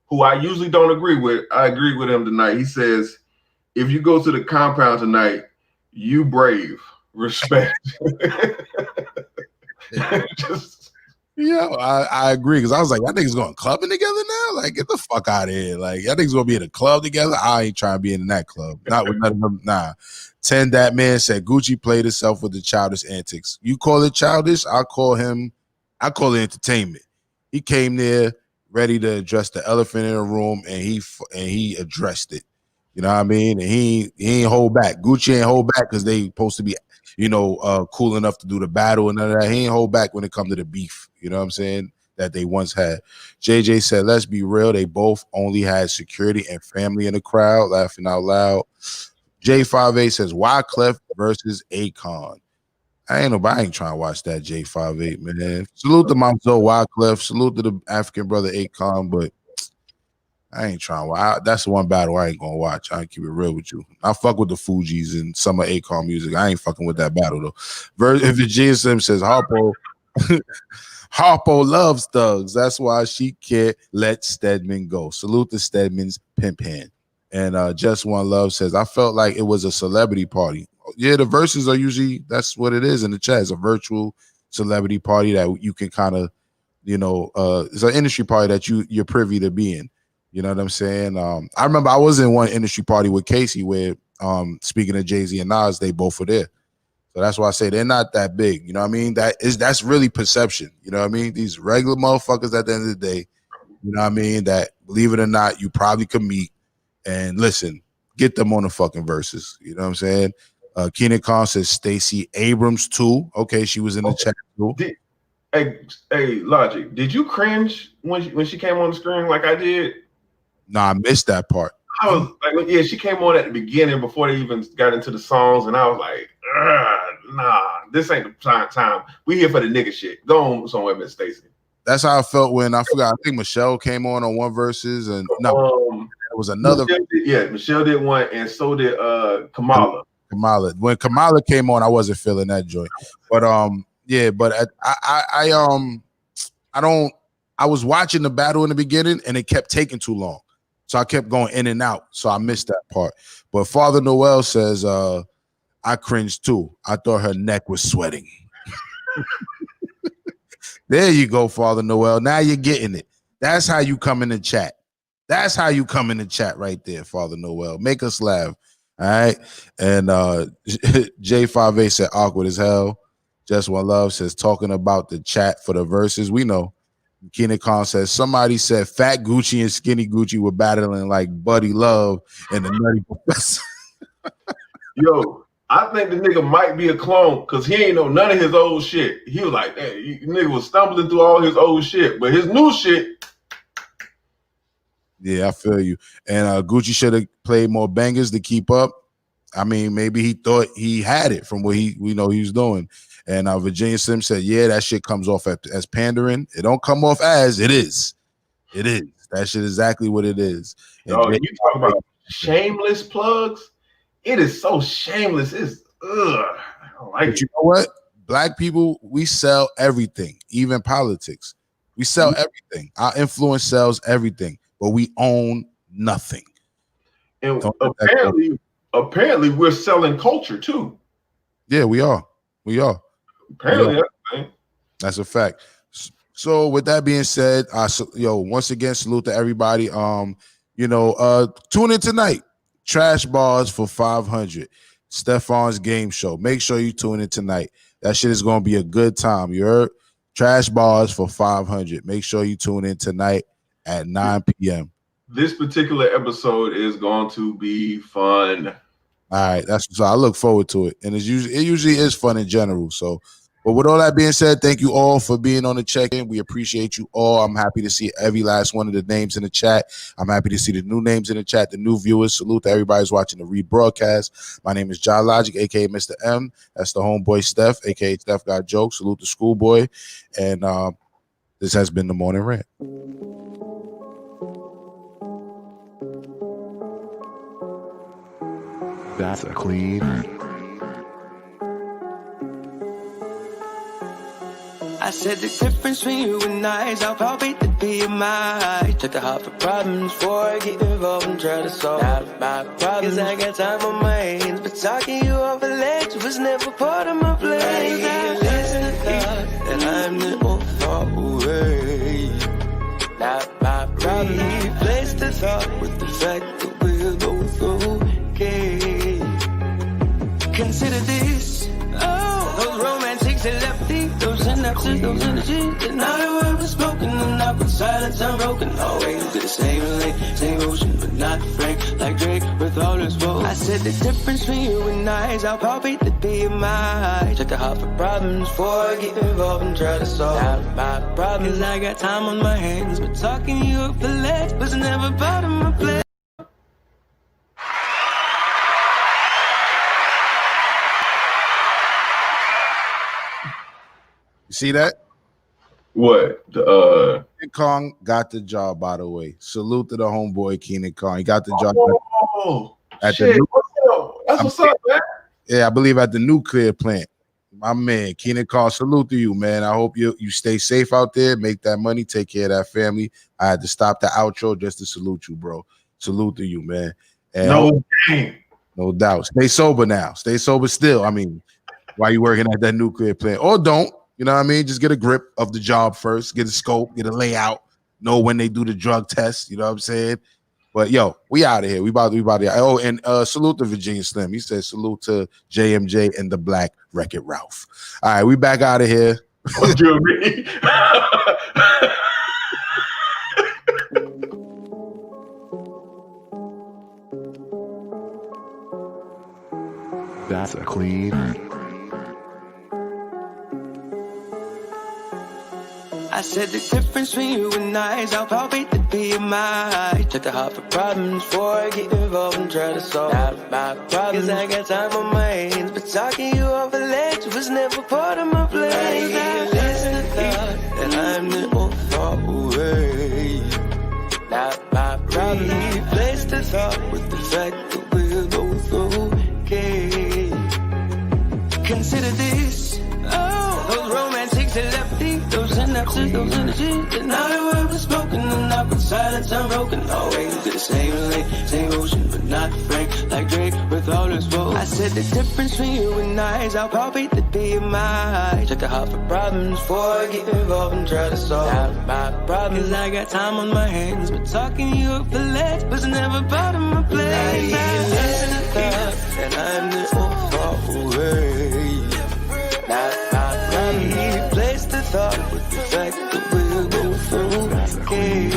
who I usually don't agree with, I agreed with him tonight. He says, if you go to the compound tonight, you brave. Respect. Yeah, I agree because I was like, y'all niggas going clubbing together now? Like, get the fuck out of here! Like, y'all niggas gonna be in a club together? I ain't trying to be in that club. Not with none of them. Nah. 10 that man said Gucci played himself with the childish antics. You call it childish? I call it entertainment. He came there ready to address the elephant in the room, and he addressed it. You know what I mean? And he ain't hold back. Gucci ain't hold back because they supposed to be, cool enough to do the battle and none of that. He ain't hold back when it comes to the beef. You know what I'm saying? That they once had. JJ said, let's be real. They both only had security and family in the crowd, laughing out loud. J58 says, Wyclef versus Akon. I ain't trying to watch that J58, man. Salute to my Zoe Wyclef. Salute to the African brother Akon, but I ain't trying to watch. That's the one battle I ain't gonna watch. I ain't keep it real with you. I fuck with the Fugees and some of Akon music. I ain't fucking with that battle though. Virginia Sim says Harpo loves thugs. That's why she can't let Stedman go. Salute to Stedman's pimp hand. And Just One Love says, I felt like it was a celebrity party. Yeah, the verses are usually, that's what it is in the chat. It's a virtual celebrity party that you can kind of, it's an industry party that you're privy to be in. You know what I'm saying? I remember I was in one industry party with Casey where, speaking of Jay-Z and Nas, they both were there. So that's why I say they're not that big. You know what I mean? That's really perception. You know what I mean? These regular motherfuckers at the end of the day, you know what I mean? That, believe it or not, you probably could meet and listen, get them on the fucking verses. You know what I'm saying? Keenan Khan says Stacey Abrams too. Okay, she was in the chat too. Hey, Logic, did you cringe when she came on the screen like I did? Nah, I missed that part. I was like, yeah, she came on at the beginning before they even got into the songs, and I was like, nah, this ain't the time. We here for the nigga shit. Go on somewhere, Miss Stacey. That's how I felt when I think Michelle came on one verses, and it was another. Michelle did one, and so did Kamala. When Kamala came on, I wasn't feeling that joy, but I was watching the battle in the beginning, and it kept taking too long, so I kept going in and out, so I missed that part. But Father Noel says, I cringed too. I thought her neck was sweating. There you go, Father Noel. Now you're getting it. That's how you come in the chat. That's how you come in the chat right there, Father Noel. Make us laugh. All right. And J58 said awkward as hell. Just One Love says talking about the chat for the verses. We know. Keenan Khan says somebody said Fat Gucci and Skinny Gucci were battling like Buddy Love and the Nutty Professor. Yo, I think the nigga might be a clone because he ain't know none of his old shit. He was like, hey, nigga was stumbling through all his old shit, but his new shit. Yeah, I feel you. And Gucci should have played more bangers to keep up. I mean, maybe he thought he had it from what he was doing. And Virginia Sim said, yeah, that shit comes off as pandering. It don't come off as it is. It is. That shit exactly what it is. And you talk about shameless plugs. It is so shameless. It's I don't like it. You know what? Black people, we sell everything, even politics. We sell everything. Our influence sells everything, but we own nothing. And apparently we're selling culture too. Yeah, we are. Apparently, that's a fact. So with that being said, once again, salute to everybody. Tune in tonight. Trash Bars for 500. Stephon's game show. Make sure you tune in tonight. That shit is gonna be a good time. You heard? Trash Bars for 500. Make sure you tune in tonight at 9 p.m. This particular episode is going to be fun. All right, so I look forward to it, and it usually is fun in general. So, but with all that being said, thank you all for being on the check-in. We appreciate you all. I'm happy to see every last one of the names in the chat. I'm happy to see the new names in the chat, the new viewers. Salute to everybody who's watching the rebroadcast. My name is JahLogic, aka Mr. M. That's the homeboy Steph, aka StepGotJokes. Salute to Schoolboy, and this has been the Morning Rant. That's a clean. I said the difference between you and I is I'll probably be in my took the heart for problems before I get involved and try to solve my problems. I got time on my hands, but talking you off a ledge was never part of my plan. I listen to thought that I'm the old far away. Not my problem. Replace the thought with the fact that we're both okay. Consider this. Oh, those romantics that left me, those synapses, those energies. And now the word was spoken, and I put silence unbroken. Always the same lane, same ocean, but not frank. Like Drake with all his woes. I said the difference between you and I is I'll palpate the BMI. Check the heart for problems before I get involved and try to solve not my problems. Cause I got time on my hands, but talking you up the ledge was never part of my plan. You see that? What? Keenan Kong got the job, by the way. Salute to the homeboy Keenan Kong. He got the job at shit. the That's what's up, man. Yeah, I believe at the nuclear plant. My man, Keenan Kong, salute to you, man. I hope you stay safe out there, make that money, take care of that family. I had to stop the outro just to salute you, bro. Salute to you, man. And no game. No doubt. Stay sober now. Stay sober still. I mean, while you working at that nuclear plant. Or don't. You know what I mean? Just get a grip of the job first. Get a scope. Get a layout. Know when they do the drug test. You know what I'm saying? But yo, we out of here. We about to. Oh, and salute to Virginia Slim. He said salute to JMJ and the Black Wreck-It Ralph. All right, we back out of here. What do you mean? That's a clean. I said the difference between you and I is I'll palpate the BMI. Check the heart for problems before I get involved and try to solve not my problems. Cause I got time on my hands, but talking you off a ledge was never part of my plan. Listen to thought that I'm the old far away. Not my problem. Replace the thought with the fact that we're both okay. Consider this. Oh, those romantics that left me, those synapses, those energies. And now the word was spoken, and I put silence unbroken. Always the same lane, same ocean, but not frank. Like Drake with all his woes. I said the difference between you and I is I'll palpate the BMI. Check the heart for problems before I get involved and try to solve not my problems. Cause I got time on my hands, but talking you up the ledge was never part of my plan. Listen to thought that I'm the old far away. Not my problem. Replace the thought with the fact that we're both okay.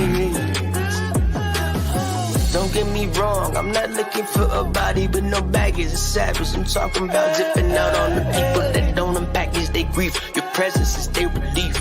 Don't get me wrong, I'm not looking for a body with no baggage. It's savage. I'm talking about dipping out on the people that don't unpackage their grief. Your presence is their relief.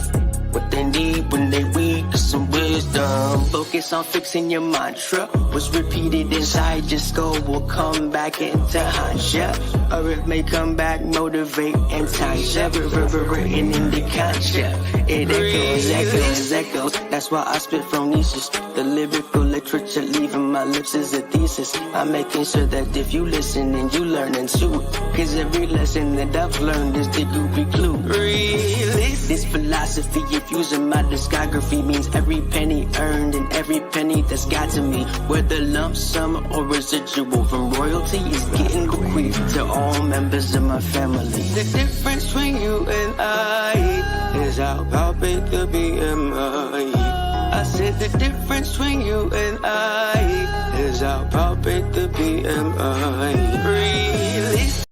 What they need when they weak is some wisdom. Focus on fixing your mantra. What's repeated inside your skull will come back into hindsight. Or it may come back, motivate and time. Reverberating in the concept. It echoes. That's why I spit phronesis. The lyrical literature leaving my lips is a thesis. I'm making sure that if you listen and you learning too. Cause every lesson that I've learned is the goopy clue. Release this philosophy. If using my discography means every penny earned and every penny that's got to me. Whether lump sum or residual from royalty is getting bequeathed to all members of my family. The difference between you and I is I'll palpate the BMI. I said the difference between you and I is I'll palpate the BMI. Release